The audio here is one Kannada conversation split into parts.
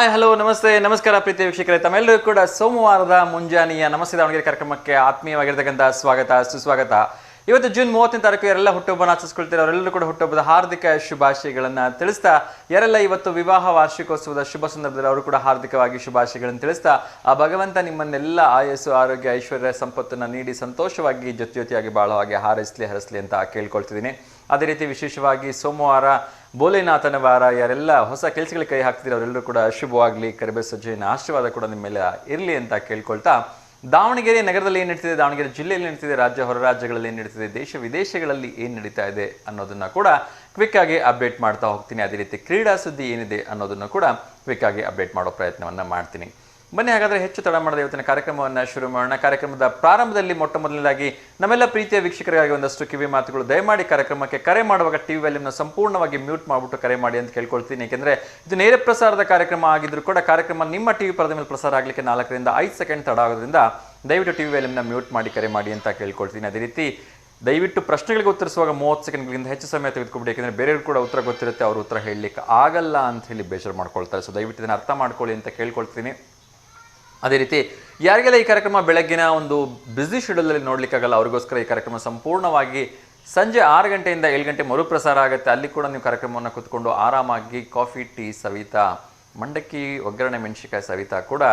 ಹಾಯ್ ಹಲೋ ನಮಸ್ತೆ ನಮಸ್ಕಾರ ಪ್ರೀತಿ ವೀಕ್ಷಕರೇ, ತಮ್ಮೆಲ್ಲರೂ ಕೂಡ ಸೋಮವಾರದ ಮುಂಜಾನೆಯ ನಮಸ್ತೆ ದಾವಣಗೆರೆ ಕಾರ್ಯಕ್ರಮಕ್ಕೆ ಆತ್ಮೀಯವಾಗಿರ್ತಕ್ಕಂಥ ಸ್ವಾಗತ ಸುಸ್ವಾಗತ. ಇವತ್ತು ಜೂನ್ 30ನೇ ತಾರೀಕು ಯಾರೆಲ್ಲ ಹುಟ್ಟುಹಬ್ಬನ ಆಚರಿಸ್ಕೊಳ್ತಾರೆ ಅವರೆಲ್ಲರೂ ಕೂಡ ಹುಟ್ಟುಹಬ್ಬದ ಹಾರ್ದಿಕ ಶುಭಾಶಯಗಳನ್ನು ತಿಳಿಸ್ತಾ, ಯಾರೆಲ್ಲ ಇವತ್ತು ವಿವಾಹ ವಾರ್ಷಿಕೋತ್ಸವದ ಶುಭ ಸಂದರ್ಭದಲ್ಲಿ ಅವರು ಕೂಡ ಹಾರ್ದಿಕವಾಗಿ ಶುಭಾಶಯಗಳನ್ನು ತಿಳಿಸ್ತಾ, ಆ ಭಗವಂತ ನಿಮ್ಮನ್ನೆಲ್ಲ ಆಯಸ್ಸು ಆರೋಗ್ಯ ಐಶ್ವರ್ಯ ಸಂಪತ್ತನ್ನು ನೀಡಿ ಸಂತೋಷವಾಗಿ ಜೊತೆಯಾಗಿ ಬಾಳೋ ಹಾಗೆ ಹರಸಲಿ ಅಂತ ಕೇಳ್ಕೊಳ್ತಿದ್ದೀನಿ. ಅದೇ ರೀತಿ ವಿಶೇಷವಾಗಿ ಸೋಮವಾರ ಭೋಲೆನಾಥನ ವಾರ, ಯಾರೆಲ್ಲ ಹೊಸ ಕೆಲಸಗಳಿಗೆ ಕೈ ಹಾಕ್ತಿದ್ರೆ ಅವರೆಲ್ಲರೂ ಕೂಡ ಶುಭವಾಗಲಿ, ಕರಿಬೇವು ಸಜ್ಜೆಯ ಆಶೀರ್ವಾದ ಕೂಡ ನಿಮ್ಮ ಮೇಲೆ ಇರಲಿ ಅಂತ ಕೇಳ್ಕೊಳ್ತಾ, ದಾವಣಗೆರೆ ನಗರದಲ್ಲಿ ಏನು ನಡೀತಿದೆ, ದಾವಣಗೆರೆ ಜಿಲ್ಲೆಯಲ್ಲಿ ನಡೀತಿದೆ, ರಾಜ್ಯ ಹೊರ ರಾಜ್ಯಗಳಲ್ಲಿ ಏನು ನಡೀತಿದೆ, ದೇಶ ವಿದೇಶಗಳಲ್ಲಿ ಏನು ನಡೀತಾ ಇದೆ ಅನ್ನೋದನ್ನ ಕೂಡ ಕ್ವಿಕ್ ಆಗಿ ಅಪ್ಡೇಟ್ ಮಾಡ್ತಾ ಹೋಗ್ತೀನಿ. ಅದೇ ರೀತಿ ಕ್ರೀಡಾ ಸುದ್ದಿ ಏನಿದೆ ಅನ್ನೋದನ್ನು ಕೂಡ ಕ್ವಿಕ್ ಆಗಿ ಅಪ್ಡೇಟ್ ಮಾಡೋ ಪ್ರಯತ್ನವನ್ನು ಮಾಡ್ತೀನಿ. ಬನ್ನಿ ಹಾಗಾದರೆ ಹೆಚ್ಚು ತಡ ಮಾಡದೆ ಇವತ್ತಿನ ಕಾರ್ಯಕ್ರಮವನ್ನು ಶುರು ಮಾಡೋಣ. ಕಾರ್ಯಕ್ರಮದ ಪ್ರಾರಂಭದಲ್ಲಿ ಮೊಟ್ಟ ಮೊದಲನೇದಾಗಿ ನಮ್ಮೆಲ್ಲ ಪ್ರೀತಿಯ ವೀಕ್ಷಕರಿಗಾಗಿ ಒಂದಷ್ಟು ಕಿವಿ ಮಾತುಗಳು. ದಯಮಾಡಿ ಕಾರ್ಯಕ್ರಮಕ್ಕೆ ಕರೆ ಮಾಡುವಾಗ ಟಿವಿ ವ್ಯಾಲ್ಯೂಮ್ನ ಸಂಪೂರ್ಣವಾಗಿ ಮ್ಯೂಟ್ ಮಾಡಿಬಿಟ್ಟು ಕರೆ ಮಾಡಿ ಅಂತ ಕೇಳ್ಕೊಳ್ತೀನಿ. ಏಕೆಂದರೆ ಇದು ನೇರ ಪ್ರಸಾರದ ಕಾರ್ಯಕ್ರಮ ಆಗಿದ್ರು ಕೂಡ ಕಾರ್ಯಕ್ರಮ ನಿಮ್ಮ ಟಿವಿ ಪರದ ಮೇಲೆ ಪ್ರಸಾರ ಆಗಲಿಕ್ಕೆ 4 ರಿಂದ 5 ಸೆಕೆಂಡ್ ತಡ ಆಗೋದ್ರಿಂದ ದಯವಿಟ್ಟು ಟಿವಿ ವ್ಯಾಲ್ಯೂಮ್ನ ಮ್ಯೂಟ್ ಮಾಡಿ ಕರೆ ಮಾಡಿ ಅಂತ ಕೇಳ್ಕೊಳ್ತೀನಿ. ಅದೇ ರೀತಿ ದಯವಿಟ್ಟು ಪ್ರಶ್ನೆಗಳಿಗೆ ಉತ್ತರಿಸುವಾಗ 30 ಸೆಕೆಂಡ್ಗಳಿಂದ ಹೆಚ್ಚು ಸಮಯ ತೆಗೆದುಕೊಬಿಡಿ. ಯಾಕೆಂದರೆ ಬೇರೆಯವರು ಕೂಡ ಉತ್ತರ ಗೊತ್ತಿರುತ್ತೆ, ಅವರು ಉತ್ತರ ಹೇಳಲಿಕ್ಕೆ ಆಗಲ್ಲ ಅಂತ ಹೇಳಿ ಬೇಜಾರು ಮಾಡ್ಕೊಳ್ತಾರೆ. ಸೊ ದಯವಿಟ್ಟು ಇದನ್ನು ಅರ್ಥ ಮಾಡ್ಕೊಳ್ಳಿ ಅಂತ ಕೇಳ್ಕೊಳ್ತೀನಿ. ಅದೇ ರೀತಿ ಯಾರಿಗೆಲ್ಲ ಈ ಕಾರ್ಯಕ್ರಮ ಬೆಳಗ್ಗಿನ ಒಂದು ಬ್ಯುಸಿ ಶೆಡ್ಯೂಲಲ್ಲಿ ನೋಡಲಿಕ್ಕಾಗಲ್ಲ ಅವರಿಗೋಸ್ಕರ ಈ ಕಾರ್ಯಕ್ರಮ ಸಂಪೂರ್ಣವಾಗಿ ಸಂಜೆ 6 ಗಂಟೆಯಿಂದ 7 ಗಂಟೆ ಮರುಪ್ರಸಾರ ಆಗುತ್ತೆ. ಅಲ್ಲಿ ಕೂಡ ನೀವು ಕಾರ್ಯಕ್ರಮವನ್ನು ಕೂತ್ಕೊಂಡು ಆರಾಮಾಗಿ ಕಾಫಿ ಟೀ ಸವಿತಾ, ಮಂಡಕ್ಕಿ ಒಗ್ಗರಣೆ ಮೆಣಸಿಕಾಯಿ ಸವಿತಾ ಕೂಡ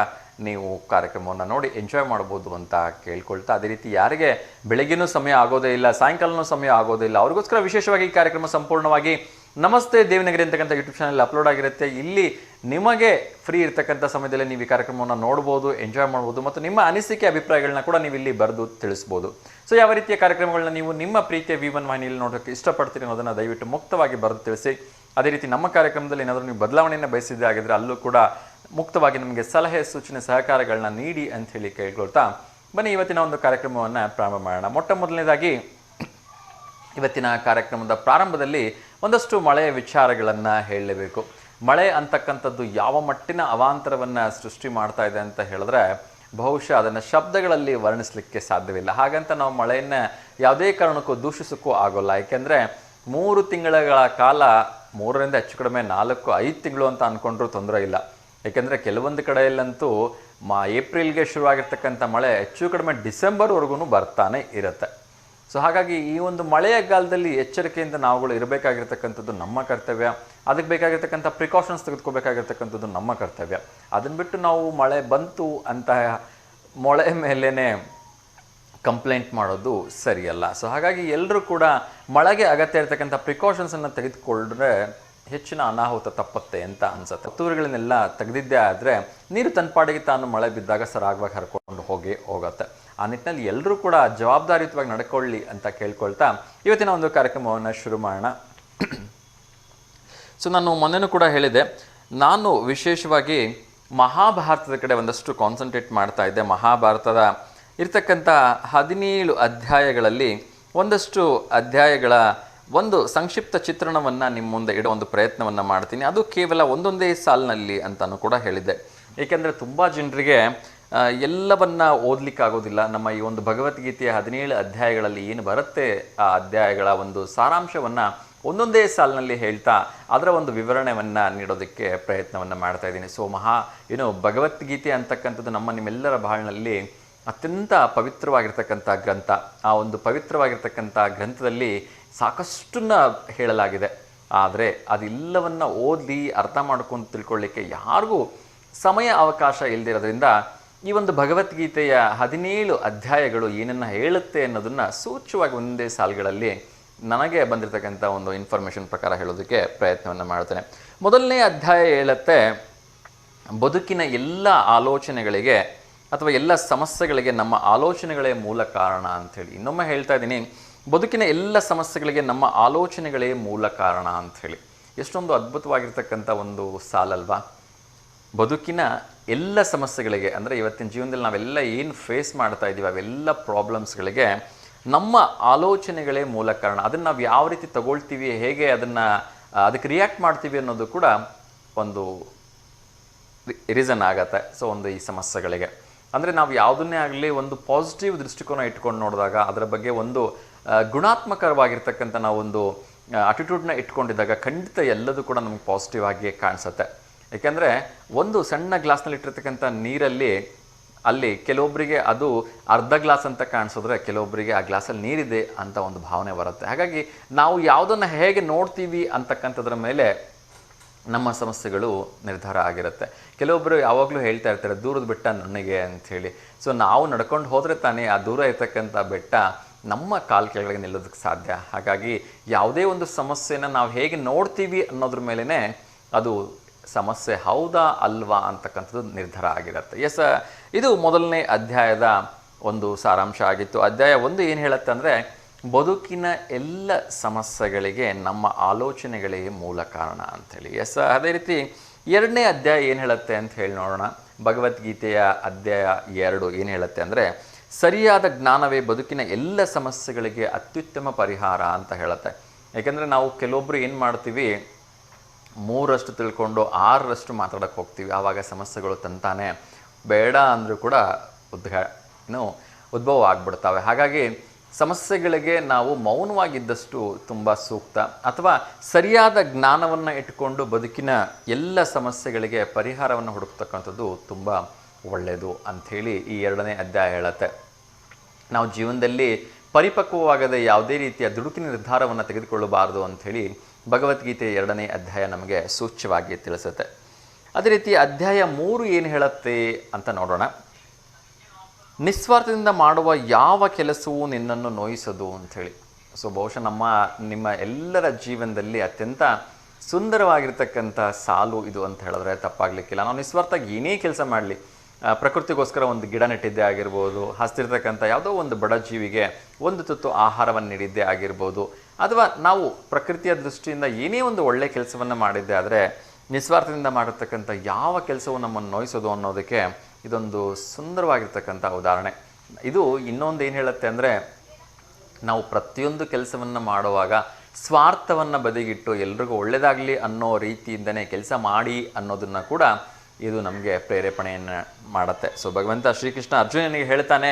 ನೀವು ಕಾರ್ಯಕ್ರಮವನ್ನು ನೋಡಿ ಎಂಜಾಯ್ ಮಾಡ್ಬೋದು ಅಂತ ಕೇಳ್ಕೊಳ್ತಾ, ಅದೇ ರೀತಿ ಯಾರಿಗೆ ಬೆಳಗ್ಗೆನೂ ಸಮಯ ಆಗೋದೇ ಇಲ್ಲ, ಸಾಯಂಕಾಲನೂ ಸಮಯ ಆಗೋದೇ ಇಲ್ಲ, ಅವ್ರಿಗೋಸ್ಕರ ವಿಶೇಷವಾಗಿ ಈ ಕಾರ್ಯಕ್ರಮ ಸಂಪೂರ್ಣವಾಗಿ ನಮಸ್ತೆ ದೇವನಗರಿ ಅಂತಕ್ಕಂಥ ಯೂಟ್ಯೂಬ್ ಚಾನಲ್ ಅಪ್ಲೋಡ್ ಆಗಿರುತ್ತೆ. ಇಲ್ಲಿ ನಿಮಗೆ ಫ್ರೀ ಇರ್ತಕ್ಕಂಥ ಸಮಯದಲ್ಲಿ ನೀವು ಈ ಕಾರ್ಯಕ್ರಮವನ್ನು ನೋಡ್ಬೋದು, ಎಂಜಾಯ್ ಮಾಡ್ಬೋದು ಮತ್ತು ನಿಮ್ಮ ಅನಿಸಿಕೆ ಅಭಿಪ್ರಾಯಗಳನ್ನ ಕೂಡ ನೀವು ಇಲ್ಲಿ ಬರೆದು ತಿಳಿಸ್ಬೋದು. ಸೊ ಯಾವ ರೀತಿಯ ಕಾರ್ಯಕ್ರಮಗಳನ್ನ ನೀವು ನಿಮ್ಮ ಪ್ರೀತಿಯ V1 ವಾಹಿನಿಯಲ್ಲಿ ನೋಡೋಕ್ಕೆ ಇಷ್ಟಪಡ್ತೀರಿ ಅನ್ನೋದನ್ನು ದಯವಿಟ್ಟು ಮುಕ್ತವಾಗಿ ಬರೆದು ತಿಳಿಸಿ. ಅದೇ ರೀತಿ ನಮ್ಮ ಕಾರ್ಯಕ್ರಮದಲ್ಲಿ ಏನಾದರೂ ನೀವು ಬದಲಾವಣೆಯನ್ನು ಬಯಸಿದ್ದೆ ಆಗಿದ್ರೆ ಅಲ್ಲೂ ಕೂಡ ಮುಕ್ತವಾಗಿ ನಮಗೆ ಸಲಹೆ ಸೂಚನೆ ಸಹಕಾರಗಳನ್ನ ನೀಡಿ ಅಂತ ಹೇಳಿ ಕೇಳ್ಕೊಳ್ತಾ, ಬನ್ನಿ ಇವತ್ತಿನ ಒಂದು ಕಾರ್ಯಕ್ರಮವನ್ನು ಪ್ರಾರಂಭ ಮಾಡೋಣ. ಮೊಟ್ಟ ಮೊದಲನೇದಾಗಿ ಇವತ್ತಿನ ಕಾರ್ಯಕ್ರಮದ ಪ್ರಾರಂಭದಲ್ಲಿ ಒಂದಷ್ಟು ಮಳೆಯ ವಿಚಾರಗಳನ್ನು ಹೇಳಲೇಬೇಕು. ಮಳೆ ಅಂತಕ್ಕಂಥದ್ದು ಯಾವ ಮಟ್ಟಿನ ಅವಾಂತರವನ್ನು ಸೃಷ್ಟಿ ಮಾಡ್ತಾ ಇದೆ ಅಂತ ಹೇಳಿದ್ರೆ ಬಹುಶಃ ಅದನ್ನು ಶಬ್ದಗಳಲ್ಲಿ ವರ್ಣಿಸಲಿಕ್ಕೆ ಸಾಧ್ಯವಿಲ್ಲ. ಹಾಗಂತ ನಾವು ಮಳೆಯನ್ನು ಯಾವುದೇ ಕಾರಣಕ್ಕೂ ದೂಷಿಸೋಕ್ಕೂ ಆಗೋಲ್ಲ. ಏಕೆಂದರೆ 3 ತಿಂಗಳ ಕಾಲ, 3 ರಿಂದ ಹೆಚ್ಚು ಕಡಿಮೆ 4-5 ತಿಂಗಳು ಅಂತ ಅಂದ್ಕೊಂಡ್ರೂ ತೊಂದರೆ ಇಲ್ಲ. ಏಕೆಂದರೆ ಕೆಲವೊಂದು ಕಡೆಯಲ್ಲಂತೂ ಏಪ್ರಿಲ್ಗೆ ಶುರುವಾಗಿರ್ತಕ್ಕಂಥ ಮಳೆ ಹೆಚ್ಚು ಕಡಿಮೆ ಡಿಸೆಂಬರ್ವರೆಗೂ ಬರ್ತಾನೆ ಇರುತ್ತೆ. ಸೊ ಹಾಗಾಗಿ ಈ ಒಂದು ಮಳೆಯ ಕಾಲದಲ್ಲಿ ಎಚ್ಚರಿಕೆಯಿಂದ ನಾವುಗಳು ಇರಬೇಕಾಗಿರ್ತಕ್ಕಂಥದ್ದು ನಮ್ಮ ಕರ್ತವ್ಯ. ಅದಕ್ಕೆ ಬೇಕಾಗಿರ್ತಕ್ಕಂಥ ಪ್ರಿಕಾಷನ್ಸ್ ತೆಗೆದುಕೋಬೇಕಾಗಿರ್ತಕ್ಕಂಥದ್ದು ನಮ್ಮ ಕರ್ತವ್ಯ. ಅದನ್ನು ಬಿಟ್ಟು ನಾವು ಮಳೆ ಬಂತು ಅಂತ ಮಳೆ ಮೇಲೇ ಕಂಪ್ಲೇಂಟ್ ಮಾಡೋದು ಸರಿಯಲ್ಲ. ಸೊ ಹಾಗಾಗಿ ಎಲ್ಲರೂ ಕೂಡ ಮಳೆಗೆ ಅಗತ್ಯ ಇರತಕ್ಕಂಥ ಪ್ರಿಕಾಷನ್ಸನ್ನು ತೆಗೆದುಕೊಂಡ್ರೆ ಹೆಚ್ಚಿನ ಅನಾಹುತ ತಪ್ಪತ್ತೆ ಅಂತ ಅನ್ಸುತ್ತೆ. ತುತ್ತೂರುಗಳನ್ನೆಲ್ಲ ತೆಗೆದಿದ್ದೇ ಆದರೆ ನೀರು ತನ್ಪಾಡಿಗೆ ತಾನು ಮಳೆ ಬಿದ್ದಾಗ ಸರಾಗವಾಗಿ ಹರ್ಕೊಂಡು ಹೋಗುತ್ತೆ. ಆ ನಿಟ್ಟಿನಲ್ಲಿ ಎಲ್ಲರೂ ಕೂಡ ಜವಾಬ್ದಾರಿಯುತವಾಗಿ ನಡ್ಕೊಳ್ಳಿ ಅಂತ ಕೇಳ್ಕೊಳ್ತಾ ಇವತ್ತಿನ ಒಂದು ಕಾರ್ಯಕ್ರಮವನ್ನು ಶುರು ಮಾಡೋಣ. ಸೊ ನಾನು ಮೊನ್ನೆನೂ ಕೂಡ ಹೇಳಿದೆ, ನಾನು ವಿಶೇಷವಾಗಿ ಮಹಾಭಾರತದ ಕಡೆ ಒಂದಷ್ಟು ಕಾನ್ಸಂಟ್ರೇಟ್ ಮಾಡ್ತಾ ಇದ್ದೆ. ಮಹಾಭಾರತದ ಇರ್ತಕ್ಕಂಥ 17 ಅಧ್ಯಾಯಗಳಲ್ಲಿ ಒಂದಷ್ಟು ಅಧ್ಯಾಯಗಳ ಒಂದು ಸಂಕ್ಷಿಪ್ತ ಚಿತ್ರಣವನ್ನು ನಿಮ್ಮ ಮುಂದೆ ಇಡೋ ಒಂದು ಪ್ರಯತ್ನವನ್ನು ಮಾಡ್ತೀನಿ. ಅದು ಕೇವಲ ಒಂದೊಂದೇ ಸಾಲಿನಲ್ಲಿ ಅಂತಲೂ ಕೂಡ ಹೇಳಿದ್ದೆ. ಏಕೆಂದರೆ ತುಂಬ ಜನರಿಗೆ ಎಲ್ಲವನ್ನ ಓದಲಿಕ್ಕಾಗೋದಿಲ್ಲ. ನಮ್ಮ ಈ ಒಂದು ಭಗವದ್ಗೀತೆಯ 17 ಅಧ್ಯಾಯಗಳಲ್ಲಿ ಏನು ಬರುತ್ತೆ ಆ ಅಧ್ಯಾಯಗಳ ಒಂದು ಸಾರಾಂಶವನ್ನು ಒಂದೊಂದೇ ಸಾಲಿನಲ್ಲಿ ಹೇಳ್ತಾ ಅದರ ಒಂದು ವಿವರಣೆಯನ್ನು ನೀಡೋದಕ್ಕೆ ಪ್ರಯತ್ನವನ್ನು ಮಾಡ್ತಾ ಇದ್ದೀನಿ. ಸೊ ಭಗವದ್ಗೀತೆ ಅಂತಕ್ಕಂಥದ್ದು ನಿಮ್ಮೆಲ್ಲರ ಬಾಳಿನಲ್ಲಿ ಅತ್ಯಂತ ಪವಿತ್ರವಾಗಿರ್ತಕ್ಕಂಥ ಗ್ರಂಥ. ಆ ಒಂದು ಪವಿತ್ರವಾಗಿರ್ತಕ್ಕಂಥ ಗ್ರಂಥದಲ್ಲಿ ಸಾಕಷ್ಟನ್ನ ಹೇಳಲಾಗಿದೆ. ಆದರೆ ಅದೆಲ್ಲವನ್ನು ಓದಿ ಅರ್ಥ ಮಾಡ್ಕೊಂಡು ತಿಳ್ಕೊಳ್ಳಿಕ್ಕೆ ಯಾರಿಗೂ ಸಮಯ ಅವಕಾಶ ಇಲ್ಲದಿರೋದ್ರಿಂದ ಈ ಒಂದು ಭಗವದ್ಗೀತೆಯ 17 ಅಧ್ಯಾಯಗಳು ಏನನ್ನು ಹೇಳುತ್ತೆ ಅನ್ನೋದನ್ನು ಸೂಚ್ಯವಾಗಿ ಒಂದೇ ಸಾಲುಗಳಲ್ಲಿ ನನಗೆ ಬಂದಿರತಕ್ಕಂಥ ಒಂದು ಇನ್ಫಾರ್ಮೇಷನ್ ಪ್ರಕಾರ ಹೇಳೋದಕ್ಕೆ ಪ್ರಯತ್ನವನ್ನು ಮಾಡ್ತೇನೆ. ಮೊದಲನೇ ಅಧ್ಯಾಯ ಹೇಳುತ್ತೆ, ಬದುಕಿನ ಎಲ್ಲ ಆಲೋಚನೆಗಳಿಗೆ ಅಥವಾ ಎಲ್ಲ ಸಮಸ್ಯೆಗಳಿಗೆ ನಮ್ಮ ಆಲೋಚನೆಗಳೇ ಮೂಲ ಕಾರಣ ಅಂಥೇಳಿ. ಇನ್ನೊಮ್ಮೆ ಹೇಳ್ತಾ ಇದ್ದೀನಿ, ಬದುಕಿನ ಎಲ್ಲ ಸಮಸ್ಯೆಗಳಿಗೆ ನಮ್ಮ ಆಲೋಚನೆಗಳೇ ಮೂಲ ಕಾರಣ ಅಂಥೇಳಿ. ಎಷ್ಟೊಂದು ಅದ್ಭುತವಾಗಿರ್ತಕ್ಕಂಥ ಒಂದು ಸಾಲಲ್ವಾ? ಬದುಕಿನ ಎಲ್ಲ ಸಮಸ್ಯೆಗಳಿಗೆ ಅಂದರೆ ಇವತ್ತಿನ ಜೀವನದಲ್ಲಿ ನಾವೆಲ್ಲ ಏನು ಫೇಸ್ ಮಾಡ್ತಾ ಇದ್ದೀವಿ ಅವೆಲ್ಲ ಪ್ರಾಬ್ಲಮ್ಸ್ಗಳಿಗೆ ನಮ್ಮ ಆಲೋಚನೆಗಳೇ ಮೂಲ ಕಾರಣ. ಅದನ್ನು ನಾವು ಯಾವ ರೀತಿ ತಗೊಳ್ತೀವಿ, ಹೇಗೆ ಅದಕ್ಕೆ ರಿಯಾಕ್ಟ್ ಮಾಡ್ತೀವಿ ಅನ್ನೋದು ಕೂಡ ಒಂದು ರೀಸನ್ ಆಗತ್ತೆ. ಸೊ ಈ ಸಮಸ್ಯೆಗಳಿಗೆ ಅಂದರೆ ನಾವು ಯಾವುದನ್ನೇ ಆಗಲಿ ಒಂದು ಪಾಸಿಟಿವ್ ದೃಷ್ಟಿಕೋನ ಇಟ್ಕೊಂಡು ನೋಡಿದಾಗ, ಅದರ ಬಗ್ಗೆ ಒಂದು ಗುಣಾತ್ಮಕವಾಗಿರ್ತಕ್ಕಂಥ ನಾವೊಂದು ಅಟಿಟ್ಯೂಡ್ನ ಇಟ್ಕೊಂಡಿದ್ದಾಗ ಖಂಡಿತ ಎಲ್ಲದೂ ಕೂಡ ನಮಗೆ ಪಾಸಿಟಿವ್ ಆಗಿ ಕಾಣಿಸುತ್ತೆ. ಏಕೆಂದರೆ ಒಂದು ಸಣ್ಣ ಗ್ಲಾಸ್ನಲ್ಲಿ ಇಟ್ಟಿರ್ತಕ್ಕಂಥ ನೀರಲ್ಲಿ ಅಲ್ಲಿ ಕೆಲವೊಬ್ಬರಿಗೆ ಅದು ಅರ್ಧ ಗ್ಲಾಸ್ ಅಂತ ಕಾಣಿಸಿದ್ರೆ ಕೆಲವೊಬ್ಬರಿಗೆ ಆ ಗ್ಲಾಸಲ್ಲಿ ನೀರಿದೆ ಅಂತ ಒಂದು ಭಾವನೆ ಬರುತ್ತೆ. ಹಾಗಾಗಿ ನಾವು ಯಾವುದನ್ನು ಹೇಗೆ ನೋಡ್ತೀವಿ ಅಂತಕ್ಕಂಥದ್ರ ಮೇಲೆ ನಮ್ಮ ಸಮಸ್ಯೆಗಳು ನಿರ್ಧಾರ ಆಗಿರುತ್ತೆ. ಕೆಲವೊಬ್ಬರು ಯಾವಾಗಲೂ ಹೇಳ್ತಾ ಇರ್ತಾರೆ ದೂರದ ಬೆಟ್ಟ ನನಗೆ ಅಂಥೇಳಿ. ಸೊ ನಾವು ನಡ್ಕೊಂಡು ಹೋದರೆ ತಾನೇ ಆ ದೂರ ಇರ್ತಕ್ಕಂಥ ಬೆಟ್ಟ ನಮ್ಮ ಕಾಲು ಕೆಳಗೆ ನಿಲ್ಲೋದಕ್ಕೆ ಸಾಧ್ಯ. ಹಾಗಾಗಿ ಯಾವುದೇ ಒಂದು ಸಮಸ್ಯೆನ ನಾವು ಹೇಗೆ ನೋಡ್ತೀವಿ ಅನ್ನೋದ್ರ ಮೇಲೇ ಅದು ಸಮಸ್ಯೆ ಹೌದಾ ಅಲ್ವಾ ಅಂತಕ್ಕಂಥದ್ದು ನಿರ್ಧಾರ ಆಗಿರುತ್ತೆ. ಇದು ಮೊದಲನೇ ಅಧ್ಯಾಯದ ಒಂದು ಸಾರಾಂಶ ಆಗಿತ್ತು. ಅಧ್ಯಾಯ 1 ಏನು ಹೇಳುತ್ತೆ ಅಂದರೆ ಬದುಕಿನ ಎಲ್ಲ ಸಮಸ್ಯೆಗಳಿಗೆ ನಮ್ಮ ಆಲೋಚನೆಗಳೇ ಮೂಲ ಕಾರಣ ಅಂಥೇಳಿ. ಅದೇ ರೀತಿ 2ನೇ ಅಧ್ಯಾಯ ಏನು ಹೇಳುತ್ತೆ ಅಂತ ಹೇಳಿ ನೋಡೋಣ. ಭಗವದ್ಗೀತೆಯ ಅಧ್ಯಾಯ 2 ಏನು ಹೇಳುತ್ತೆ ಅಂದರೆ ಸರಿಯಾದ ಜ್ಞಾನವೇ ಬದುಕಿನ ಎಲ್ಲ ಸಮಸ್ಯೆಗಳಿಗೆ ಅತ್ಯುತ್ತಮ ಪರಿಹಾರ ಅಂತ ಹೇಳುತ್ತೆ. ಯಾಕೆಂದರೆ ನಾವು ಕೆಲವೊಬ್ಬರು ಏನು ಮಾಡ್ತೀವಿ, 3ರಷ್ಟು ತಿಳ್ಕೊಂಡು 6ರಷ್ಟು ಮಾತಾಡೋಕ್ಕೆ ಹೋಗ್ತೀವಿ. ಆವಾಗ ಸಮಸ್ಯೆಗಳು ತಂತಾನೆ ಬೇಡ ಅಂದರೂ ಕೂಡ ಉದ್ಭವ ಆಗ್ಬಿಡ್ತವೆ. ಹಾಗಾಗಿ ಸಮಸ್ಯೆಗಳಿಗೆ ನಾವು ಮೌನವಾಗಿದ್ದಷ್ಟು ತುಂಬ ಸೂಕ್ತ. ಅಥವಾ ಸರಿಯಾದ ಜ್ಞಾನವನ್ನು ಇಟ್ಕೊಂಡು ಬದುಕಿನ ಎಲ್ಲ ಸಮಸ್ಯೆಗಳಿಗೆ ಪರಿಹಾರವನ್ನು ಹುಡುಕ್ತಕ್ಕಂಥದ್ದು ತುಂಬ ಒಳ್ಳೆಯದು ಅಂಥೇಳಿ ಈ 2ನೇ ಅಧ್ಯಾಯ ಹೇಳುತ್ತೆ. ನಾವು ಜೀವನದಲ್ಲಿ ಪರಿಪಕ್ವವಾಗದೆ ಯಾವುದೇ ರೀತಿಯ ದುಡುಕಿನ ನಿರ್ಧಾರವನ್ನು ತೆಗೆದುಕೊಳ್ಳಬಾರದು ಅಂಥೇಳಿ ಭಗವದ್ಗೀತೆ 2ನೇ ಅಧ್ಯಾಯ ನಮಗೆ ಸೂಚ್ಯವಾಗಿ ತಿಳಿಸುತ್ತೆ. ಅದೇ ರೀತಿ ಅಧ್ಯಾಯ 3 ಏನು ಹೇಳುತ್ತೆ ಅಂತ ನೋಡೋಣ. ನಿಸ್ವಾರ್ಥದಿಂದ ಮಾಡುವ ಯಾವ ಕೆಲಸವೂ ನಿನ್ನನ್ನು ನೋಯಿಸದು ಅಂಥೇಳಿ. ಸೊ ಬಹುಶಃ ನಿಮ್ಮ ಎಲ್ಲರ ಜೀವನದಲ್ಲಿ ಅತ್ಯಂತ ಸುಂದರವಾಗಿರ್ತಕ್ಕಂಥ ಸಾಲು ಇದು ಅಂತ ಹೇಳಿದ್ರೆ ತಪ್ಪಾಗಲಿಕ್ಕಿಲ್ಲ. ನಾವು ನಿಸ್ವಾರ್ಥವಾಗಿ ಏನೇ ಕೆಲಸ ಮಾಡಲಿ, ಪ್ರಕೃತಿಗೋಸ್ಕರ ಒಂದು ಗಿಡ ನೆಟ್ಟಿದ್ದೇ ಆಗಿರ್ಬೋದು, ಹಸ್ತಿರ್ತಕ್ಕಂಥ ಯಾವುದೋ ಒಂದು ಬಡ ಜೀವಿಗೆ ಒಂದು ತುತ್ತು ಆಹಾರವನ್ನು ನೀಡಿದ್ದೇ ಆಗಿರ್ಬೋದು, ಅಥವಾ ನಾವು ಪ್ರಕೃತಿಯ ದೃಷ್ಟಿಯಿಂದ ಏನೇ ಒಂದು ಒಳ್ಳೆಯ ಕೆಲಸವನ್ನು ಮಾಡಿದ್ದೆ ಆದರೆ ನಿಸ್ವಾರ್ಥದಿಂದ ಮಾಡಿರ್ತಕ್ಕಂಥ ಯಾವ ಕೆಲಸವು ನಮ್ಮನ್ನು ನೋಯಿಸೋದು ಅನ್ನೋದಕ್ಕೆ ಇದೊಂದು ಸುಂದರವಾಗಿರ್ತಕ್ಕಂಥ ಉದಾಹರಣೆ. ಇದು ಇನ್ನೊಂದು ಏನು ಹೇಳುತ್ತೆ ಅಂದರೆ ನಾವು ಪ್ರತಿಯೊಂದು ಕೆಲಸವನ್ನು ಮಾಡುವಾಗ ಸ್ವಾರ್ಥವನ್ನು ಬದಿಗಿಟ್ಟು ಎಲ್ರಿಗೂ ಒಳ್ಳೆಯದಾಗಲಿ ಅನ್ನೋ ರೀತಿಯಿಂದನೇ ಕೆಲಸ ಮಾಡಿ ಅನ್ನೋದನ್ನು ಕೂಡ ಇದು ನಮಗೆ ಪ್ರೇರೇಪಣೆಯನ್ನು ಮಾಡುತ್ತೆ. ಸೊ ಭಗವಂತ ಶ್ರೀಕೃಷ್ಣ ಅರ್ಜುನನಿಗೆ ಹೇಳ್ತಾನೆ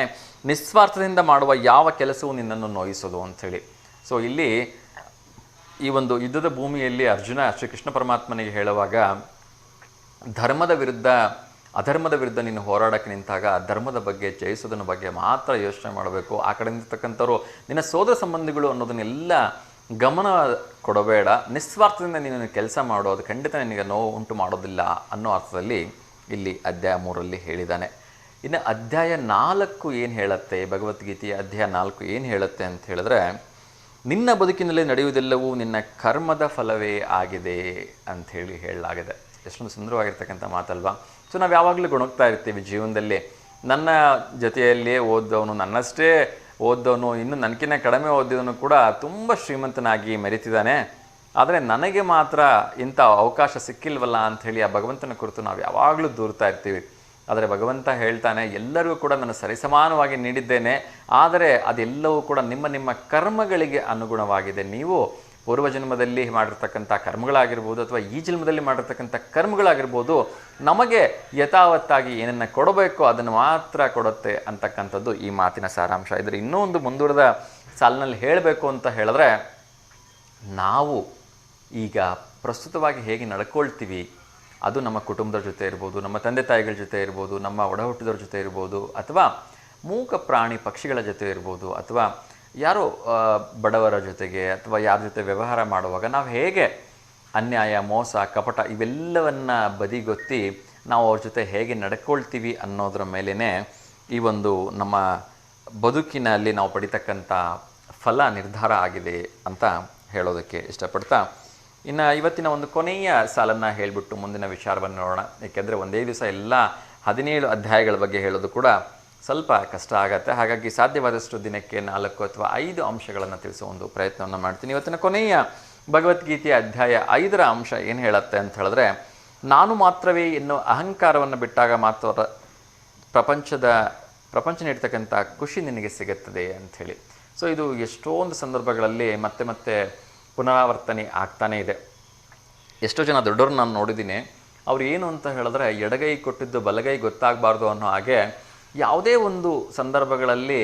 ನಿಸ್ವಾರ್ಥದಿಂದ ಮಾಡುವ ಯಾವ ಕೆಲಸವೂ ನಿನ್ನನ್ನು ನೋಯಿಸೋದು ಅಂಥೇಳಿ. ಸೊ ಇಲ್ಲಿ ಈ ಒಂದು ಯುದ್ಧದ ಭೂಮಿಯಲ್ಲಿ ಅರ್ಜುನ ಶ್ರೀಕೃಷ್ಣ ಪರಮಾತ್ಮನಿಗೆ ಹೇಳುವಾಗ ಧರ್ಮದ ವಿರುದ್ಧ ಅಧರ್ಮದ ವಿರುದ್ಧ ನೀನು ಹೋರಾಡಕ್ಕೆ ನಿಂತಾಗ ಧರ್ಮದ ಬಗ್ಗೆ ಜಯಿಸೋದನ್ನ ಬಗ್ಗೆ ಮಾತ್ರ ಯೋಚನೆ ಮಾಡಬೇಕು. ಆ ಕಡೆ ನಿಂತಿರ್ತಕ್ಕಂಥವ್ರು ನಿನ್ನ ಸೋದರ ಸಂಬಂಧಿಗಳು ಅನ್ನೋದನ್ನೆಲ್ಲ ಗಮನ ಕೊಡಬೇಡ. ನಿಸ್ವಾರ್ಥದಿಂದ ನೀನು ಕೆಲಸ ಮಾಡು, ಅದು ಖಂಡಿತ ನಿನಗೆ ನೋವು ಉಂಟು ಮಾಡೋದಿಲ್ಲ ಅನ್ನೋ ಅರ್ಥದಲ್ಲಿ ಇಲ್ಲಿ ಅಧ್ಯಾಯ 3ರಲ್ಲಿ ಹೇಳಿದ್ದಾನೆ. ಇನ್ನು ಅಧ್ಯಾಯ 4 ಏನು ಹೇಳುತ್ತೆ, ಭಗವದ್ಗೀತೆಯ ಅಧ್ಯಾಯ 4 ಏನು ಹೇಳುತ್ತೆ ಅಂತ ಹೇಳಿದ್ರೆ ನಿನ್ನ ಬದುಕಿನಲ್ಲಿ ನಡೆಯುವುದೆಲ್ಲವೂ ನಿನ್ನ ಕರ್ಮದ ಫಲವೇ ಆಗಿದೆ ಅಂಥೇಳಿ ಹೇಳಲಾಗಿದೆ. ಎಷ್ಟೊಂದು ಸುಂದರವಾಗಿರ್ತಕ್ಕಂಥ ಮಾತಲ್ವಾ. ಸೊ ನಾವು ಯಾವಾಗಲೂ ಗೊಣಗ್ತಾ ಇರ್ತೀವಿ ಜೀವನದಲ್ಲಿ, ನನ್ನ ಜೊತೆಯಲ್ಲಿಯೇ ಓದ್ದವನು, ನನ್ನಷ್ಟೇ ಓದ್ದವನು, ಇನ್ನು ನನಗಿನ್ನ ಕಡಿಮೆ ಓದಿದವನು ಕೂಡ ತುಂಬ ಶ್ರೀಮಂತನಾಗಿ ಮೆರೀತಿದ್ದಾನೆ, ಆದರೆ ನನಗೆ ಮಾತ್ರ ಇಂಥ ಅವಕಾಶ ಸಿಕ್ಕಿಲ್ವಲ್ಲ ಅಂಥೇಳಿ ಆ ಭಗವಂತನ ಕುರಿತು ನಾವು ಯಾವಾಗಲೂ ದೂರ್ತಾ ಇರ್ತೀವಿ. ಆದರೆ ಭಗವಂತ ಹೇಳ್ತಾನೆ ಎಲ್ಲರಿಗೂ ಕೂಡ ನಾನು ಸರಿಸಮಾನವಾಗಿ ನೀಡಿದ್ದೇನೆ, ಆದರೆ ಅದೆಲ್ಲವೂ ಕೂಡ ನಿಮ್ಮ ನಿಮ್ಮ ಕರ್ಮಗಳಿಗೆ ಅನುಗುಣವಾಗಿದೆ. ನೀವು ಪೂರ್ವಜನ್ಮದಲ್ಲಿ ಮಾಡಿರ್ತಕ್ಕಂಥ ಕರ್ಮಗಳಾಗಿರ್ಬೋದು ಅಥವಾ ಈ ಜನ್ಮದಲ್ಲಿ ಮಾಡಿರ್ತಕ್ಕಂಥ ಕರ್ಮಗಳಾಗಿರ್ಬೋದು ನಮಗೆ ಯಥಾವತ್ತಾಗಿ ಏನನ್ನು ಕೊಡಬೇಕೋ ಅದನ್ನು ಮಾತ್ರ ಕೊಡುತ್ತೆ ಅಂತಕ್ಕಂಥದ್ದು ಈ ಮಾತಿನ ಸಾರಾಂಶ. ಇದರ ಇನ್ನೂ ಒಂದು ಮುಂದುವರೆದ ಸಾಲಿನಲ್ಲಿ ಹೇಳಬೇಕು ಅಂತ ಹೇಳಿದ್ರೆ ನಾವು ಈಗ ಪ್ರಸ್ತುತವಾಗಿ ಹೇಗೆ ನಡ್ಕೊಳ್ತೀವಿ ಅದು ನಮ್ಮ ಕುಟುಂಬದ ಜೊತೆ ಇರ್ಬೋದು, ನಮ್ಮ ತಂದೆ ತಾಯಿಗಳ ಜೊತೆ ಇರ್ಬೋದು, ನಮ್ಮ ಒಡ ಹುಟ್ಟಿದವ್ರ ಜೊತೆ ಇರ್ಬೋದು, ಅಥವಾ ಮೂಕ ಪ್ರಾಣಿ ಪಕ್ಷಿಗಳ ಜೊತೆ ಇರ್ಬೋದು, ಅಥವಾ ಯಾರೋ ಬಡವರ ಜೊತೆಗೆ ಅಥವಾ ಯಾರ ಜೊತೆ ವ್ಯವಹಾರ ಮಾಡುವಾಗ ನಾವು ಹೇಗೆ ಅನ್ಯಾಯ, ಮೋಸ, ಕಪಟ ಇವೆಲ್ಲವನ್ನು ಬದಿಗೊತ್ತಿ ನಾವು ಅವ್ರ ಜೊತೆ ಹೇಗೆ ನಡ್ಕೊಳ್ತೀವಿ ಅನ್ನೋದ್ರ ಮೇಲೇ ಈ ಒಂದು ನಮ್ಮ ಬದುಕಿನಲ್ಲಿ ನಾವು ಪಡಿತಕ್ಕಂಥ ಫಲ ನಿರ್ಧಾರ ಆಗಿದೆ ಅಂತ ಹೇಳೋದಕ್ಕೆ ಇಷ್ಟಪಡ್ತಾ ಇನ್ನು ಇವತ್ತಿನ ಒಂದು ಕೊನೆಯ ಸಾಲನ್ನು ಹೇಳಿಬಿಟ್ಟು ಮುಂದಿನ ವಿಚಾರವನ್ನು ನೋಡೋಣ. ಏಕೆಂದರೆ ಒಂದೇ ದಿವಸ ಎಲ್ಲ 17 ಅಧ್ಯಾಯಗಳ ಬಗ್ಗೆ ಹೇಳೋದು ಕೂಡ ಸ್ವಲ್ಪ ಕಷ್ಟ ಆಗುತ್ತೆ. ಹಾಗಾಗಿ ಸಾಧ್ಯವಾದಷ್ಟು ದಿನಕ್ಕೆ 4 ಅಥವಾ 5 ಅಂಶಗಳನ್ನು ತಿಳಿಸೋ ಒಂದು ಪ್ರಯತ್ನವನ್ನು ಮಾಡ್ತೀನಿ. ಇವತ್ತಿನ ಕೊನೆಯ ಭಗವದ್ಗೀತೆಯ ಅಧ್ಯಾಯ 5ರ ಅಂಶ ಏನು ಹೇಳುತ್ತೆ ಅಂತ ಹೇಳಿದ್ರೆ ನಾನು ಮಾತ್ರವೇ ಎನ್ನುವ ಅಹಂಕಾರವನ್ನು ಬಿಟ್ಟಾಗ ಮಾತ್ರ ಪ್ರಪಂಚ ನೀಡ್ತಕ್ಕಂಥ ಖುಷಿ ನಿನಗೆ ಸಿಗುತ್ತದೆ ಅಂಥೇಳಿ. ಸೊ ಇದು ಎಷ್ಟೊಂದು ಸಂದರ್ಭಗಳಲ್ಲಿ ಮತ್ತೆ ಮತ್ತೆ ಪುನರಾವರ್ತನೆ ಆಗ್ತಾನೇ ಇದೆ. ಎಷ್ಟೋ ಜನ ದೊಡ್ಡವ್ರನ್ನ ನಾನು ನೋಡಿದ್ದೀನಿ, ಅವ್ರು ಏನು ಅಂತ ಹೇಳಿದ್ರೆ ಎಡಗೈ ಕೊಟ್ಟಿದ್ದು ಬಲಗೈ ಗೊತ್ತಾಗಬಾರ್ದು ಅನ್ನೋ ಹಾಗೆ ಯಾವುದೇ ಒಂದು ಸಂದರ್ಭಗಳಲ್ಲಿ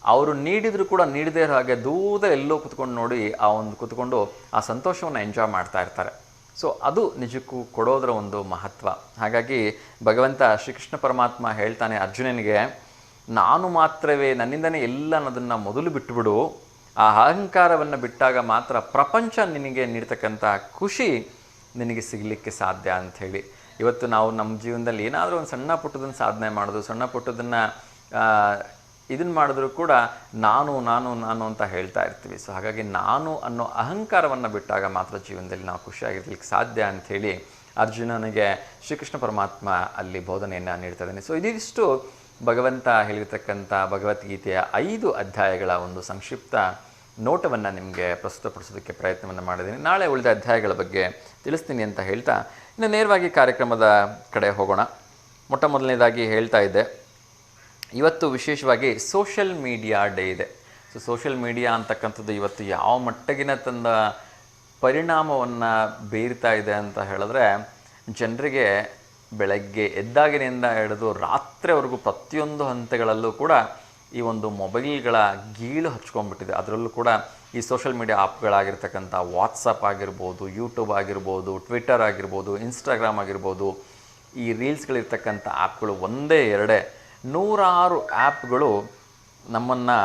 ಅವರು ನೀಡಿದರೂ ಕೂಡ ನೀಡದೇ ಇರೋ ಹಾಗೆ ದೂರ ಎಲ್ಲೋ ಕುತ್ಕೊಂಡು ನೋಡಿ ಕೂತ್ಕೊಂಡು ಆ ಸಂತೋಷವನ್ನು ಎಂಜಾಯ್ ಮಾಡ್ತಾ ಇರ್ತಾರೆ. ಸೊ ಅದು ನಿಜಕ್ಕೂ ಕೊಡೋದರ ಒಂದು ಮಹತ್ವ. ಹಾಗಾಗಿ ಭಗವಂತ ಶ್ರೀಕೃಷ್ಣ ಪರಮಾತ್ಮ ಹೇಳ್ತಾನೆ ಅರ್ಜುನನಿಗೆ, ನಾನು ಮಾತ್ರವೇ, ನನ್ನಿಂದನೇ ಎಲ್ಲ ಅನ್ನೋದನ್ನು ಮೊದಲು ಬಿಟ್ಟುಬಿಡು. ಆ ಅಹಂಕಾರವನ್ನು ಬಿಟ್ಟಾಗ ಮಾತ್ರ ಪ್ರಪಂಚ ನಿನಗೆ ನೀಡ್ತಕ್ಕಂಥ ಖುಷಿ ನಿನಗೆ ಸಿಗಲಿಕ್ಕೆ ಸಾಧ್ಯ ಅಂಥೇಳಿ. ಇವತ್ತು ನಾವು ನಮ್ಮ ಜೀವನದಲ್ಲಿ ಏನಾದರೂ ಒಂದು ಸಣ್ಣ ಪುಟ್ಟದನ್ನು ಸಾಧನೆ ಮಾಡೋದು, ಸಣ್ಣ ಪುಟ್ಟದನ್ನು ಇದನ್ನು ಮಾಡಿದ್ರೂ ಕೂಡ ನಾನು ನಾನು ನಾನು ಅಂತ ಹೇಳ್ತಾ ಇರ್ತೀವಿ. ಸೊ ಹಾಗಾಗಿ ನಾನು ಅನ್ನೋ ಅಹಂಕಾರವನ್ನು ಬಿಟ್ಟಾಗ ಮಾತ್ರ ಜೀವನದಲ್ಲಿ ನಾವು ಖುಷಿಯಾಗಿರ್ಲಿಕ್ಕೆ ಸಾಧ್ಯ ಅಂಥೇಳಿ ಅರ್ಜುನನಿಗೆ ಶ್ರೀಕೃಷ್ಣ ಪರಮಾತ್ಮ ಅಲ್ಲಿ ಬೋಧನೆಯನ್ನು ನೀಡ್ತಾ ಇದ್ದಾನೆ. ಸೊ ಇದಿಷ್ಟು ಭಗವಂತ ಹೇಳಿರ್ತಕ್ಕಂಥ ಭಗವದ್ಗೀತೆಯ 5 ಅಧ್ಯಾಯಗಳ ಒಂದು ಸಂಕ್ಷಿಪ್ತ ನೋಟವನ್ನು ನಿಮಗೆ ಪ್ರಸ್ತುತಪಡಿಸೋದಕ್ಕೆ ಪ್ರಯತ್ನವನ್ನು ಮಾಡಿದ್ದೀನಿ. ನಾಳೆ ಉಳಿದ ಅಧ್ಯಾಯಗಳ ಬಗ್ಗೆ ತಿಳಿಸ್ತೀನಿ ಅಂತ ಹೇಳ್ತಾ ಇನ್ನು ನೇರವಾಗಿ ಕಾರ್ಯಕ್ರಮದ ಕಡೆ ಹೋಗೋಣ. ಮೊಟ್ಟ ಮೊದಲನೇದಾಗಿ ಹೇಳ್ತಾ ಇದ್ದೆ, ಇವತ್ತು ವಿಶೇಷವಾಗಿ ಸೋಷಿಯಲ್ ಮೀಡಿಯಾ ಡೇ ಇದೆ. ಸೊ ಸೋಷಿಯಲ್ ಮೀಡಿಯಾ ಅಂತಕ್ಕಂಥದ್ದು ಇವತ್ತು ಯಾವ ಮಟ್ಟಗಿನ ತಂದ ಪರಿಣಾಮವನ್ನು ಬೀರ್ತಾ ಇದೆ ಅಂತ ಹೇಳಿದ್ರೆ, ಜನರಿಗೆ ಬೆಳಗ್ಗೆ ಎದ್ದಾಗಿನಿಂದ ಹಿಡಿದು ರಾತ್ರಿವರೆಗೂ ಪ್ರತಿಯೊಂದು ಹಂತಗಳಲ್ಲೂ ಕೂಡ ಈ ಒಂದು ಮೊಬೈಲ್ಗಳ ಗೀಳು ಹಚ್ಕೊಂಡ್ಬಿಟ್ಟಿದೆ. ಅದರಲ್ಲೂ ಕೂಡ ಈ ಸೋಷಿಯಲ್ ಮೀಡಿಯಾ ಆ್ಯಪ್ಗಳಾಗಿರ್ತಕ್ಕಂಥ ವಾಟ್ಸಪ್ ಆಗಿರ್ಬೋದು, ಯೂಟ್ಯೂಬ್ ಆಗಿರ್ಬೋದು, ಟ್ವಿಟ್ಟರ್ ಆಗಿರ್ಬೋದು, ಇನ್ಸ್ಟಾಗ್ರಾಮ್ ಆಗಿರ್ಬೋದು, ಈ ರೀಲ್ಸ್ಗಳಿರ್ತಕ್ಕಂಥ ಆ್ಯಪ್ಗಳು ಒಂದೇ ಎರಡೇ 106 ಆ್ಯಪ್ಗಳು ನಮ್ಮನ್ನು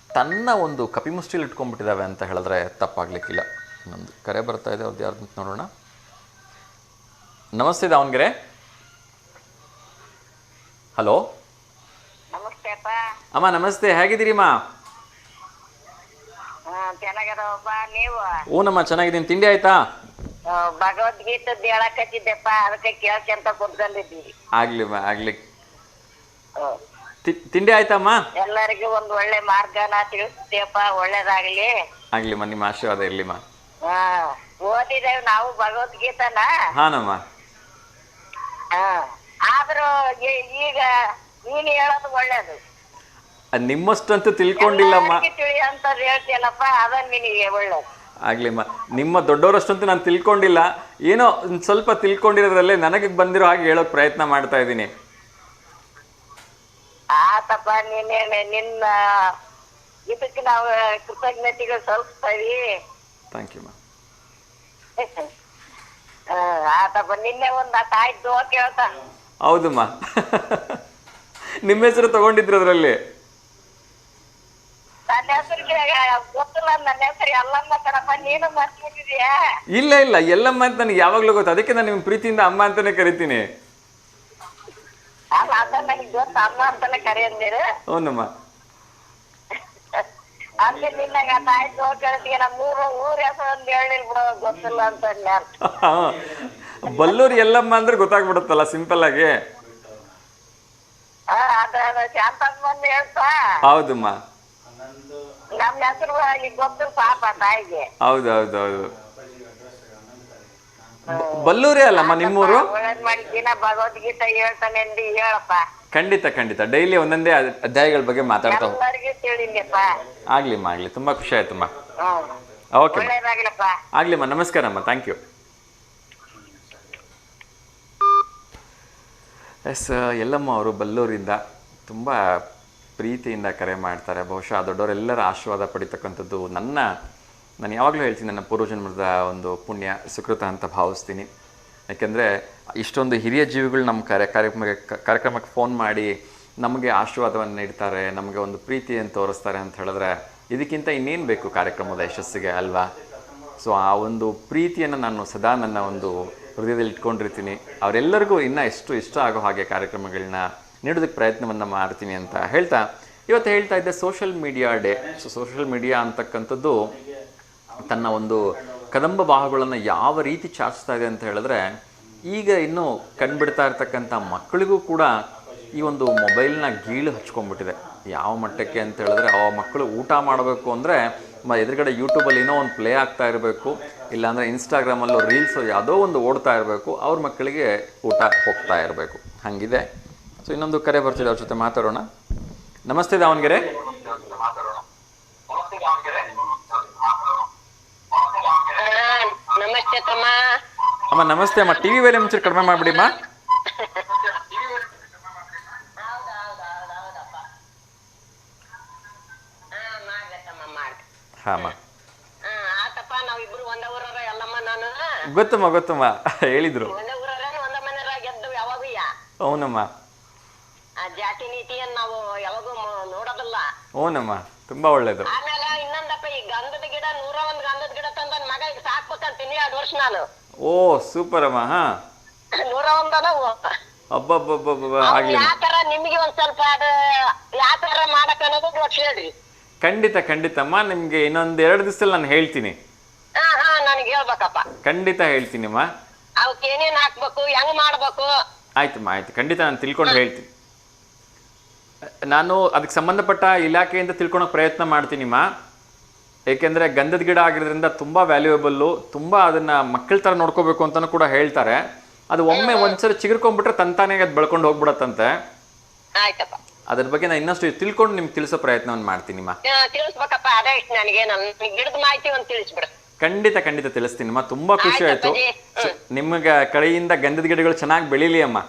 ತನ್ನ ಒಂದು ಕಪಿಮುಷ್ಟಿಲಿ ಇಟ್ಕೊಂಡ್ಬಿಟ್ಟಿದ್ದಾವೆ ಅಂತ ಹೇಳಿದ್ರೆ ತಪ್ಪಾಗಲಿಕ್ಕಿಲ್ಲ. ನಮ್ಮದು ಕರೆ ಬರ್ತಾ ಇದೆ, ಅವ್ರದ್ದು ಯಾರ್ದು ನೋಡೋಣ. ನಮಸ್ತೆ ದಾವಣಗೆರೆ. ಹಲೋ ಅಮ್ಮ, ನಮಸ್ತೆ, ಹೇಗಿದ್ದೀರಿಮ್ಮ? ಓನಮ್ಮ, ಚೆನ್ನಾಗಿದ್ದೀನಿ. ತಿಂಡಿ ಆಯ್ತಾ? ಭಗವದ್ಗೀತೆ ಹೇಳಕತ್ತಿದ್ದೆಪ್ಪ, ಅದಕ್ಕೆ ಕೇಳ್ಕೊಂತ ಕುತ್ಕೊಂಡಿದ್ದೀವಿ. ಆಗ್ಲಿಮ್ಮ, ಆಗ್ಲಿ. ತಿಂಡಿ ಆಯ್ತಮ್ಮ? ಎಲ್ಲರಿಗೂ ಒಂದು ಒಳ್ಳೆ ಮಾರ್ಗನ ತಿಳಿಸ್ತೀಯಪ್ಪ, ಒಳ್ಳೇದಾಗ್ಲಿ. ಆಗ್ಲಿಮ್ಮ, ನಿಮ್ಮ ಆಶೀರ್ವಾದ ಇರ್ಲಿಮ್ಮ. ಓದಿದೇವ್ ನಾವು ಭಗವದ್ಗೀತನ. ಹಾನಮ್ಮ. ಆದ್ರೂ ಈಗ ನೀನು ಹೇಳೋದು ಒಳ್ಳೇದು. ನಿಮ್ಮಷ್ಟಂತೂ ತಿಳ್ಕೊಂಡಿಲ್ಲಮ್ಮ. ತಿಳಿಯಂತದ್ ಹೇಳ್ತೀಯಲ್ಲಪ್ಪ, ಅದ ನಿನಗೆ ಒಳ್ಳೇದು. ಆಗ್ಲಿಮ್ಮ, ನಿಮ್ಮ ದೊಡ್ಡವರಷ್ಟಂತೂ ನಾನು ತಿಳ್ಕೊಂಡಿಲ್ಲ. ಏನೋ ಸ್ವಲ್ಪ ತಿಳ್ಕೊಂಡಿರೋದ್ರಲ್ಲೇ ನನಗೆ ಬಂದಿರೋ ಹಾಗೆ ಹೇಳೋಕೆ ಪ್ರಯತ್ನ ಮಾಡ್ತಾ ಇದ್ದೀನಿ. ಆತಪ್ಪ, ನಿನ್ನ ಇದಕ್ಕೆ ನಾವು ಕೃತಜ್ಞತೆಗಳು ಸಲ್ಲಿಸ್ತೀವಿ. ಥ್ಯಾಂಕ್ ಯು ಮಾ. ಆತಪ್ಪ, ನಿನ್ನೆ ಒಂದು ತಾಯ್ದು ಕೇಳ್ತಾ. ಹೌದಮ್ಮ, ನಿಮ್ಮ ಹೆಸರು ತಗೊಂಡಿದ್ರು ಅದರಲ್ಲಿ. ನನ್ನ ಹೆಸರಿಗೆ ಗೊತ್ತಿಲ್ಲ, ನನ್ನ ಹೆಸರು ಎಲ್ಲಮ್ಮ ಕಣಪ್ಪ, ನೀನು ಮರ್ತ್ಬಿಟ್ಟಿದ್ಯಾ? ಇಲ್ಲ ಇಲ್ಲ, ಎಲ್ಲಮ್ಮ ಅಂತ ನನಗೆ ಯಾವಾಗ್ಲೂ ಗೊತ್ತು. ಅದಕ್ಕೆ ನಾನು ನಿಮ್ಮ ಪ್ರೀತಿಯಿಂದ ಅಮ್ಮ ಅಂತಾನೆ ಕರಿತೀನಿ. ಅಲ್ಲ, ಅದ ನನಗೆ ಗೊತ್ತ, ಅಮ್ಮ ಅಂತಾನೆ ಕರೆಯಂದಿರು. ಹೌದಮ್ಮ. ಅಲ್ಲಿ ನಿನ್ನಾಗ ತಾಯ್ದು ಕೇಳ್ತೀಯ, ನಮ್ಮ ಊರ ಹೆಸರು ಒಂದು ಹೇಳಿಲ್ ಬಿಡೋ, ಗೊತ್ತಿಲ್ಲ ಅಂತ. ಬಲ್ಲೂರು ಎಲ್ಲಮ್ಮ ಅಂದ್ರೆ ಗೊತ್ತಾಗ್ಬಿಡುತ್ತಲ್ಲ ಸಿಂಪಲ್ ಆಗಿ. ಅದ ಶಾಂತಮ್ಮ ಹೇಳ್ತಾ. ಹೌದಮ್ಮ, ನಮ್ಮ ಹೆಸರು ಗೊತ್ತಿಲ್ಲ ಪಾಪ ತಾಯಿಗೆ. ಹೌದು ಹೌದು ಹೌದು. ಬಲ್ಲೂರೇ ಅಲ್ಲಮ್ಮ ನಿಮ್ಮೂರು? ಒಳ್ಳೇದ್ ಮಾಡಿದ್ದೀನ, ಭಗವದ್ಗೀತೆ ಹೇಳ್ತಾನೆ ಅಂದಿ, ಹೇಳಪ್ಪ. ಖಂಡಿತ ಖಂಡಿತ, ಡೈಲಿ ಒಂದೊಂದೇ ಅಧ್ಯಾಯಗಳ ಬಗ್ಗೆ ಮಾತಾಡ್ತಾ ಎಲ್ಲರಿಗೂ ತಿಳಿಲಿಪ್ಪ. ಆಗ್ಲಿಮ್ಮ, ಆಗ್ಲಿ. ತುಂಬಾ ಖುಷಿ ಆಯ್ತಮ್ಮ. ಓಕೆ, ಒಳ್ಳೇದಾಗ್ಲಪ್ಪ. ಆಗ್ಲಿಮ್ಮ, ನಮಸ್ಕಾರಮ್ಮ, ಥ್ಯಾಂಕ್ ಯು. ಎಸ್, ಎಲ್ಲಮ್ಮ ಅವರು ಬಲ್ಲೂರಿಂದ ತುಂಬ ಪ್ರೀತಿಯಿಂದ ಕರೆ ಮಾಡ್ತಾರೆ. ಬಹುಶಃ ದೊಡ್ಡವರೆಲ್ಲರ ಆಶೀರ್ವಾದ ಪಡಿತಕ್ಕಂಥದ್ದು ನಾನು ಯಾವಾಗಲೂ ಹೇಳ್ತೀನಿ, ನನ್ನ ಪೂರ್ವಜನ್ಮದ ಒಂದು ಪುಣ್ಯ ಸುಕೃತ ಅಂತ ಭಾವಿಸ್ತೀನಿ. ಯಾಕೆಂದರೆ ಇಷ್ಟೊಂದು ಹಿರಿಯ ಜೀವಿಗಳು ನಮ್ಮ ಕಾರ್ಯಕ್ರಮಕ್ಕೆ ಫೋನ್ ಮಾಡಿ ನಮಗೆ ಆಶೀರ್ವಾದವನ್ನು ನೀಡ್ತಾರೆ, ನಮಗೆ ಒಂದು ಪ್ರೀತಿಯನ್ನು ತೋರಿಸ್ತಾರೆ ಅಂತ ಹೇಳಿದ್ರೆ ಇದಕ್ಕಿಂತ ಇನ್ನೇನು ಬೇಕು ಕಾರ್ಯಕ್ರಮದ ಯಶಸ್ಸಿಗೆ ಅಲ್ವಾ? ಸೊ ಆ ಒಂದು ಪ್ರೀತಿಯನ್ನು ನಾನು ಸದಾ ನನ್ನ ಒಂದು ಹೃದಯದಲ್ಲಿ ಇಟ್ಕೊಂಡಿರ್ತೀನಿ. ಅವರೆಲ್ಲರಿಗೂ ಇನ್ನೂ ಎಷ್ಟು ಇಷ್ಟ ಆಗೋ ಹಾಗೆ ಕಾರ್ಯಕ್ರಮಗಳನ್ನ ನೀಡೋದಕ್ಕೆ ಪ್ರಯತ್ನವನ್ನು ಮಾಡ್ತೀನಿ ಅಂತ ಹೇಳ್ತಾ ಇವತ್ತು ಹೇಳ್ತಾ ಇದ್ದೆ social media day. So social media ಅಂತಕ್ಕಂಥದ್ದು ತನ್ನ ಒಂದು ಕದಂಬ ಬಾಹುಗಳನ್ನು ಯಾವ ರೀತಿ ಚಾಚಿಸ್ತಾ ಇದೆ ಅಂತ ಹೇಳಿದ್ರೆ, ಈಗ ಇನ್ನೂ ಕಂಡುಬಿಡ್ತಾ ಇರ್ತಕ್ಕಂಥ ಮಕ್ಕಳಿಗೂ ಕೂಡ ಈ ಒಂದು ಮೊಬೈಲ್ನ ಗೀಳು ಹಚ್ಕೊಂಡ್ಬಿಟ್ಟಿದೆ. ಯಾವ ಮಟ್ಟಕ್ಕೆ ಅಂತ ಹೇಳಿದ್ರೆ, ಆ ಮಕ್ಕಳು ಊಟ ಮಾಡಬೇಕು ಅಂದರೆ ಎದುರುಗಡೆ ಯೂಟ್ಯೂಬಲ್ಲಿ ಏನೋ ಒಂದು ಪ್ಲೇ ಆಗ್ತಾ ಇರಬೇಕು, ಇಲ್ಲಾಂದರೆ ಇನ್ಸ್ಟಾಗ್ರಾಮಲ್ಲೂ ರೀಲ್ಸು ಯಾವುದೋ ಒಂದು ಓಡ್ತಾ ಇರಬೇಕು, ಅವ್ರ ಮಕ್ಕಳಿಗೆ ಊಟ ಹೋಗ್ತಾ ಇರಬೇಕು, ಹಾಗಿದೆ. ಸೊ ಇನ್ನೊಂದು ಕರೆ ಬರ್ತಿದೆ, ಅವ್ರ ಜೊತೆ ಮಾತಾಡೋಣ. ನಮಸ್ತೆ ದಾವಣಗೆರೆ. ನಮಸ್ತೆ ತಮ್ಮ. ಅಮ್ಮ ನಮಸ್ತೆ ಅಮ್ಮ. ಟಿವಿ ವೇಲೆ ಮುಂಚೆ ಕಡಿಮೆ ಮಾಡಿಬಿಡಿಮ್ಮ. ಆತಪ್ಪ, ನಾವಿಬ್ರು ಒಂದೇ ಊರರ, ಎಲ್ಲಮ್ಮ ನಾನು. ಗೊತ್ತಮ್ಮ ಗೊತ್ತಮ್ಮ ಹೇಳಿದ್ರು. ಒಂದೇ ಊರಲ್ಲ ಒಂದೇ ಮನೆಯವ್ರಾಗ ಗೆದ್ದು ಯಾವಾಗೂ ಹೌನಮ್ಮ. ಆ ಜಾತಿ ನೀತಿಯನ್ನ ನಾವು ಯಾವಾಗೂ ನೋಡೋದಿಲ್ಲ. ಹೌನಮ್ಮ, ತುಂಬಾ ಒಳ್ಳೇದು. ಆಮೇಲೆ ಇನ್ನೊಂದಪ್ಪ, ಈ ಗಂಧದ ಗಿಡ 101 ಗಂಧದ ಗಿಡ ತಂದ ನನ್ ಮಗ ಈಗ ಸಾಕ್ಬೇಕಂತೀನಿ 2 ವರ್ಷ ನಾನು. ಓ ಸೂಪರ್ ಅಮ್ಮ. ಹಾ 101 ಅಬ್ಬಬ್ಬಬ್ಬ ಆಗ್ಲಿ. ಯಾತರ ನಿಮ್ಗೆ ಒಂದ್ ಸ್ವಲ್ಪ ಅದು ಯಾತರ ಮಾಡಕ್ ಅನ್ನೋದು ಗೊತ್ತು ಹೇಳ್ರಿ. ಖಂಡಿತ ಖಂಡಿತಮ್ಮ, ನಿಮ್ಗೆ ಇನ್ನೊಂದ್ 2 ದಿವಸದಲ್ಲಿ ನಾನು ಹೇಳ್ತೀನಿ. ಹಾ ನನಗೆ ಹೇಳ್ಬೇಕಪ್ಪ. ಖಂಡಿತ ಹೇಳ್ತೀನಿಮ್ಮ. ಅವಕ್ಕೆ ಏನೇನ್ ಹಾಕ್ಬೇಕು, ಹೆಂಗ್ ಮಾಡ್ಬೇಕು. ಆಯ್ತಮ್ಮ, ಆಯ್ತು, ಖಂಡಿತ ನಾನು ತಿಳ್ಕೊಂಡು ಹೇಳ್ತೀನಿ. ನಾನು ಅದಕ್ಕೆ ಸಂಬಂಧಪಟ್ಟ ಇಲಾಖೆಯಿಂದ ತಿಳ್ಕೊಳಕ್ ಪ್ರಯತ್ನ ಮಾಡ್ತೀನಿಮ್ಮ. ಏಕೆಂದರೆ ಗಂಧದ ಗಿಡ ಆಗಿರೋದ್ರಿಂದ ತುಂಬ ವ್ಯಾಲ್ಯೂಯಬಲ್ಲು, ತುಂಬ ಅದನ್ನು ಮಕ್ಕಳ ಥರ ನೋಡ್ಕೋಬೇಕು ಅಂತಲೂ ಕೂಡ ಹೇಳ್ತಾರೆ. ಅದು ಒಮ್ಮೆ ಒಂದ್ಸರಿ ಚಿಗುರ್ಕೊಂಡ್ಬಿಟ್ರೆ ತಂತಾನೆ ಅದು ಬೆಳ್ಕೊಂಡು ಹೋಗ್ಬಿಡತ್ತಂತೆ. ಆಯ್ತಪ್ಪ, ಅದ್ರ ಬಗ್ಗೆ ನಾನು ಇನ್ನಷ್ಟು ತಿಳ್ಕೊಂಡು ನಿಮ್ಗೆ ತಿಳಿಸೋ ಪ್ರಯತ್ನವನ್ನು ಮಾಡ್ತೀನಿಮ್ಮ. ತಿಳಿಸ್ಬೇಕಪ್ಪ, ಅದೇ ಇಷ್ಟ ನನಗೆ. ನನ್ನ ಗಿಡದ ಮಾಹಿತಿ ಒಂದು ತಿಳಿಸ್ಬಿಡು. ಖಂಡಿತ ಖಂಡಿತ ತಿಳಿಸ್ತೀನಿಮ್ಮ. ತುಂಬ ಖುಷಿ ಆಯಿತು. ನಿಮಗೆ ಕಡೆಯಿಂದ ಗಂಧದ ಗಿಡಗಳು ಚೆನ್ನಾಗಿ ಬೆಳೀಲಿ ಅಮ್ಮ.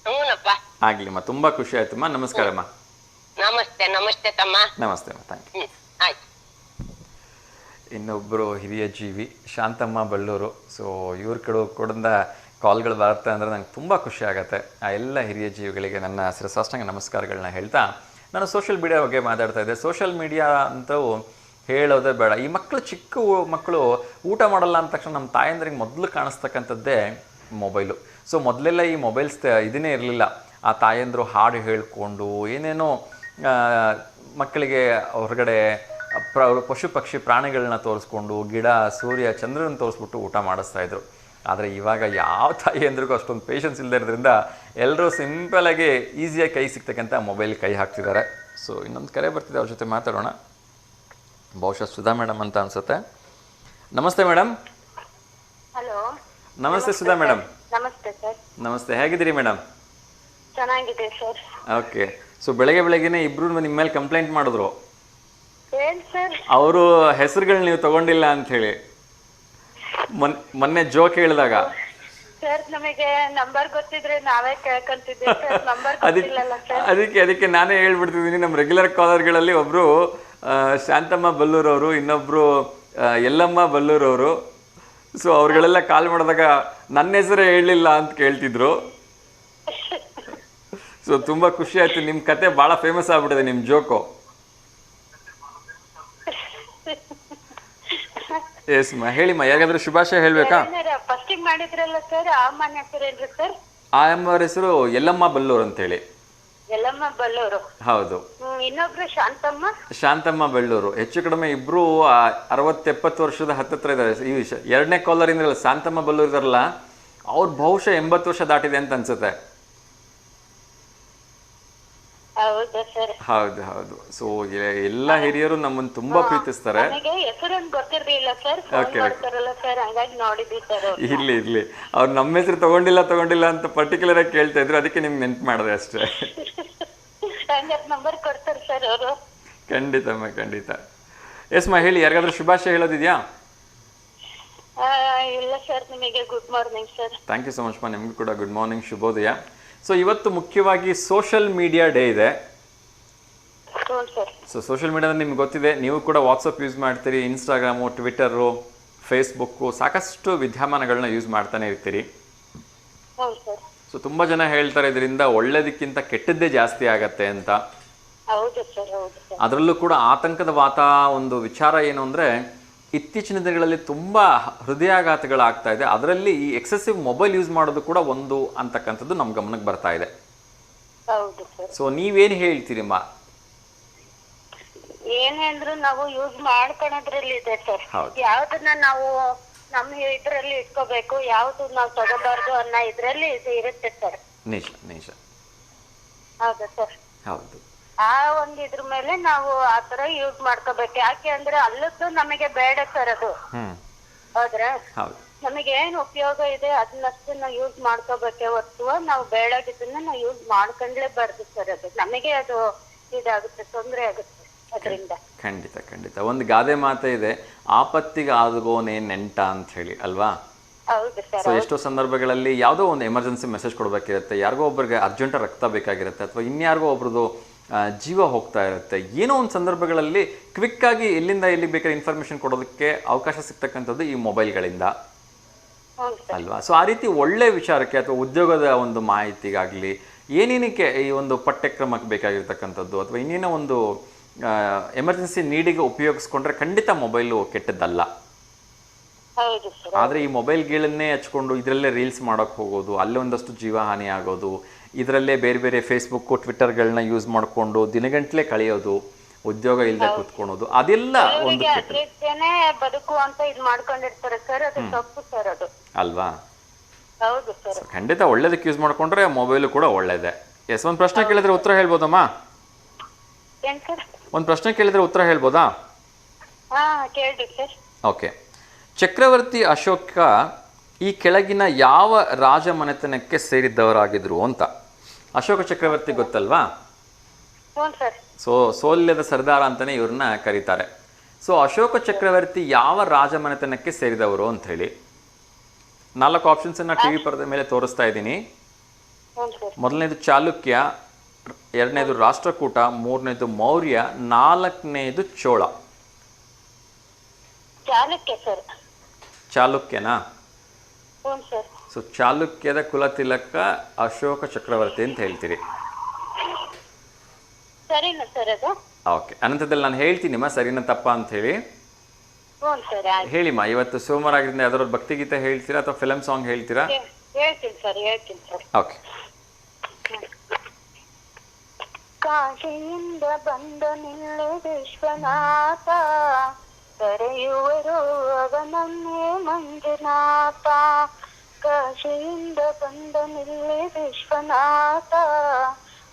ಹ್ಞೂನಪ್ಪ, ಆಗ್ಲಿಮ್ಮ. ತುಂಬ ಖುಷಿ ಆಯ್ತಮ್ಮ. ನಮಸ್ಕಾರಮ್ಮ. ನಮಸ್ತೆ. ನಮಸ್ತೆ ತಮ್ಮ. ನಮಸ್ತೆ ಅಮ್ಮ. Thank you. ಆಯ್ತು. ಇನ್ನೊಬ್ಬರು ಹಿರಿಯ ಜೀವಿ ಶಾಂತಮ್ಮ ಬಳ್ಳೂರು. ಸೊ ಇವ್ರ ಕಡೆಯಿಂದ ಕಾಲ್ಗಳು ಬರುತ್ತೆ ಅಂದರೆ ನಂಗೆ ತುಂಬ ಖುಷಿ ಆಗುತ್ತೆ. ಆ ಎಲ್ಲ ಹಿರಿಯ ಜೀವಿಗಳಿಗೆ ನನ್ನ ಶಿರಸಾಷ್ಟಾಂಗ ನಮಸ್ಕಾರಗಳನ್ನ ಹೇಳ್ತಾ ನಾನು ಸೋಷಿಯಲ್ ಮೀಡಿಯಾ ಬಗ್ಗೆ ಮಾತಾಡ್ತಾ ಇದ್ದೆ. ಸೋಷಿಯಲ್ ಮೀಡಿಯಾ ಅಂತೂ ಹೇಳೋದೇ ಬೇಡ. ಈ ಮಕ್ಕಳು, ಚಿಕ್ಕ ಮಕ್ಕಳು ಊಟ ಮಾಡಲ್ಲ ಅಂದ ತಕ್ಷಣ ನಮ್ಮ ತಾಯಂದ್ರಿಗೆ ಮೊದಲು ಕಾಣಿಸ್ತಕ್ಕಂಥದ್ದೇ ಮೊಬೈಲು. ಸೊ ಮೊದಲೆಲ್ಲ ಈ ಮೊಬೈಲ್ಸ್ ಇದನ್ನೇ ಇರಲಿಲ್ಲ. ಆ ತಾಯಂದರು ಹಾಡು ಹೇಳಿಕೊಂಡು ಏನೇನೋ ಮಕ್ಕಳಿಗೆ ಹೊರಗಡೆ ಪಶು ಪಕ್ಷಿ ಪ್ರಾಣಿಗಳನ್ನ ತೋರಿಸ್ಕೊಂಡು ಗಿಡ ಸೂರ್ಯ ಚಂದ್ರನ ತೋರಿಸ್ಬಿಟ್ಟು ಊಟ ಮಾಡಿಸ್ತಾಯಿದ್ರು. ಆದರೆ ಇವಾಗ ಯಾವ ತಾಯಿಯಂದ್ರಿಗೂ ಅಷ್ಟೊಂದು ಪೇಷನ್ಸ್ ಇಲ್ಲದೆ ಇರೋದ್ರಿಂದ ಎಲ್ಲರೂ ಸಿಂಪಲಾಗಿ ಈಸಿಯಾಗಿ ಕೈ ಸಿಗ್ತಕ್ಕಂಥ ಮೊಬೈಲ್ ಕೈ ಹಾಕ್ತಿದ್ದಾರೆ. ಸೊ ಇನ್ನೊಂದು ಕರೆ ಬರ್ತಿದೆ, ಅವ್ರ ಜೊತೆ ಮಾತಾಡೋಣ. ಬಹುಶಃ ಸುಧಾ ಮೇಡಮ್ ಅಂತ ಅನ್ಸುತ್ತೆ. ನಮಸ್ತೆ ಮೇಡಮ್. ಹಲೋ. ನಮಸ್ತೆ ಸುಧಾ ಮೇಡಮ್. ನಮಸ್ತೆ ಸರ್. ನಮಸ್ತೆ, ಹೇಗಿದ್ದೀರಿ ಮೇಡಮ್? ಚೆನ್ನಾಗಿದೆ ಸರ್. ಓಕೆ. ಸೊ ಬೆಳಗ್ಗೆನೇ ಇಬ್ರು ನಿಮ್ಮ ಮೇಲೆ ಕಂಪ್ಲೇಂಟ್ ಮಾಡಿದ್ರು. ಏನ್ ಸರ್? ಅವರು ಹೆಸರುಗಳು ನೀವು ತಗೊಂಡಿಲ್ಲ ಅಂತ ಹೇಳಿ ಮೊನ್ನೆ ಜೋಕ್ ಹೇಳಿದಾಗ. ಸರ್ ನಮಗೆ ನಂಬರ್ ಗೊತ್ತಿದ್ರೆ ನಾವೇ ಕೇಳ್ಕೊಂತಿದ್ವಿ ಸರ್. ನಂಬರ್ ಗೊತ್ತಿಲ್ಲಲ್ಲ ಸರ್. ಅದಕ್ಕೆ ನಾನೇ ಹೇಳ್ಬಿಡ್ತಿದ್ದೀನಿ. ನಮ್ಮ ರೆಗ್ಯುಲರ್ ಕಾಲರ್ಗಳಲ್ಲಿ ಒಬ್ರು ಶಾಂತಮ್ಮ ಬಲ್ಲೂರವರು, ಇನ್ನೊಬ್ರು ಯಲ್ಲಮ್ಮ ಬಲ್ಲೂರವರು. ಸೊ ಅವ್ರುಗಳೆಲ್ಲ ಕಾಲ್ ಮಾಡಿದಾಗ ನನ್ನ ಹೆಸರೇ ಹೇಳಲಿಲ್ಲ ಅಂತ ಕೇಳ್ತಿದ್ರು. ಸೊ ತುಂಬ ಖುಷಿ ಆಯ್ತು. ನಿಮ್ಮ ಕತೆ ಭಾಳ ಫೇಮಸ್ ಆಗ್ಬಿಟ್ಟಿದೆ, ನಿಮ್ಮ ಜೋಕು. ಎಸ್ ಮಾ, ಹೇಳಿಮ್ಮ. ಯಾರಿಗಾದ್ರೂ ಶುಭಾಶಯ ಹೇಳ್ಬೇಕಾ? ಫಸ್ಟಿಗೆ ಮಾಡಿದ್ರಲ್ಲ ಸರ್, ಆ ಮನೆ ಹೆಸರೇನ್ರಿ ಸರ್? ಆ ಅಮ್ಮವ್ರ ಹೆಸರು ಯಲ್ಲಮ್ಮ ಬಲ್ಲೂರು ಅಂತೇಳಿ. ಯಲ್ಲಮ್ಮ ಬಲ್ಲೂರು. ಹೌದು. ಇನ್ನೊಬ್ರು ಶಾಂತಮ್ಮ. ಶಾಂತಮ್ಮ ಬಳ್ಳೂರು. ಹೆಚ್ಚು ಕಡಿಮೆ ಇಬ್ರು 60-70 ವರ್ಷದ ಹತ್ತತ್ರ ಇದ್ದಾರೆ. ಈ 2ನೇ ಕಾಲರ್ ಇಂದ್ರಲ್ಲ ಶಾಂತಮ್ಮ ಬಳ್ಳೂರು ಇದಾರಲ್ಲ, ಅವ್ರು ಬಹುಶಃ 80 ವರ್ಷ ದಾಟಿದೆ ಅಂತ ಅನ್ಸುತ್ತೆ. ಹೌದು ಹೌದು. ಸೊ ಎಲ್ಲ ಹಿರಿಯರು ನಮ್ಮನ್ನು ತುಂಬಾ ಪ್ರೀತಿಸ್ತಾರೆ. ಇರ್ಲಿ ಅವ್ರು ನಮ್ಮ ಹೆಸರು ತಗೊಂಡಿಲ್ಲ ಅಂತ ಪರ್ಟಿಕ್ಯುಲರ್ ಆಗಿ ಕೇಳ್ತಾ ಇದ್ರು, ಅದಕ್ಕೆ ನಿಮ್ಗೆ ನೆನ್ಪು ಮಾಡಿದೆ ಅಷ್ಟೇ. ಖಂಡಿತಮ್ಮ, ಖಂಡಿತ. ಎಸ್ ಮಾ, ಹೇಳಿ. ಯಾರಿಗಾದ್ರೂ ಶುಭಾಶಯ ಹೇಳೋದಿದ್ಯಾ? ಇಲ್ಲ ಸರ್, ನಿಮಗೆ good morning sir. Thank you so much ಮಾ. ನಿಮಗೂ ಕೂಡ ಗುಡ್ ಮಾರ್ನಿಂಗ್, ಶುಭೋದಯ. ಸೊ ಇವತ್ತು ಮುಖ್ಯವಾಗಿ ಸೋಷಿಯಲ್ ಮೀಡಿಯಾ ಡೇ ಇದೆ. ಸೊ ಸೋಷಿಯಲ್ ಮೀಡಿಯಾದಲ್ಲಿ ನಿಮ್ಗೆ ಗೊತ್ತಿದೆ, ನೀವು ಕೂಡ ವಾಟ್ಸಪ್ ಯೂಸ್ ಮಾಡ್ತೀರಿ, ಇನ್ಸ್ಟಾಗ್ರಾಮು, ಟ್ವಿಟರು, ಫೇಸ್ಬುಕ್ಕು, ಸಾಕಷ್ಟು ವಿದ್ಯಮಾನಗಳನ್ನ ಯೂಸ್ ಮಾಡ್ತಾನೆ ಇರ್ತೀರಿ. ಸೊ ತುಂಬ ಜನ ಹೇಳ್ತಾರೆ ಇದರಿಂದ ಒಳ್ಳೇದಕ್ಕಿಂತ ಕೆಟ್ಟದ್ದೇ ಜಾಸ್ತಿ ಆಗತ್ತೆ ಅಂತ. ಅದರಲ್ಲೂ ಕೂಡ ಆತಂಕದ ಒಂದು ವಿಚಾರ ಏನು ಅಂದರೆ, ಇತ್ತೀಚಿನ ದಿನಗಳಲ್ಲಿ ತುಂಬ ಹೃದಯಾಘಾತಗಳಾಗ್ತಾ ಇದೆ. ಅದರಲ್ಲಿ ಈ ಎಕ್ಸೆಸಿವ್ ಮೊಬೈಲ್ ಯೂಸ್ ಮಾಡೋದು ಕೂಡ ಒಂದು ಅಂತಕ್ಕಂಥದ್ದು ನಮ್ಮ ಗಮನಕ್ಕೆ ಬರ್ತಾ ಇದೆ. ಸೊ ನೀವೇನು ಹೇಳ್ತೀರಿಮ್ಮ? ಏನೇಂದ್ರು ನಾವು ಯೂಸ್ ಮಾಡ್ಕೊಳೋದ್ರಲ್ಲಿ ಇದೆ ಸರ್. ಯಾವ್ದನ್ನ ನಾವು ನಮ್ಮ ಇದ್ರಲ್ಲಿ ಇಟ್ಕೋಬೇಕು, ಯಾವ್ದು ನಾವು ತಗೋಬಾರ್ದು ಅನ್ನೋ ಇದ್ರಲ್ಲಿ ಇರುತ್ತೆ ಸರ್. ನಿಜ. ಹೌದಾ ಸರ್? ಹೌದು. ಆ ಒಂದ್ ಇದ್ರ ಮೇಲೆ ನಾವು ಆತರ ಯೂಸ್ ಮಾಡ್ಕೋಬೇಕು. ಯಾಕೆ ಅಂದ್ರೆ ಅಲ್ಲದ್ದು ನಮಗೆ ಬೇಡ ಸರ್ ಅದು. ಹೌದ್ರ? ನಮಗೆ ಏನ್ ಉಪಯೋಗ ಇದೆ ಅದನ್ನಷ್ಟು ನಾವು ಯೂಸ್ ಮಾಡ್ಕೋಬೇಕೆ ಹೊರತು ನಾವು ಬೇಡಾಗಿದ್ದನ್ನ ನಾವು ಯೂಸ್ ಮಾಡ್ಕೊಂಡ್ಲೇಬಾರ್ದು ಸರ್. ಅದು ನಮಗೆ ಅದು ಇದಾಗುತ್ತೆ, ತೊಂದರೆ ಆಗುತ್ತೆ ಅದರಿಂದ. ಖಂಡಿತ. ಒಂದು ಗಾದೆ ಮಾತೆ ಇದೆ, ಆಪತ್ತಿಗೆ ಆದಗೋನೇ ನೆಂಟ ಅಂತ ಹೇಳಿ ಅಲ್ವಾ? ಸೊ ಎಷ್ಟೋ ಸಂದರ್ಭಗಳಲ್ಲಿ ಯಾವುದೋ ಒಂದು ಎಮರ್ಜೆನ್ಸಿ ಮೆಸೇಜ್ ಕೊಡಬೇಕಿರುತ್ತೆ, ಯಾರಿಗೋ ಒಬ್ಬರಿಗೆ ಅರ್ಜೆಂಟ್ ರಕ್ತ ಬೇಕಾಗಿರುತ್ತೆ, ಅಥವಾ ಇನ್ಯಾರಿಗೋ ಒಬ್ರದ್ದು ಜೀವ ಹೋಗ್ತಾ ಇರುತ್ತೆ. ಏನೋ ಒಂದು ಸಂದರ್ಭಗಳಲ್ಲಿ ಕ್ವಿಕ್ಕಾಗಿ ಎಲ್ಲಿಂದ ಎಲ್ಲಿಗೆ ಬೇಕಾದ್ರೆ ಇನ್ಫಾರ್ಮೇಷನ್ ಕೊಡೋದಕ್ಕೆ ಅವಕಾಶ ಸಿಗ್ತಕ್ಕಂಥದ್ದು ಈ ಮೊಬೈಲ್ಗಳಿಂದ. ಹ್ಞೂ ಸರ್. ಅಲ್ವಾ? ಸೊ ಆ ರೀತಿ ಒಳ್ಳೆ ವಿಚಾರಕ್ಕೆ ಅಥವಾ ಉದ್ಯೋಗದ ಒಂದು ಮಾಹಿತಿಗಾಗಲಿ ಏನೇನಕ್ಕೆ ಈ ಒಂದು ಪಠ್ಯಕ್ರಮಕ್ಕೆ ಬೇಕಾಗಿರ್ತಕ್ಕಂಥದ್ದು ಅಥವಾ ಇನ್ನೇನೋ ಒಂದು ಎಮರ್ಜೆನ್ಸಿ ನೀಡಿಗೆ ಉಪಯೋಗಿಸ್ಕೊಂಡ್ರೆ ಖಂಡಿತ ಮೊಬೈಲು ಕೆಟ್ಟದ್ದಲ್ಲ. ಹೌದು ಸರ್. ಆದರೆ ಈ ಮೊಬೈಲ್ಗಳನ್ನೇ ಹಚ್ಕೊಂಡು ಇದರಲ್ಲೇ ರೀಲ್ಸ್ ಮಾಡೋಕ್ಕೆ ಹೋಗೋದು, ಅಲ್ಲೇ ಒಂದಷ್ಟು ಜೀವಹಾನಿ ಆಗೋದು, ಇದರಲ್ಲೇ ಬೇರೆ ಬೇರೆ ಫೇಸ್ಬುಕ್ಕು ಟ್ವಿಟ್ಟರ್ಗಳನ್ನ ಯೂಸ್ ಮಾಡಿಕೊಂಡು ದಿನಗಂಟ್ಲೆ ಕಳೆಯೋದು, ಉದ್ಯೋಗ ಇಲ್ಲದೆ ಕೂತ್ಕೊಳ್ಳೋದು, ಅದೆಲ್ಲ ಒಂದು ಅದ್ರಿಂದನೇ ಬದುಕು ಅಂತ ಇದು ಮಾಡ್ಕೊಂಡಿರ್ತಾರೆ ಸರ್. ಅದು ತಪ್ಪು ಸರ್ ಅದು. ಅಲ್ವಾ? ಹೌದು ಸರ್. ಖಂಡಿತ ಒಳ್ಳೇದಕ್ಕೆ ಯೂಸ್ ಮಾಡ್ಕೊಂಡ್ರೆ ಮೊಬೈಲು ಕೂಡ ಒಳ್ಳೇದೇ. ಎಸ್, ಒಂದು ಪ್ರಶ್ನೆ ಕೇಳಿದ್ರೆ ಉತ್ತರ ಹೇಳ್ಬೋದಮ್ಮ? ಏನ್ ಸರ್? ಒಂದು ಪ್ರಶ್ನೆ ಕೇಳಿದ್ರೆ ಉತ್ತರ ಹೇಳ್ಬೋದಾ? ಹಾ ಕೇಳಿ ಸರ್. ಓಕೆ. ಚಕ್ರವರ್ತಿ ಅಶೋಕ ಈ ಕೆಳಗಿನ ಯಾವ ರಾಜಮನೆತನಕ್ಕೆ ಸೇರಿದ್ದವರಾಗಿದ್ರು ಅಂತ. ಅಶೋಕ ಚಕ್ರವರ್ತಿ ಗೊತ್ತಲ್ವಾ? ಹ್ಞೂ ಸರ್. ಸೋಲ್ಯದ ಸರ್ದಾರ ಅಂತಲೇ ಇವ್ರನ್ನ ಕರೀತಾರೆ. ಸೊ ಅಶೋಕ ಚಕ್ರವರ್ತಿ ಯಾವ ರಾಜಮನೆತನಕ್ಕೆ ಸೇರಿದವರು ಅಂತ ಹೇಳಿ 4 ಆಪ್ಷನ್ಸನ್ನು ಟಿ ವಿ ಪರದೆ ಮೇಲೆ ತೋರಿಸ್ತಾ ಇದ್ದೀನಿ. ಹ್ಞೂ ಸರ್. ಮೊದಲನೇದು ಚಾಲುಕ್ಯ, 2ನೇದು ರಾಷ್ಟ್ರಕೂಟ, 3ನೇದು ಮೌರ್ಯ, 4ನೇದು ಚೋಳ. ಚಾಲುಕ್ಯ ಸರ್. ಚಾಲುಕ್ಯನಾ? ಹ್ಞೂ ಸರ್. ಸೊ ಚಾಲುಕ್ಯದ ಕುಲತಿಲಕ ಅಶೋಕ ಚಕ್ರವರ್ತಿ ಅಂತ ಹೇಳ್ತೀರಿ. ಸರಿನಾ ಸರ್ ಅದು? ಓಕೆ, ಅನಂತದಲ್ಲಿ ನಾನು ಹೇಳ್ತೀನಿಮ್ಮ ಸರಿನಾ ತಪ್ಪ ಅಂತ ಹೇಳಿ. ಹ್ಞೂ ಸರ್. ಹೇಳಿಮ್ಮ, ಇವತ್ತು ಸೋಮವಾರ ಆಗಿದ್ದರಿಂದ ಯಾವ್ದಾದ್ರು ಭಕ್ತಿಗೀತೆ ಹೇಳ್ತೀರಾ ಅಥವಾ ಫಿಲಮ್ ಸಾಂಗ್ ಹೇಳ್ತೀರಾ? ಹೇಳ್ತೀನಿ ಸರ್, ಹೇಳ್ತೀನಿ ಸರ್. ಓಕೆ. ಕಾಶಿಯಿಂದ ಬಂದ ನಿಲ್ಲೆ ವಿಶ್ವನಾಥ, ಕರೆಯುವರು ಅವನನ್ನೇ ಮಂಜುನಾಥ. ಕಾಶಿಯಿಂದ ಬಂದ ನಿಲ್ಲೆ ವಿಶ್ವನಾಥ,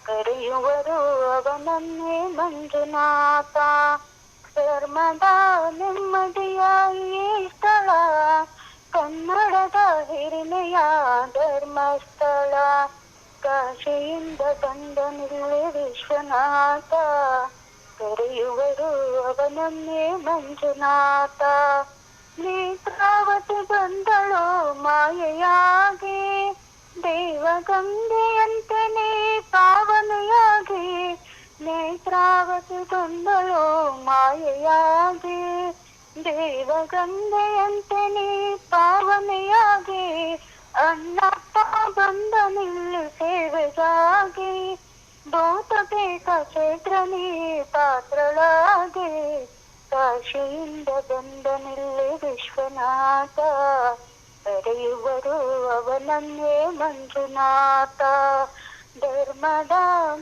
ಕರೆಯುವರು ಅವನನ್ನೇ ಮಂಜುನಾಥ. ಧರ್ಮದ ನೆಮ್ಮದಿಯ ಈ ಸ್ಥಳ, ಕನ್ನಡದ ಹಿರಿಮೆಯ ಧರ್ಮಸ್ಥಳ. ಕಾಶಿಯಿಂದ ಬಂದ ನಿಲ್ಲೆ ವಿಶ್ವನಾಥ, ಕರೆಯುವರು ಅವನನ್ನೇ ಮಂಜುನಾಥ. ನೇತ್ರಾವತಿ ಬಂದಳು ಮಾಯೆಯಾಗಿ, ದೇವಗಂಗೆಯಂತೆಯೇ ಪಾವನೆಯಾಗಿ. ನೇತ್ರಾವತಿ ಬಂದಳು ಮಾಯೆಯಾಗಿ, ದೇವಗಂಗೆಯಂತೆಯೇ ಪಾವನೆಯಾಗಿ. ಅಣ್ಣಪ್ಪ ಬಂದ ನಿಲ್ಲು ಸೇವೆಗಾಗಿ, ಭೂತಬೇಕ ಕ್ಷೇತ್ರನೇ ಪಾತ್ರಳಾಗಿ. ಕಾಶಿಯಿಂದ ಬಂದ ನಿಲ್ಲೆ ವಿಶ್ವನಾಥ, ಕರೆಯುವರು ಅವನನ್ನೇ ಮಂಜುನಾಥ. ಧರ್ಮದ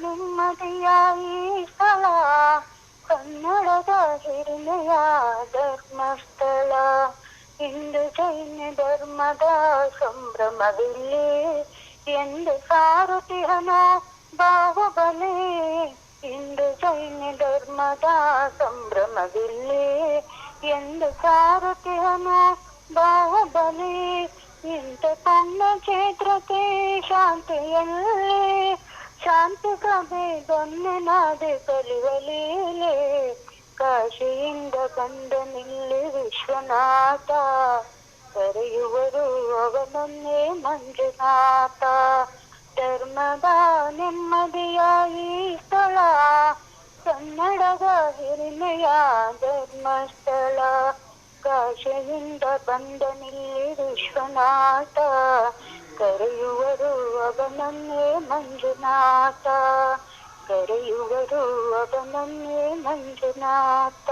ನೆಮ್ಮದಿಯ ಈ ಸ್ಥಳ, ಕನ್ನಡದ ಹಿರಿಮೆಯ ಧರ್ಮಸ್ಥಳ. ಇಂದು ಜೈನ ಧರ್ಮದ ಸಂಭ್ರಮವಿಲ್ಲಿ, ಎಂದು ಸಾರುತಿಹನ ಬಾಹುಬಲಿ. ಇಂದು ಜೈನ ಧರ್ಮದ ಸಂಭ್ರಮವಿಲ್ಲಿ, ಎಂದು ಸಾರುತಿಹನ ಬಾಹುಬಲಿ. ಇಂಥ ಪುಣ್ಯ ಕ್ಷೇತ್ರಕ್ಕೆ ಶಾಂತಿಯಲ್ಲಿ, ಶಾಂತಿ ಸಭೆ ಗಮ್ಯನಾದೆ ಕಲಿವಲೀಲೆ. ಕಾಶಿಯಿಂದ ಬಂದ ನಿಲ್ಲೆ ವಿಶ್ವನಾಥ, ಕರೆಯುವರು ಅವನನ್ನೇ ಮಂಜುನಾಥ. ಧರ್ಮದ ನೆಮ್ಮದಿಯ ಈ ಸ್ಥಳ, ಕನ್ನಡದ ಹಿರಿಮೆಯ ಧರ್ಮಸ್ಥಳ. ಕಾಶಿಯಿಂದ ಬಂದ ನಿಲ್ಲೆ ವಿಶ್ವನಾಥ, ಕರೆಯುವರು ಅವನನ್ನೇ ಮಂಜುನಾಥ. ಕರೆಯುವರು ಅವನನ್ನೇ ಮಂಜುನಾಥ.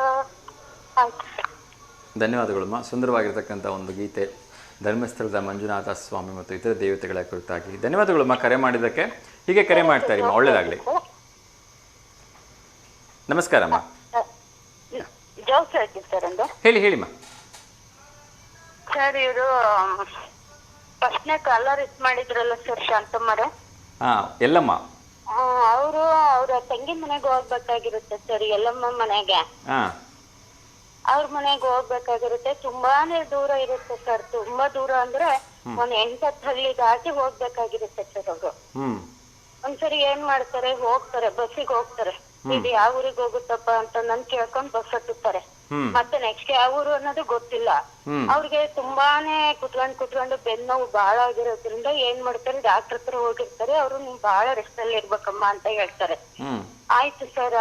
ಧನ್ಯವಾದಗಳಮ್ಮ. ಸುಂದರವಾಗಿರ್ತಕ್ಕಂಥ ಒಂದು ಗೀತೆ, ಧರ್ಮಸ್ಥಳದ ಮಂಜುನಾಥ ಸ್ವಾಮಿ ಮತ್ತು ಇತರ ದೇವತೆಗಳ ಕುರಿತಾಗಿ. ಧನ್ಯವಾದಗಳಮ್ಮ ಕರೆ ಮಾಡಿದ್ದಕ್ಕೆ. ಹೀಗೆ ಕರೆ ಮಾಡ್ತಾ ಇರಮ್ಮ, ಒಳ್ಳೇದಾಗಲಿ. ನಮಸ್ಕಾರಮ್ಮ. ಹೇಳಿ ಹೇಳಿಮ್ಮ. ಸರ್ ಇವರು ಫಸ್ಟ್ನೇ ಕಾಲರ್ ಇದ್ ಮಾಡಿದ್ರಲ್ಲ ಸರ್, ಶಾಂತಮ್ಮರೇ. ಎಲ್ಲಮ್ಮ? ಅವರು ಅವ್ರ ತಂಗಿ ಮನೆಗೆ ಹೋಗ್ಬೇಕಾಗಿರುತ್ತೆ ಸರ್, ಎಲ್ಲಮ್ಮ ಮನೆಗೆ. ಅವ್ರ ಮನೆಗೆ ಹೋಗ್ಬೇಕಾಗಿರುತ್ತೆ. ತುಂಬಾನೇ ದೂರ ಇರುತ್ತೆ ಸರ್, ತುಂಬಾ ದೂರ ಅಂದ್ರೆ ಒಂದ್ 8-10 ಹಳ್ಳಿ ದಾಟಿ ಹೋಗ್ಬೇಕಾಗಿರುತ್ತೆ ಸರ್. ಅವರು ಒಂದ್ಸರಿ ಏನ್ ಮಾಡ್ತಾರೆ, ಹೋಗ್ತಾರೆ ಬಸ್ಸಿಗೆ ಹೋಗ್ತಾರೆ. ಇದು ಯಾವ ಊರಿಗೆ ಹೋಗುತ್ತಪ್ಪ ಅಂತ ನನ್ ಕೇಳ್ಕೊಂಡ್ ಬಸ್ ಹತ್ತುತ್ತಾರೆ. ಮತ್ತೆ ನೆಕ್ಸ್ಟ್ ಯಾವ ಊರು ಅನ್ನೋದು ಗೊತ್ತಿಲ್ಲ ಅವ್ರಿಗೆ. ತುಂಬಾನೇ ಕುತ್ಕೊಂಡು ಬೆನ್ನೋವು ಬಾಳ ಆಗಿರೋದ್ರಿಂದ ಏನ್ ಮಾಡ್ತಾರೆ, ಡಾಕ್ಟರ್ ಹತ್ರ ಹೋಗಿರ್ತಾರೆ. ಅವ್ರು ನೀವ್ ಬಾಳ ರೆಸ್ಟ್ ಅಲ್ಲಿ ಇರ್ಬೇಕಮ್ಮ ಅಂತ ಹೇಳ್ತಾರೆ. ಆಯ್ತು ಸರ್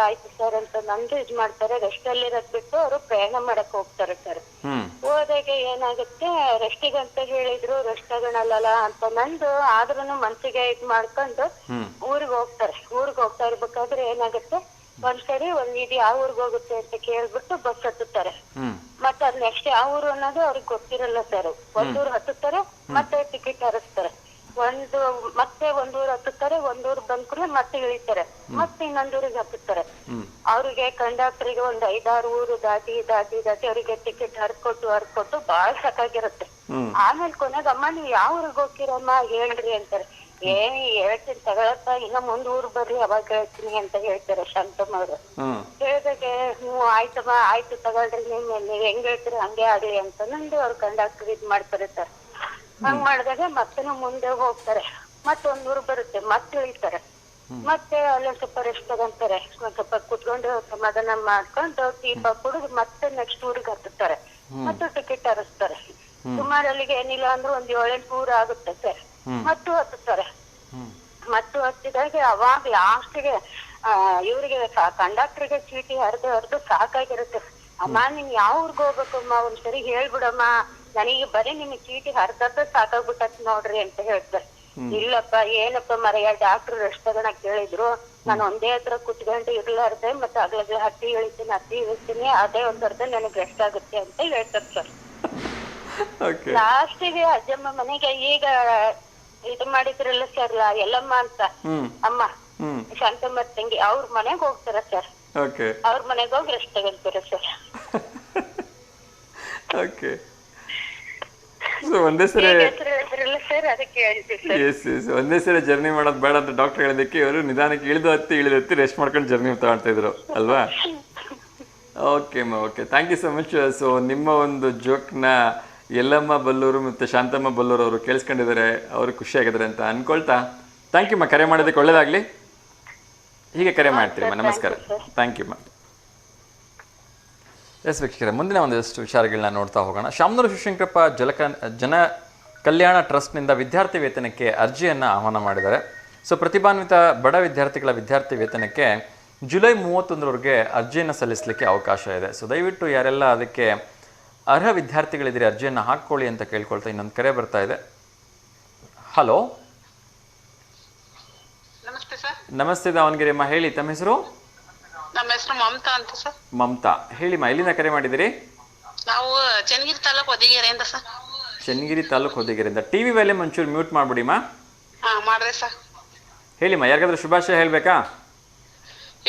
ಅಂತ ನಂದು ಇದ್ ಮಾಡ್ತಾರೆ. ರೆಸ್ಟ್ ಅಲ್ಲಿ ಇರೋದ್ ಬಿಟ್ಟು ಅವರು ಪ್ರಯಾಣ ಮಾಡಕ್ ಹೋಗ್ತಾರೆ ಸರ್. ಹೋದಾಗ ಹೇಳಿದಾಗೆ ಏನಾಗುತ್ತೆ, ರೆಸ್ಟಿಗೆ ಅಂತ ಹೇಳಿದ್ರು, ರೆಸ್ಟ್ ತಗೊಳಲ್ಲ ಅಂತ ನಂದು. ಆದ್ರೂನು ಮನ್ಸಿಗೆ ಇದ್ ಮಾಡ್ಕೊಂಡು ಊರಿಗೆ ಹೋಗ್ತಾ ಇರ್ಬೇಕಾದ್ರೆ ಏನಾಗುತ್ತೆ, ಒಂದ್ಸರಿ ಇದು ಯಾವ ಊರಿಗೆ ಹೋಗುತ್ತೆ ಅಂತ ಕೇಳ್ಬಿಟ್ಟು ಬಸ್ ಹತ್ತುತ್ತಾರೆ. ಮತ್ತೆ ಅದ್ ನೆಕ್ಸ್ಟ್ ಯಾವ ಊರು ಅನ್ನೋದು ಅವ್ರಿಗೆ ಗೊತ್ತಿರಲ್ಲ ಸರ್. ಒಂದೂರು ಹತ್ತುತ್ತಾರೆ, ಮತ್ತೆ ಟಿಕೆಟ್ ಹರಿಸ್ತಾರೆ. ಮತ್ತೆ ಒಂದೂರು ಹತ್ತುತ್ತಾರೆ, ಒಂದೂರು ಬಂದ್ಕೂಡ್ಲೆ ಮತ್ತೆ ಇಳಿತಾರೆ, ಮತ್ತೆ ಇನ್ನೊಂದೂರಿಗೆ ಹತ್ತುತ್ತಾರೆ. ಅವ್ರಿಗೆ ಕಂಡಕ್ಟರ್ಗೆ ಒಂದ್ 5-6 ಊರು ದಾಟಿ ಅವರಿಗೆ ಟಿಕೆಟ್ ಹರ್ಕೊಟ್ಟು ಬಾಳ ಸಾಕಾಗಿರುತ್ತೆ. ಆಮೇಲೆ ಕೊನೆಗೆ ಅಮ್ಮ ನೀವ್ ಯಾವ ಊರಿಗೆ ಹೋಗ್ತೀರಮ್ಮ ಹೇಳ್ರಿ ಅಂತಾರೆ. ಹೇಳ್ತೀನಿ ತಗೊಳತ್ತ, ಇನ್ನ ಮುಂದ್ ಊರ್ ಬರ್ರಿ ಅವಾಗ ಹೇಳ್ತೀನಿ ಅಂತ ಹೇಳ್ತಾರೆ ಶಾಂತಮ್ಮ ಅವ್ರು. ಹೇಳಿದಾಗೆ ಆಯ್ತಮ್ಮ ಆಯ್ತು ತಗೊಳ್ರಿ, ನೀವ್ ಹೆಂಗ್ ಹೇಳ್ತೀರಿ ಹಂಗೆ ಆಗ್ಲಿ ಅಂತ ನಂದು ಅವ್ರು ಕಂಡಕ್ಟರ್ ಇದ್ ಮಾಡ್ತಾರೆ ಸರ್. ಹಂಗ್ ಮಾಡಿದಾಗ ಮತ್ತೆನೂ ಮುಂದೆ ಹೋಗ್ತಾರೆ, ಮತ್ತೆ ಒಂದೂರು ಬರುತ್ತೆ, ಮತ್ತೆ ಇಳಿತಾರೆ, ಮತ್ತೆ ಅಲ್ಲೊಂದ್ ಸ್ವಲ್ಪ ರೆಸ್ಟ್ ತಗೊಂತಾರೆ, ಒಂದ್ ಸ್ವಲ್ಪ ಕುತ್ಕೊಂಡು ಸಮಾಧಾನ ಮಾಡ್ಕೊಂಡು ದೀಪ ಕುಡಿದು ಮತ್ತೆ ನೆಕ್ಸ್ಟ್ ಊರಿಗೆ ಹತ್ತುತ್ತಾರೆ, ಮತ್ತೆ ಟಿಕೆಟ್ ಹರಿಸ್ತಾರೆ. ಸುಮಾರು ಅಲ್ಲಿಗೆ ಏನಿಲ್ಲ ಅಂದ್ರೆ ಒಂದ್ 7-8 ಊರು ಆಗುತ್ತೆ ಸರ್. ಮತ್ತು ಹತ್ತುತ್ತಾರೆ. ಮತ್ತು ಹತ್ತಿದಾಗ ಅವಾಗ ಲಾಸ್ಟ್ಗೆ ಇವ್ರಿಗೆ ಕಂಡಕ್ಟರ್ಗೆ ಚೀಟಿ ಹರಿದು ಸಾಕಾಗಿರುತ್ತೆ. ಅಮ್ಮ ನೀನ್ ಯಾವ ಊರ್ಗ್ ಹೋಗ್ಬೇಕಮ್ಮ ಒಂದ್ಸರಿ ಹೇಳ್ಬಿಡಮ್ಮ, ನನಗೆ ಬರೀ ನಿಮ್ಗೆ ಚೀಟಿ ಹರ್ದದ್ದು ಸಾಕಾಗ್ಬಿಟ್ಟತ್ ನೋಡ್ರಿ ಅಂತ ಹೇಳ್ತಾರೆ. ಇಲ್ಲಪ್ಪ ಏನಪ್ಪ ಮರೆಯ ಡಾಕ್ಟರ್ ರೆಸ್ಟ್ ತಗೋಣಕ್ ಹೇಳಿದ್ರು, ನಾನು ಒಂದೇ ಹತ್ರ ಕುತ್ಕೊಂಡು ಇರ್ಲಾರ್ದೆ ಮತ್ತೆ ಅಗ್ಲಗ್ಲ ಹತ್ತಿ ಇಳಿತೀನಿ ಅದೇ ಒಂದರ್ಧ ನನಗೆ ರೆಸ್ಟ್ ಆಗುತ್ತೆ ಅಂತ ಹೇಳ್ತಾರೆ ಸರ್. ಲಾಸ್ಟಿಗೆ ಅಜ್ಜಮ್ಮ ಮನೆಗೆ ಈಗ ಇದು ಮಾಡಿದ್ರಲ್ಲ ಸರ್ ಎಲ್ಲಮ್ಮ ಅಂತ ಅಮ್ಮ ಶಾಂತಮ್ಮ ತಂಗಿ ಅವ್ರ ಮನೆಗ್ ಹೋಗ್ತಾರ ಸರ್. ಅವ್ರ ಮನೆಗ್ ಹೋಗಿ ರೆಸ್ಟ್ ತಗೊಂತಾರ ಸರ್. ಒಂದೇ ಸರಿ ಸರ್ ಅದಕ್ಕೆ ಒಂದೇ ಸರಿ ಜರ್ನಿ ಮಾಡೋದು ಬೇಡ ಅಂತ ಡಾಕ್ಟರ್ ಹೇಳಿದಕ್ಕೆ ಇವರು ನಿಧಾನಕ್ಕೆ ಇಳಿದು ರೆಸ್ಟ್ ಮಾಡ್ಕೊಂಡು ಜರ್ನಿ ತಗೊಳ್ತಾ ಇದ್ರು ಅಲ್ವಾ? Okay thank you so much. So ನಿಮ್ಮ ಒಂದು ಜೋಕ್ನ ಯಲ್ಲಮ್ಮ ಬಲ್ಲೂರು ಮತ್ತು ಶಾಂತಮ್ಮ ಬಲ್ಲೂರು ಅವರು ಕೇಳಿಸ್ಕೊಂಡಿದ್ದಾರೆ, ಅವರು ಖುಷಿಯಾಗಿದ್ದಾರೆ ಅಂತ ಅನ್ಕೊಳ್ತಾ ಥ್ಯಾಂಕ್ ಯು ಕರೆ ಮಾಡೋದಕ್ಕೆ ಒಳ್ಳೇದಾಗಲಿ. ಹೀಗೆ ಕರೆ ಮಾಡ್ತೀರಿ ನಮಸ್ಕಾರ. ಥ್ಯಾಂಕ್ ಯು ಎಸ್ ವೀಕ್ಷಕರೇ, ಮುಂದಿನ ಒಂದಷ್ಟು ವಿಚಾರಗಳನ್ನ ನೋಡ್ತಾ ಹೋಗೋಣ. ಶಾಮನೂರು ಶಿವಶಂಕರಪ್ಪ ಜನ ಕಲ್ಯಾಣ ಟ್ರಸ್ಟ್ನಿಂದ ವಿದ್ಯಾರ್ಥಿ ವೇತನಕ್ಕೆ ಅರ್ಜಿಯನ್ನು ಆಹ್ವಾನ ಮಾಡಿದ್ದಾರೆ. ಸೊ ಪ್ರತಿಭಾನ್ವಿತ ಬಡ ವಿದ್ಯಾರ್ಥಿಗಳ ವಿದ್ಯಾರ್ಥಿ ವೇತನಕ್ಕೆ ಜುಲೈ 31ರವರೆಗೆ ಅರ್ಜಿಯನ್ನು ಸಲ್ಲಿಸಲಿಕ್ಕೆ ಅವಕಾಶ ಇದೆ. ಸೊ ದಯವಿಟ್ಟು ಯಾರೆಲ್ಲ ಅದಕ್ಕೆ ಅರ್ಹ ವಿದ್ಯಾರ್ಥಿಗಳಿದ್ರೆ ಅರ್ಜಿಯನ್ನು ಹಾಕ್ಕೊಳ್ಳಿ ಅಂತ ಕೇಳ್ಕೊಳ್ತಾ ಇನ್ನೊಂದು ಕರೆ ಬರ್ತಾ ಇದೆ. ಹಲೋ, ನಮಸ್ತೆ ಸರ್. ನಮಸ್ತೆ ದಾವಣಗೆರೆಮ್ಮ, ಹೇಳಿ ತಮ್ಮ ಹೆಸರು? ನಮ್ಮ ಹೆಸರು ಮಮತಾ ಅಂತ ಸರ್. ಮಮತಾ, ಹೇಳಿಮ್ಮ, ಎಲ್ಲಿಂದ ಕರೆ ಮಾಡಿದಿರಿ? ನಾವು ಚನ್ನಗಿರಿ ತಾಲೂಕು ಹೊದಿಗೆರೆಯಿಂದ ಸರ್. ಚನ್ನಗಿರಿ ತಾಲೂಕು ಹೊದಿಗೆರೆಯಿಂದ. ಟಿವಿ ವ್ಯಾಲ್ಯೂಮ್ ಒಂಚೂರು ಮ್ಯೂಟ್ ಮಾಡ್ಬಿಡಿಮ್ಮ. ಮಾಡಿದೆ ಸರ್. ಹೇಳಿಮ್ಮ, ಯಾರಿಗಾದ್ರೂ ಶುಭಾಶಯ ಹೇಳ್ಬೇಕಾ?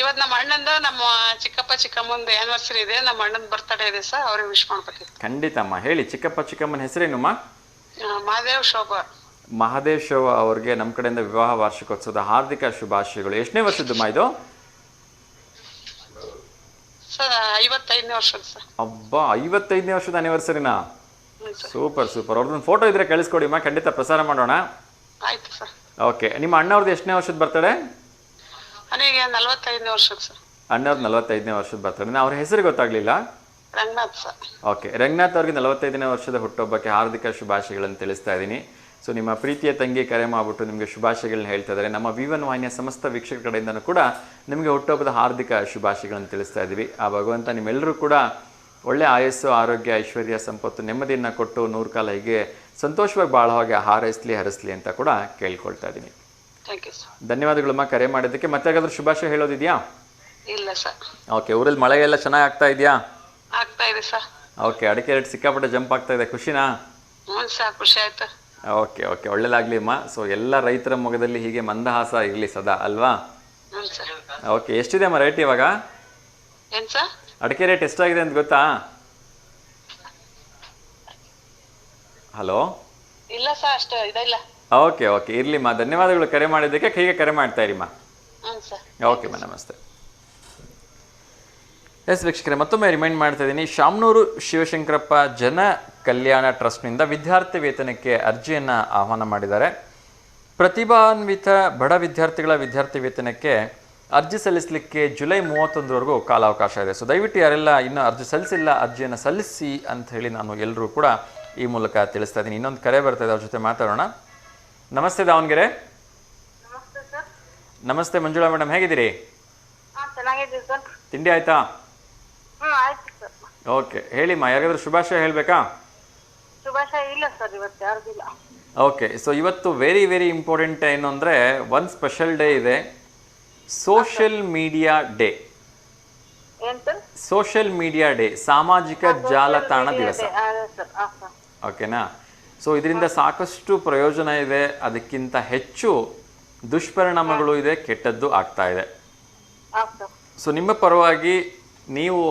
ಇವತ್ತು ನಮ್ಮ ಅಣ್ಣಂದು ನಮ್ಮ ಚಿಕ್ಕಪ್ಪ ಚಿಕ್ಕಮ್ಮಂದು ಆನಿವರ್ಸರಿ ಇದೆ, ನಮ್ಮ ಅಣ್ಣನ ಬರ್ತ್ಡೇ ಇದೆ ಸರ್, ಅವ್ರಿಗೆ ವಿಶ್ ಮಾಡ್ಬೇಕಿತ್ತು. ಖಂಡಿತಮ್ಮ, ಹೇಳಿ. ಚಿಕ್ಕಪ್ಪ ಚಿಕ್ಕಮ್ಮನ ಹೆಸರೇನುಮ್ಮ? ಮಹಾದೇವ್ ಶೋಭಾ. ಮಹಾದೇವ್ ಶೋಭಾ ಅವ್ರಿಗೆ ನಮ್ಮ ಕಡೆಯಿಂದ ವಿವಾಹ ವಾರ್ಷಿಕೋತ್ಸವದ ಹಾರ್ದಿಕ ಶುಭಾಶಯಗಳು. ಎಷ್ಟನೇ ವರ್ಷದ್ದಮ್ಮ ಇದು? ಸರ್ 55ನೇ ವರ್ಷದ ಸರ್. ಅಬ್ಬಾ, 55ನೇ ವರ್ಷದ ಆನಿವರ್ಸರಿನಾ? ಸೂಪರ್. ಅವ್ರದ್ದೊಂದು ಫೋಟೋ ಇದ್ರೆ ಕಳಿಸ್ಕೊಡಿಮ್ಮ, ಖಂಡಿತ ಪ್ರಸಾರ ಮಾಡೋಣ. ಆಯ್ತು ಸರ್. ಓಕೆ, ನಿಮ್ಮ ಅಣ್ಣವ್ರದ್ದು ಎಷ್ಟನೇ ವರ್ಷದ ಬರ್ತಡೆ? ನನಗೆ 45ನೇ ವರ್ಷದ ಸರ್. ಅಣ್ಣವ್ರದ್ದು 45ನೇ ವರ್ಷದ ಬರ್ತಡೆ. ಅವ್ರ ಹೆಸರು ಗೊತ್ತಾಗ್ಲಿಲ್ಲ. ರಂಗನಾಥ್ ಸರ್. ಓಕೆ, ರಂಗನಾಥ್ ಅವ್ರಿಗೆ 45ನೇ ವರ್ಷದ ಹುಟ್ಟುಹಬ್ಬಕ್ಕೆ ಹಾರ್ದಿಕ ಶುಭಾಶಯಗಳನ್ನು ತಿಳಿಸ್ತಾ ಇದ್ದೀನಿ. ಸೊ ನಿಮ್ಮ ಪ್ರೀತಿಯ ತಂಗಿ ಕರೆ ಮಾಡಿಬಿಟ್ಟು ನಿಮಗೆ ಶುಭಾಶಯಗಳನ್ನ ಹೇಳ್ತಾ ಇದ್ದಾರೆ. ನಮ್ಮ V1 ವಾಹಿನಿಯ ಸಮಸ್ತ ವೀಕ್ಷಕರ ಕಡೆಯಿಂದನೂ ಕೂಡ ನಿಮಗೆ ಹುಟ್ಟುಹಬ್ಬದ ಹಾರ್ದಿಕ ಶುಭಾಶಯಗಳನ್ನು ತಿಳಿಸ್ತಾ ಇದ್ದೀವಿ. ಆ ಭಗವಂತ ನಿಮ್ಮೆಲ್ಲರೂ ಕೂಡ ಒಳ್ಳೆ ಆಯಸ್ಸು, ಆರೋಗ್ಯ, ಐಶ್ವರ್ಯ, ಸಂಪತ್ತು, ನೆಮ್ಮದಿಯನ್ನು ಕೊಟ್ಟು 100 ಕಾಲ ಹೀಗೆ ಸಂತೋಷವಾಗಿ ಬಾಳೋ ಹಾಗೆ ಹರಿಸ್ಲಿ ಅಂತ ಕೂಡ ಕೇಳ್ಕೊಳ್ತಾ ಇದ್ದೀನಿ. ಧನ್ಯವಾದಗಳಮ್ಮ ಕರೆ ಮಾಡಿದ್ದಕ್ಕೆ. ಮತ್ತೆ ಯಾರಾದ್ರೂ ಶುಭಾಶಯ ಹೇಳೋದಿದೆಯಾ? ಇಲ್ಲ ಸರ್. ಓಕೆ, ಊರಲ್ಲಿ ಮಳೆ ಎಲ್ಲ ಚೆನ್ನಾಗಿ ಆಗ್ತಾ ಇದೆಯಾ? ಆಗ್ತಾ ಇದೆ ಸರ್. ಓಕೆ, ಅಡಿಕೆ ರೇಟ್ ಸಿಕ್ಕಾಪಟ್ಟೆ ಜಂಪ್ ಆಗ್ತಾ ಇದೆ, ಖುಷಿನಾ? ಸರ್, ಖುಷಿ ಆಯ್ತು. ಓಕೆ, ಒಳ್ಳೇದಾಗ್ಲಿ ಅಮ್ಮ. ಸೊ ಎಲ್ಲ ರೈತರ ಮೊಗದಲ್ಲಿ ಹೀಗೆ ಮಂದಹಾಸ ಇರಲಿ ಸದಾ, ಅಲ್ವಾ? ಓಕೆ, ಎಷ್ಟಿದೆ ಅಮ್ಮ ರೇಟ್ ಇವಾಗ? ಏನ್ ಸರ್? ಅಡಿಕೆ ರೇಟ್ ಎಷ್ಟಾಗಿದೆ ಅಂತ ಗೊತ್ತಾ? ಹಲೋ. ಇಲ್ಲ ಸರ್, ಅಷ್ಟು ಇದೆಲ್ಲ. ಓಕೆ, ಇರ್ಲಿಮ್ಮ, ಧನ್ಯವಾದಗಳು ಕರೆ ಮಾಡಿದ್ದಕ್ಕೆ. ಹೀಗೆ ಕರೆ ಮಾಡ್ತಾ ಇರಿಮ್ಮ. ಓಕೆ ಅಮ್ಮ, ನಮಸ್ತೆ. ಎಸ್ ವೀಕ್ಷಕರೇ, ಮತ್ತೊಮ್ಮೆ ರಿಮೈಂಡ್ ಮಾಡ್ತಾ ಇದ್ದೀನಿ, ಶಾಮನೂರು ಶಿವಶಂಕರಪ್ಪ ಜನ ಕಲ್ಯಾಣ ಟ್ರಸ್ಟ್ನಿಂದ ವಿದ್ಯಾರ್ಥಿ ವೇತನಕ್ಕೆ ಅರ್ಜಿಯನ್ನು ಆಹ್ವಾನ ಮಾಡಿದ್ದಾರೆ. ಪ್ರತಿಭಾನ್ವಿತ ಬಡ ವಿದ್ಯಾರ್ಥಿಗಳ ವಿದ್ಯಾರ್ಥಿ ವೇತನಕ್ಕೆ ಅರ್ಜಿ ಸಲ್ಲಿಸಲಿಕ್ಕೆ ಜುಲೈ 31ರವರೆಗೂ ಕಾಲಾವಕಾಶ ಇದೆ. ಸೊ ದಯವಿಟ್ಟು ಯಾರೆಲ್ಲ ಇನ್ನೂ ಅರ್ಜಿ ಸಲ್ಲಿಸಿಲ್ಲ, ಅರ್ಜಿಯನ್ನು ಸಲ್ಲಿಸಿ ಅಂತ ಹೇಳಿ ನಾನು ಎಲ್ಲರೂ ಕೂಡ ಈ ಮೂಲಕ ತಿಳಿಸ್ತಾ ಇದ್ದೀನಿ. ಇನ್ನೊಂದು ಕರೆ ಬರ್ತಾ ಇದೆ, ಅವ್ರ ಜೊತೆ ಮಾತಾಡೋಣ. ನಮಸ್ತೆ ದಾವಣಗೆರೆ. ನಮಸ್ತೆ ಮಂಜುಳಾ ಮೇಡಮ್, ಹೇಗಿದ್ದೀರಿ? ತಿಂಡಿ ಆಯ್ತಾ? ಓಕೆ, ಹೇಳಿಮ್ಮ, ಯಾರಿಗಾದ್ರೂ ಶುಭಾಶಯ ಹೇಳ್ಬೇಕಾ? ಶುಭಾಶಯ ಇಲ್ಲ ಸರ್ ಇವತ್ತು ಯಾರ್ದಿಲ್ಲ. ಓಕೆ, ಸೊ ಇವತ್ತು ವೆರಿ ವೆರಿ ಇಂಪಾರ್ಟೆಂಟ್ ಏನು ಅಂದರೆ ಒಂದು ಸ್ಪೆಷಲ್ ಡೇ ಇದೆ, ಸೋಷಿಯಲ್ ಮೀಡಿಯಾ ಡೇ. ಏನ್ ಸರ್? ಸೋಷಿಯಲ್ ಮೀಡಿಯಾ ಡೇ, ಸಾಮಾಜಿಕ ಜಾಲತಾಣ ದಿವಸ. ಸರ್ ಓಕೆನಾ? ಸೊ ಇದರಿಂದ ಸಾಕಷ್ಟು ಪ್ರಯೋಜನ ಇದೆ, ಅದಕ್ಕಿಂತ ಹೆಚ್ಚು ದುಷ್ಪರಿಣಾಮಗಳು ಇದೆ, ಕೆಟ್ಟದ್ದು ಆಗ್ತಾ ಇದೆ. ಸೊ ನಿಮ್ಮ ಪರವಾಗಿ ನೀವು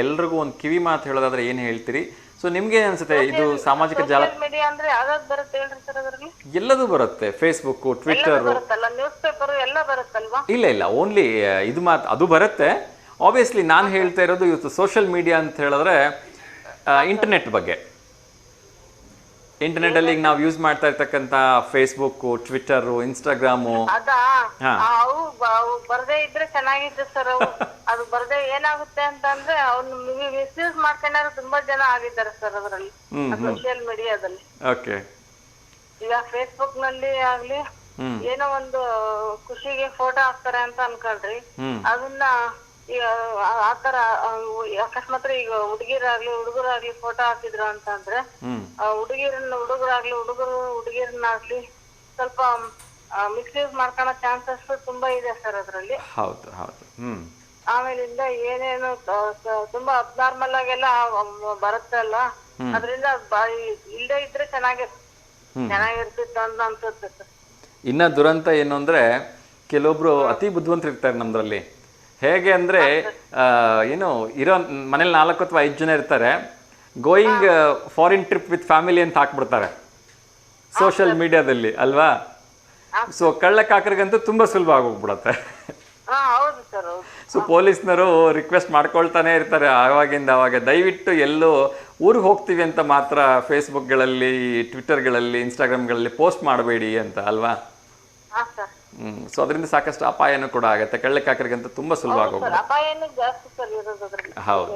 ಎಲ್ರಿಗೂ ಒಂದು ಕಿವಿ ಮಾತು ಹೇಳೋದಾದ್ರೆ ಏನು ಹೇಳ್ತೀರಿ? ಸೊ ನಿಮ್ಗೆ ಅನ್ಸುತ್ತೆ ಇದು ಸಾಮಾಜಿಕ ಜಾಲ ಮೀಡಿಯಾ ಅಂದ್ರೆ ಯಾವ್ದಾದ್ರು ಬರುತ್ತೆ ಹೇಳ್ರಿ ಸರ್ ಅದರಲ್ಲಿ? ಎಲ್ಲದೂ ಬರುತ್ತೆ, ಫೇಸ್ಬುಕ್, ಟ್ವಿಟ್ಟರ್, ಬರುತ್ತಲ್ಲ, ನ್ಯೂಸ್ ಪೇಪರ್ ಎಲ್ಲ ಬರುತ್ತಲ್ವಾ? ಇಲ್ಲ ಓನ್ಲಿ ಇದು ಮಾತು ಅದು ಬರುತ್ತೆ. ಆಬ್ವಿಯಸ್ಲಿ ನಾನು ಹೇಳ್ತಾ ಇರೋದು ಇವತ್ತು ಸೋಷಿಯಲ್ ಮೀಡಿಯಾ ಅಂತ ಹೇಳಿದ್ರೆ ಇಂಟರ್ನೆಟ್ ಬಗ್ಗೆ. ಇಂಟರ್ನೆಟ್ ಅಲ್ಲಿ ಈಗ ನಾವು ಯೂಸ್ ಮಾಡ್ತಾ ಇರ್ತಕ್ಕಂಥ ಫೇಸ್ಬುಕ್, ಟ್ವಿಟ್ಟರ್, ಇನ್ಸ್ಟಾಗ್ರಾಮು. ಅದಾ ಅವು ಬರ್ದೇ ಇದ್ರೆ ಚೆನ್ನಾಗಿತ್ತು ಸರ್. ಅದು ಬರ್ದೇ ಏನಾಗುತ್ತೆ ಅಂತಂದ್ರೆ ಅವ್ನು ಮಿಸ್ಯೂಸ್ ಮಾಡ್ಕೊಂಡ್ರೆ ತುಂಬಾ ಜನ ಆಗಿದ್ದಾರೆ ಸರ್ ಅದರಲ್ಲಿ, ಸೋಷಿಯಲ್ ಮೀಡಿಯಾದಲ್ಲಿ. ಓಕೆ, ಈಗ ಫೇಸ್ಬುಕ್ ನಲ್ಲಿ ಆಗ್ಲಿ ಏನೋ ಒಂದು ಖುಷಿಗೆ ಫೋಟೋ ಹಾಕ್ತಾರೆ ಅಂತ ಅನ್ಕೊಳ್ರಿ, ಅದನ್ನ ಈಗ ಆತರ ಅಕಸ್ಮಾತ್ ಈಗ ಹುಡುಗರಾಗ್ಲಿ ಫೋಟೋ ಹಾಕಿದ್ರು ಅಂತಂದ್ರೆ ಹುಡುಗಿರನ್ನಾಗ್ಲಿ ಸ್ವಲ್ಪ ಮಿಸ್ಯೂಸ್ ಮಾಡ್ಕೊಳ್ಳೋ ಚಾನ್ಸಸ್ ತುಂಬಾ ಇದೆ ಸರ್ ಅದ್ರಲ್ಲಿ. ಹೌದು. ಆಮೇಲಿಂದ ಏನೇನು ತುಂಬಾ ಅಬ್ನಾರ್ಮಲ್ ಆಗೆಲ್ಲ ಬರುತ್ತಲ್ಲ, ಅದರಿಂದ ಇಲ್ಲದೆ ಇದ್ರೆ ಚೆನ್ನಾಗಿರ್ತಿತ್ತು ಅಂತ ಅನ್ಸುತ್ತೆ ಸರ್. ಇನ್ನ ದುರಂತ ಏನು ಅಂದ್ರೆ ಕೆಲವೊಬ್ರು ಅತಿ ಬುದ್ಧಿವಂತರು ಇರ್ತಾರೆ ನಮ್ದ್ರಲ್ಲಿ. ಹೇಗೆ ಅಂದ್ರೆ ಏನು ಇರೋ ಮನೇಲಿ 4 ಅಥವಾ 5 ಜನ ಇರ್ತಾರೆ, going foreign trip with family ಅಂತ ಹಾಕ್ಬಿಡ್ತಾರೆ ಸೋಷಿಯಲ್ ಮೀಡಿಯಾದಲ್ಲಿ ಅಲ್ವಾ? ಸೊ ಕಳ್ಳಕ್ಕಾಕರಿಗಂತೂ ತುಂಬಾ ಸುಲಭ ಆಗೋಗ್ಬಿಡತ್ತೆ. ಸೊ ಪೊಲೀಸ್ನವರು ರಿಕ್ವೆಸ್ಟ್ ಮಾಡ್ಕೊಳ್ತಾನೆ ಇರ್ತಾರೆ ಆವಾಗಿಂದ ಅವಾಗ, ದಯವಿಟ್ಟು ಎಲ್ಲೋ ಊರಿಗೆ ಹೋಗ್ತೀವಿ ಅಂತ ಮಾತ್ರ ಫೇಸ್ಬುಕ್ಗಳಲ್ಲಿ, ಟ್ವಿಟ್ಟರ್ಗಳಲ್ಲಿ, ಇನ್ಸ್ಟಾಗ್ರಾಮ್ಗಳಲ್ಲಿ ಪೋಸ್ಟ್ ಮಾಡಬೇಡಿ ಅಂತ ಅಲ್ವಾ? ಸೊ ಅದರಿಂದ ಸಾಕಷ್ಟು ಅಪಾಯನೂ ಕೂಡ ಆಗುತ್ತೆ, ಕಳ್ಳಕ್ಕಾಕರಿಗಂತೂ ತುಂಬಾ ಸುಲಭ ಆಗೋಗ್ಬಿಡುತ್ತೆ. ಹೌದು.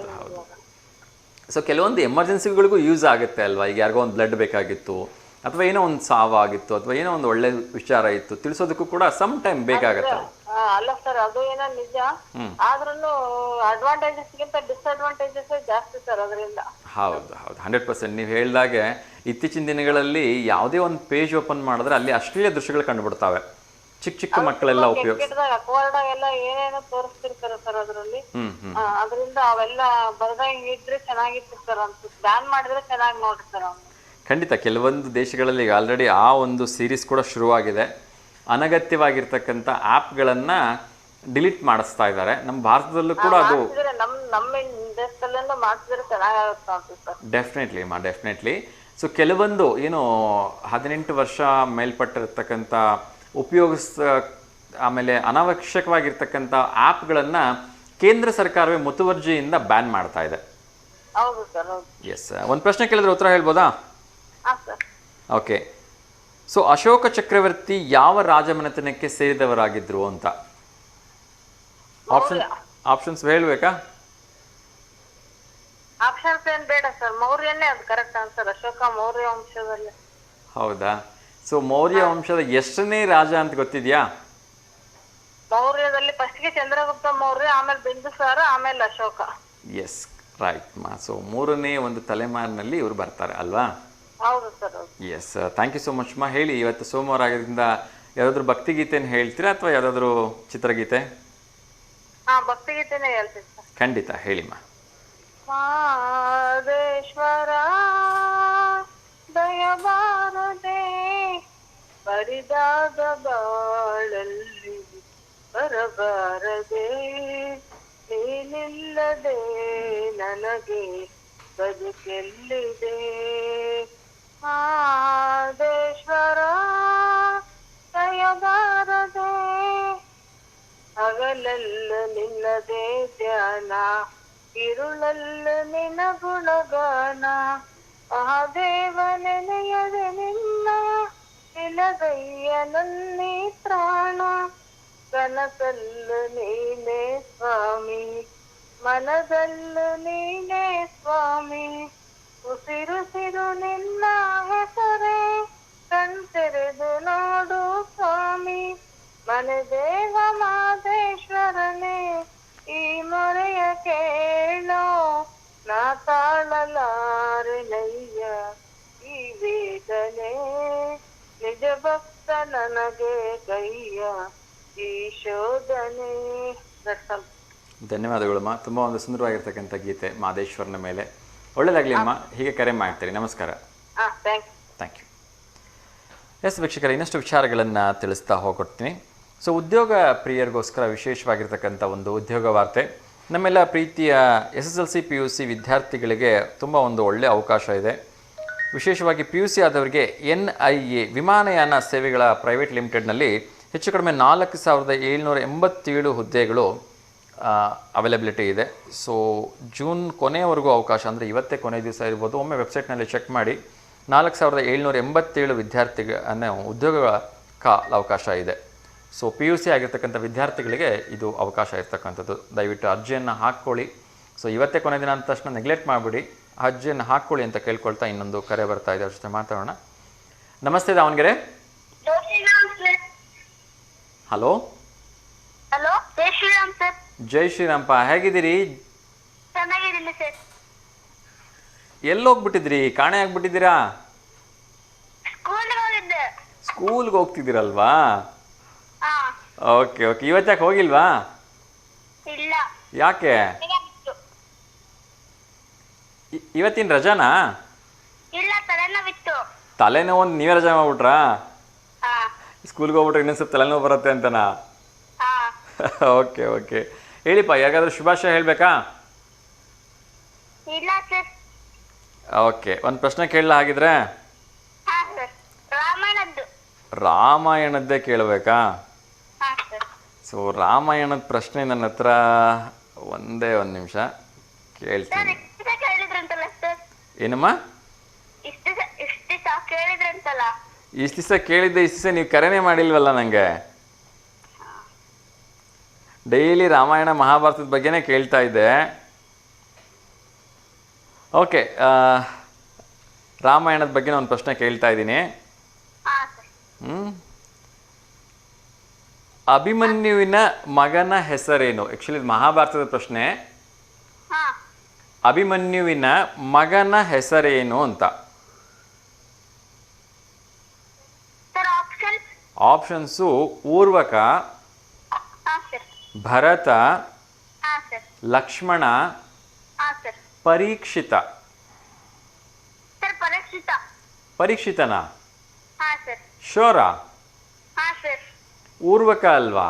ಸೊ ಕೆಲವೊಂದು ಎಮರ್ಜೆನ್ಸಿಗಳಿಗೂ ಯೂಸ್ ಆಗುತ್ತೆ ಅಲ್ವಾ? ಈಗ ಯಾರಿಗೋ ಒಂದು ಬ್ಲಡ್ ಬೇಕಾಗಿತ್ತು, ಅಥವಾ ಏನೋ ಒಂದು ಸಾವಾಗಿತ್ತು, ಅಥವಾ ಏನೋ ಒಂದು ಒಳ್ಳೆ ವಿಚಾರ ಇತ್ತು, ತಿಳಿಸೋದಕ್ಕೂ ಕೂಡ ಸಮ್ ಟೈಮ್ ಬೇಕಾಗತ್ತೆ. ಅಲ್ಲ ಸರ್, ಅದು ಏನೋ ನಿಜ, ಆದ್ರೂ ಅಡ್ವಾಂಟೇಜಸ್ ಗಿಂತ ಡಿಸ್ಅಡ್ವಾಂಟೇಜಸ್ ಜಾಸ್ತಿ ಸರ್ ಅದರಿಂದ. ಹೌದು 100%. ನೀವು ಹೇಳ್ದಾಗೆ ಇತ್ತೀಚಿನ ದಿನಗಳಲ್ಲಿ ಯಾವುದೇ ಒಂದು ಪೇಜ್ ಓಪನ್ ಮಾಡಿದ್ರೆ ಅಲ್ಲಿ ಅಶ್ಲೀಲ ದೃಶ್ಯಗಳು ಕಂಡುಬಿಡ್ತಾವೆ. ಚಿಕ್ಕ ಮಕ್ಕಳೆಲ್ಲ ಏನೇನೋ ತೋರಿಸ್ತಿರ್ತಾರೆ ಸರ್ ಅದರಲ್ಲಿ. ಅದರಿಂದ ಅವೆಲ್ಲ ಬರ್ದಂಗೆ ಇದ್ರೆ ಚೆನ್ನಾಗಿತ್ತು ಸರ್ ಅನ್ಸುತ್ತೆ. ಬ್ಯಾನ್ ಮಾಡಿದ್ರೆ ಚೆನ್ನಾಗಿ ನೋಡ್ರಿ ಸರ್. ಖಂಡಿತ ಕೆಲವೊಂದು ದೇಶಗಳಲ್ಲಿ ಈಗ ಆಲ್ರೆಡಿ ಆ ಒಂದು ಸೀರೀಸ್ ಕೂಡ ಶುರುವಾಗಿದೆ. ಅನಗತ್ಯವಾಗಿರ್ತಕ್ಕಂಥ ಆ್ಯಪ್ಗಳನ್ನು ಡಿಲೀಟ್ ಮಾಡಿಸ್ತಾ ಇದ್ದಾರೆ. ನಮ್ಮ ಭಾರತದಲ್ಲೂ ಕೂಡ ಅದು ಡೆಫಿನೆಟ್ಲಿ. ಸೊ ಕೆಲವೊಂದು ಏನು 18 ವರ್ಷ ಮೇಲ್ಪಟ್ಟಿರ್ತಕ್ಕಂಥ ಆಮೇಲೆ ಅನಾವಶ್ಯಕವಾಗಿರ್ತಕ್ಕಂಥ ಆ್ಯಪ್ಗಳನ್ನು ಕೇಂದ್ರ ಸರ್ಕಾರವೇ ಮುತುವರ್ಜಿಯಿಂದ ಬ್ಯಾನ್ ಮಾಡ್ತಾ ಇದೆ. ಎಸ್, ಒಂದು ಪ್ರಶ್ನೆ ಕೇಳಿದ್ರೆ ಉತ್ತರ ಹೇಳ್ಬೋದಾ? ಓಕೆ. ಸೊ ಅಶೋಕ ಚಕ್ರವರ್ತಿ ಯಾವ ರಾಜಮನೆತನಕ್ಕೆ ಸೇರಿದವರಾಗಿದ್ರು ಅಂತ ಆಪ್ಷನ್ಸ್ ಹೇಳ್ಬೇಕಾ? ಆಪ್ಷನ್ಸ್ ಏನ್ ಬೇಡ ಸರ್, ಮೌರ್ಯನೇ ಅದು ಕರೆಕ್ಟ್ ಆನ್ಸರ್. ಅಶೋಕ ಮೌರ್ಯ ವಂಶದಲ್ಲಿ. ಹೌದಾ? ಸೊ ಮೌರ್ಯ ವಂಶದ ಎಷ್ಟನೇ ರಾಜ ಅಂತ ಗೊತ್ತಿದ್ಯಾ? ಮೌರ್ಯದಲ್ಲಿ ಫಸ್ಟ್ಗೆ ಚಂದ್ರಗುಪ್ತ ಮೌರ್ಯ, ಆಮೇಲೆ ಬಿಂದುಸಾರ, ಆಮೇಲೆ ಅಶೋಕ. ಎಸ್, ರೈಟ್ ಮಾ. ಸೊ 3ನೇ ಒಂದು ತಲೆಮಾರಿನಲ್ಲಿ ಇವರು ಬರ್ತಾರೆ ಅಲ್ವಾ? ಹೌದು sir. Yes, thank you so much ಮಾ. ಹೇಳಿ, ಇವತ್ತು ಸೋಮವಾರ ಆಗಿದ್ದರಿಂದ ಯಾವ್ದಾದ್ರು ಭಕ್ತಿಗೀತೆಯನ್ನು ಹೇಳ್ತೀರಾ ಅಥವಾ ಯಾವ್ದಾದ್ರು ಚಿತ್ರಗೀತೆ? ಭಕ್ತಿಗೀತೆನೇ ಹೇಳ್ತೀನಿ ಸರ್. ಖಂಡಿತ ಹೇಳಿಮ್ಮ. ಮಾದೇಶ್ವರ ದಯಬಾರದೆ ಬರಿದಾದ ಬಾಳಲ್ಲಿ ಬರಬಾರದೆ, ನೀನಿಲ್ಲದೆ ನನಗೆ ಬದುಕೆಲ್ಲಿದೆ. ಮಾದೇಶ್ವರ ದಯಬಾರದೆ ಹಗಲಲ್ಲ ನಿನ್ನದೇ ಧ್ಯಾನ, ഇരുളല്ല ನಿನ ಗುಣಗಾನ. ಮಹಾದೇವ ನೆನೆಯದೆ ನಿನ್ನ ನಿಲಗಯ್ಯ ನನ್ನಿ ಪ್ರಾಣ. ಕನಸಲ್ಲು ನೀನೇ ಸ್ವಾಮಿ, ಮನದಲ್ಲು ನೀನೇ ಸ್ವಾಮಿ. ಉಸಿರುಸಿರು ನಿನ್ನ ಹೆಸರೇ, ಕಣ್ತೆರೆದು ನೋಡು ಸ್ವಾಮಿ. ಮನದೇವ ಮಾದೇಶ್ವರನೇ ಈ ಮೊರೆಯ ಕೇಳೋ, ನಾ ತಾಳಲಾರೆ ನಯ್ಯ ಈ ಮಾಡಿದನೆ ನಿಜ ಭಕ್ತ ನನಗೆ ಕೈಯ ಈ ಶೋಧನೆ. ಧನ್ಯವಾದಗಳಮ್ಮ. ತುಂಬ ಒಂದು ಸುಂದರವಾಗಿರ್ತಕ್ಕಂಥ ಗೀತೆ ಮಾದೇಶ್ವರನ ಮೇಲೆ. ಒಳ್ಳೆಯದಾಗಲಿ ಅಮ್ಮ, ಹೀಗೆ ಕರೆ ಮಾಡ್ತೀರಿ. ನಮಸ್ಕಾರ. Thank you. ಎಸ್ ವೀಕ್ಷಕರೇ, ಇನ್ನಷ್ಟು ವಿಚಾರಗಳನ್ನು ತಿಳಿಸ್ತಾ ಹೋಗ್ಕೊಡ್ತೀನಿ. ಸೊ ಉದ್ಯೋಗ ಪ್ರಿಯರಿಗೋಸ್ಕರ ವಿಶೇಷವಾಗಿರ್ತಕ್ಕಂಥ ಒಂದು ಉದ್ಯೋಗ ವಾರ್ತೆ. ನಮ್ಮೆಲ್ಲ ಪ್ರೀತಿಯ SSLC PUC ವಿದ್ಯಾರ್ಥಿಗಳಿಗೆ ತುಂಬ ಒಂದು ಒಳ್ಳೆಯ ಅವಕಾಶ ಇದೆ. ವಿಶೇಷವಾಗಿ PUC ಆದವರಿಗೆ NIA ವಿಮಾನಯಾನ ಸೇವೆಗಳ ಪ್ರೈವೇಟ್ ಲಿಮಿಟೆಡ್ನಲ್ಲಿ ಹೆಚ್ಚು ಕಡಿಮೆ 4787 ಹುದ್ದೆಗಳು ಅವೈಲಬಿಲಿಟಿ ಇದೆ. ಸೊ ಜೂನ್ ಕೊನೆಯವರೆಗೂ ಅವಕಾಶ, ಅಂದರೆ ಇವತ್ತೇ ಕೊನೆ ದಿವಸ ಇರ್ಬೋದು. ಒಮ್ಮೆ ವೆಬ್ಸೈಟ್ನಲ್ಲಿ ಚೆಕ್ ಮಾಡಿ. 4787 ವಿದ್ಯಾರ್ಥಿಗಳ ಉದ್ಯೋಗಗಳ ಅವಕಾಶ ಇದೆ. ಸೊ PUC ಆಗಿರ್ತಕ್ಕಂಥ ವಿದ್ಯಾರ್ಥಿಗಳಿಗೆ ಇದು ಅವಕಾಶ ಇರ್ತಕ್ಕಂಥದ್ದು. ದಯವಿಟ್ಟು ಅರ್ಜಿಯನ್ನು ಹಾಕ್ಕೊಳ್ಳಿ. ಸೊ ಇವತ್ತೇ ಕೊನೆ ದಿನ ಅಂದ ತಕ್ಷಣ ನೆಗ್ಲೆಕ್ಟ್ ಮಾಡಿಬಿಡಿ, ಅರ್ಜಿಯನ್ನು ಹಾಕ್ಕೊಳ್ಳಿ ಅಂತ ಕೇಳ್ಕೊಳ್ತಾ ಇನ್ನೊಂದು ಕರೆ ಬರ್ತಾ ಇದೆ, ಅವ್ರ ಜೊತೆ ಮಾತಾಡೋಣ. ನಮಸ್ತೆ ದಾವಣಗೆರೆ. ಹಲೋ ಹಲೋ, ಜೈ ಶ್ರೀರಾಮ್ ಸರ್. ಜೈ ಶ್ರೀರಾಮ್ಪ, ಹೇಗಿದ್ದೀರಿ? ಚೆನ್ನಾಗಿದ್ದೀನಿ ಸರ್. ಎಲ್ಲೋಗ್ಬಿಟ್ಟಿದ್ರಿ? ಕಾಣೆ ಆಗ್ಬಿಟ್ಟಿದ್ದೀರಾ? ಸ್ಕೂಲ್ಗೆ ಹೋಗಿದ್ದೆ. ಸ್ಕೂಲ್ಗೆ ಹೋಗ್ತಿದ್ದೀರಲ್ವಾ? Okay okay. ಇವತ್ತಾಕೆ ಹೋಗಿಲ್ವಾ? ಇಲ್ಲ. ಯಾಕೆ? ಇವತ್ತಿನ ರಜಾನಾ? ಇಲ್ಲ, ತಲೆನೋವಿತ್ತು. ತಲೆನೋವು ಒಂದು ನೀವೇ ರಜಾ ಮಾಡ್ಬಿಟ್ರಾ? ಸ್ಕೂಲ್ಗೆ ಹೋಗ್ಬಿಟ್ರೆ ಇನ್ನೊಂದು ಸ್ವಲ್ಪ ತಲೆನೋವು ಬರುತ್ತೆ ಅಂತನಾ? Okay okay. ಹೇಳಿಪ್ಪ, ಯಾರಿಗಾದ್ರೂ ಶುಭಾಶಯ ಹೇಳಬೇಕಾ? ಇಲ್ಲ ಸರ್. ಓಕೆ, ಒಂದು ಪ್ರಶ್ನೆ ಕೇಳಲ್ಲ ಹಾಗಿದ್ರೆ? ರಾಮಾಯಣದ್ದು. ರಾಮಾಯಣದ್ದೇ ಕೇಳಬೇಕಾ? ಸೊ ರಾಮಾಯಣದ ಪ್ರಶ್ನೆ ನನ್ನ ಹತ್ರ ಒಂದೇ ಒಂದು ನಿಮಿಷ ಕೇಳ್ತೀನಿ. ಏನಮ್ಮ? ಇಷ್ಟು ದಿವಸ ಕೇಳಿದ್ದೆ, ಇಷ್ಟು ದಿವಸ ನೀವು ಕರೆನೇ ಮಾಡಿಲ್ವಲ್ಲ ನನಗೆ. ಡೈಲಿ ರಾಮಾಯಣ ಮಹಾಭಾರತದ ಬಗ್ಗೆನೇ ಕೇಳ್ತಾ ಇದ್ದೆ. ಓಕೆ, ರಾಮಾಯಣದ ಬಗ್ಗೆ ಒಂದು ಪ್ರಶ್ನೆ ಕೇಳ್ತಾ ಇದ್ದೀನಿ. ಅಭಿಮನ್ಯುವಿನ ಮಗನ ಹೆಸರೇನು? ಆ್ಯಕ್ಚುಲಿ ಇದು ಮಹಾಭಾರತದ ಪ್ರಶ್ನೆ. ಅಭಿಮನ್ಯುವಿನ ಮಗನ ಹೆಸರೇನು ಅಂತ. ಆಪ್ಷನ್ಸು ಊರ್ವಕ, ಭರತ, ಲಕ್ಷ್ಮಣ, ಪರೀಕ್ಷಿತ. ಪರೀಕ್ಷಿತನಾ? ಶೋರಾ? ಊರ್ವಕ ಅಲ್ವಾ?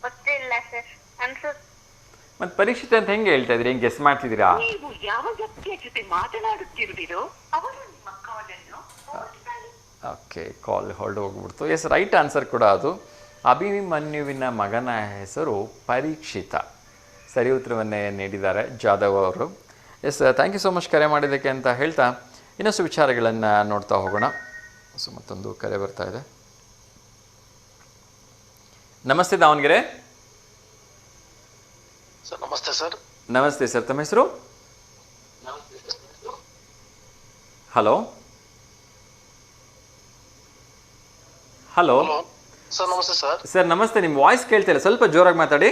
ಮತ್ತೆ ಪರೀಕ್ಷಿತ ಅಂತ ಹೆಂಗೆ ಹೇಳ್ತಾ ಇದ್ರಿ? ಹೆಂಗೆ ಗೆಸ್ ಮಾಡ್ತಿದ್ದೀರಾ? ನೀವು ಯಾವ ವ್ಯಕ್ತಿಯ ಜೊತೆ ಮಾತನಾಡುತ್ತಿರುವಿರೋ ಅವರು ನಿಮ್ಮ ಕಾಲನ್ನು. ಓಕೆ, ಕಾಲ್ ಹೊರಡು ಹೋಗ್ಬಿಡ್ತು. ಎಸ್, ರೈಟ್ ಆನ್ಸರ್ ಕೂಡ ಅದು. ಅಭಿಮನ್ಯುವಿನ ಮಗನ ಹೆಸರು ಪರೀಕ್ಷಿತ. ಸರಿ ಉತ್ತರವನ್ನೇ ನೀಡಿದ್ದಾರೆ ಜಾಧವ್ ಅವರು. Yes, thank you so much ಕರೆ ಮಾಡಿದ್ದಕ್ಕೆ ಅಂತ ಹೇಳ್ತಾ ಇನ್ನಷ್ಟು ವಿಚಾರಗಳನ್ನು ನೋಡ್ತಾ ಹೋಗೋಣ. ಸೊ ಮತ್ತೊಂದು ಕರೆ ಬರ್ತಾ ಇದೆ. ನಮಸ್ತೆ ದಾವಣಗೆರೆ. ಸರ್ ನಮಸ್ತೆ ಸರ್. ನಮಸ್ತೆ ಸರ್, ತಮ್ಮ ಹೆಸರು? ಹಲೋ ಹಲೋ ಸರ್ ನಮಸ್ತೆ ಸರ್. ಸರ್ ನಮಸ್ತೆ. ನಿಮ್ಮ ವಾಯ್ಸ್ ಕೇಳ್ತಾ ಇಲ್ಲ, ಸ್ವಲ್ಪ ಜೋರಾಗಿ ಮಾತಾಡಿ.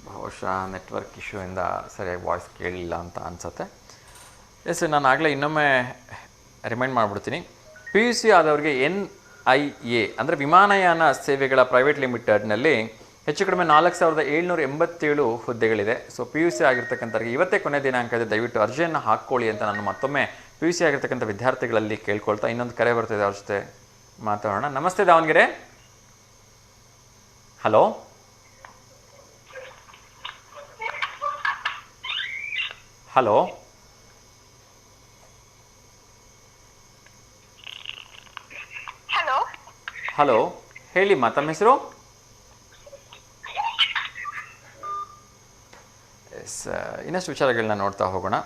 ಬಹುಶಃ ನೆಟ್ವರ್ಕ್ ಇಶ್ಯೂ ಇಂದ ಸರಿಯಾಗಿ ವಾಯ್ಸ್ ಕೇಳಿಲ್ಲ ಅಂತ ಅನ್ಸುತ್ತೆ. ಎಸ್, ನಾನು ಆಗಲೇ ಇನ್ನೊಮ್ಮೆ ರಿಮೈಂಡ್ ಮಾಡಿಬಿಡ್ತೀನಿ. PUC ಆದವ್ರಿಗೆ NIA ಅಂದರೆ ವಿಮಾನಯಾನ ಸೇವೆಗಳ ಪ್ರೈವೇಟ್ ಲಿಮಿಟೆಡ್ನಲ್ಲಿ ಹೆಚ್ಚು ಕಡಿಮೆ 4787 ಹುದ್ದೆಗಳಿದೆ. ಸೊ PUC ಆಗಿರ್ತಕ್ಕಂಥವ್ರಿಗೆ ಇವತ್ತೇ ಕೊನೆ ದಿನಾಂಕ ಇದೆ. ದಯವಿಟ್ಟು ಅರ್ಜಿಯನ್ನು ಹಾಕ್ಕೊಳ್ಳಿ ಅಂತ ನಾನು ಮತ್ತೊಮ್ಮೆ PUC ಆಗಿರ್ತಕ್ಕಂಥ ವಿದ್ಯಾರ್ಥಿಗಳಲ್ಲಿ ಕೇಳ್ಕೊಳ್ತಾ ಇನ್ನೊಂದು ಕರೆ ಬರ್ತಿದೆ, ಅವ್ರ ಜೊತೆ ಮಾತಾಡೋಣ. ನಮಸ್ತೆ Davanagere. Hello hello hello hello ಹೇಳಿಮ್ಮ, ತಮ್ಮ ಹೆಸರು? ಎಸ್, ಇನ್ನಷ್ಟು ವಿಚಾರಗಳನ್ನ ನೋಡ್ತಾ ಹೋಗೋಣ.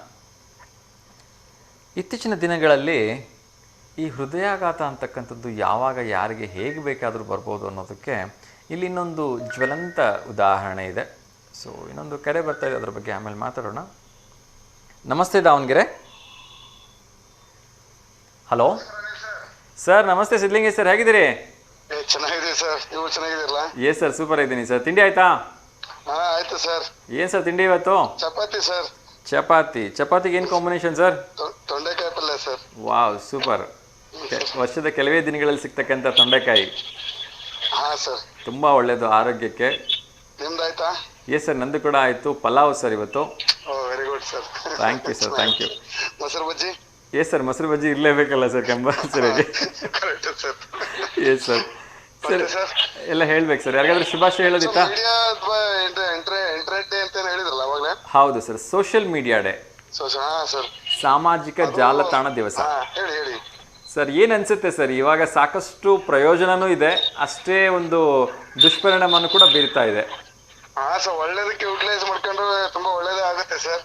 ಇತ್ತೀಚಿನ ದಿನಗಳಲ್ಲಿ ಈ ಹೃದಯಾಘಾತ ಅಂತಕ್ಕಂಥದ್ದು ಯಾವಾಗ ಯಾರಿಗೆ ಹೇಗೆ ಬೇಕಾದರೂ ಬರ್ಬೋದು ಅನ್ನೋದಕ್ಕೆ ಇಲ್ಲಿ ಇನ್ನೊಂದು ಜ್ವಲಂತ ಉದಾಹರಣೆ ಇದೆ. ಸೊ ಇನ್ನೊಂದು ಕರೆ ಬರ್ತಾ ಇದೆ, ಅದರ ಬಗ್ಗೆ ಆಮೇಲೆ ಮಾತಾಡೋಣ. ನಮಸ್ತೆ ದಾವಣಗೆರೆ. ಹಲೋ ಸರ್, ನಮಸ್ತೆ ಸಿದ್ಲಿಂಗೇಶ್ ಸರ್, ಹೇಗಿದ್ದೀರಿ? ಚೆನ್ನಾಗಿದೆ ಸರ್, ನೀವು ಚೆನ್ನಾಗಿದ್ದೀರಲ್ಲ? ಎಸ್ ಸರ್, ಸೂಪರ್ ಇದ್ದೀನಿ ಸರ್. ತಿಂಡಿ ಆಯ್ತಾ? ಆಯ್ತು ಆಯ್ತು ಸರ್. ಏನು ಸರ್ ತಿಂಡಿ ಇವತ್ತು? ಚಪಾತಿ ಸರ್. ಚಪಾತಿಗೆ ಏನು ಕಾಂಬಿನೇಷನ್ ಸರ್? ತೊಂಡೆಕಾಯಿ ಪಲ್ಯ ಸರ್. Wow, super. ವರ್ಷದ ಕೆಲವೇ ದಿನಗಳಲ್ಲಿ ಸಿಗ್ತಕ್ಕಂಥ ತೊಂಡೆಕಾಯಿ. ಹಾ ಸರ್. ತುಂಬ ಒಳ್ಳೆಯದು ಆರೋಗ್ಯಕ್ಕೆ. ನಿಮ್ದಾಯ್ತಾ? ಎಸ್ ಸರ್, ನಂದು ಕೂಡ ಆಯಿತು. ಪಲಾವ್ ಸರ್ ಇವತ್ತು. Very good sir. Thank you sir, thank you. ಮೊಸರು ಬಜ್ಜಿ? ಎಸ್ ಸರ್, ಮೊಸರು ಬಜ್ಜಿ ಇರಲೇಬೇಕಲ್ಲ sir, compulsory. Correct sir. Yes sir. Sir ಎಲ್ಲ ಹೇಳ್ಬೇಕು ಸರ್. ಯಾರಿಗಾದ್ರೂ ಶುಭಾಶಯ ಹೇಳೋದಿತ್ತಾ? ಮೀಡಿಯಾ ಅಥವಾ ಇಂಟರ್ನೆಟ್ ಡೇ ಅಂತ ಹೇಳಿದ್ರಲ್ಲ ಅವಾಗಲೇ? ಹೌದು ಸರ್, ಸೋಷಿಯಲ್ ಮೀಡಿಯಾ ಡೇ. ಹಾ ಸರ್. ಸಾಮಾಜಿಕ ಜಾಲತಾಣ ದಿವಸ. ಹೇಳಿ ಹೇಳಿ ಸರ್. ಏನು ಅನ್ಸುತ್ತೆ ಸರ್, ಇವಾಗ ಸಾಕಷ್ಟು ಪ್ರಯೋಜನನೂ ಇದೆ, ಅಷ್ಟೇ ಒಂದು ದುಷ್ಪರಿಣಾಮನೂ ಕೂಡ ಬೀರ್ತಾ ಇದೆ. ಹಾ ಸರ್, ಒಳ್ಳೇದಕ್ಕೆ ಯುಟಿಲೈಸ್ ಮಾಡ್ಕೊಂಡ್ರೆ ತುಂಬಾ ಒಳ್ಳೇದೇ ಆಗುತ್ತೆ ಸರ್.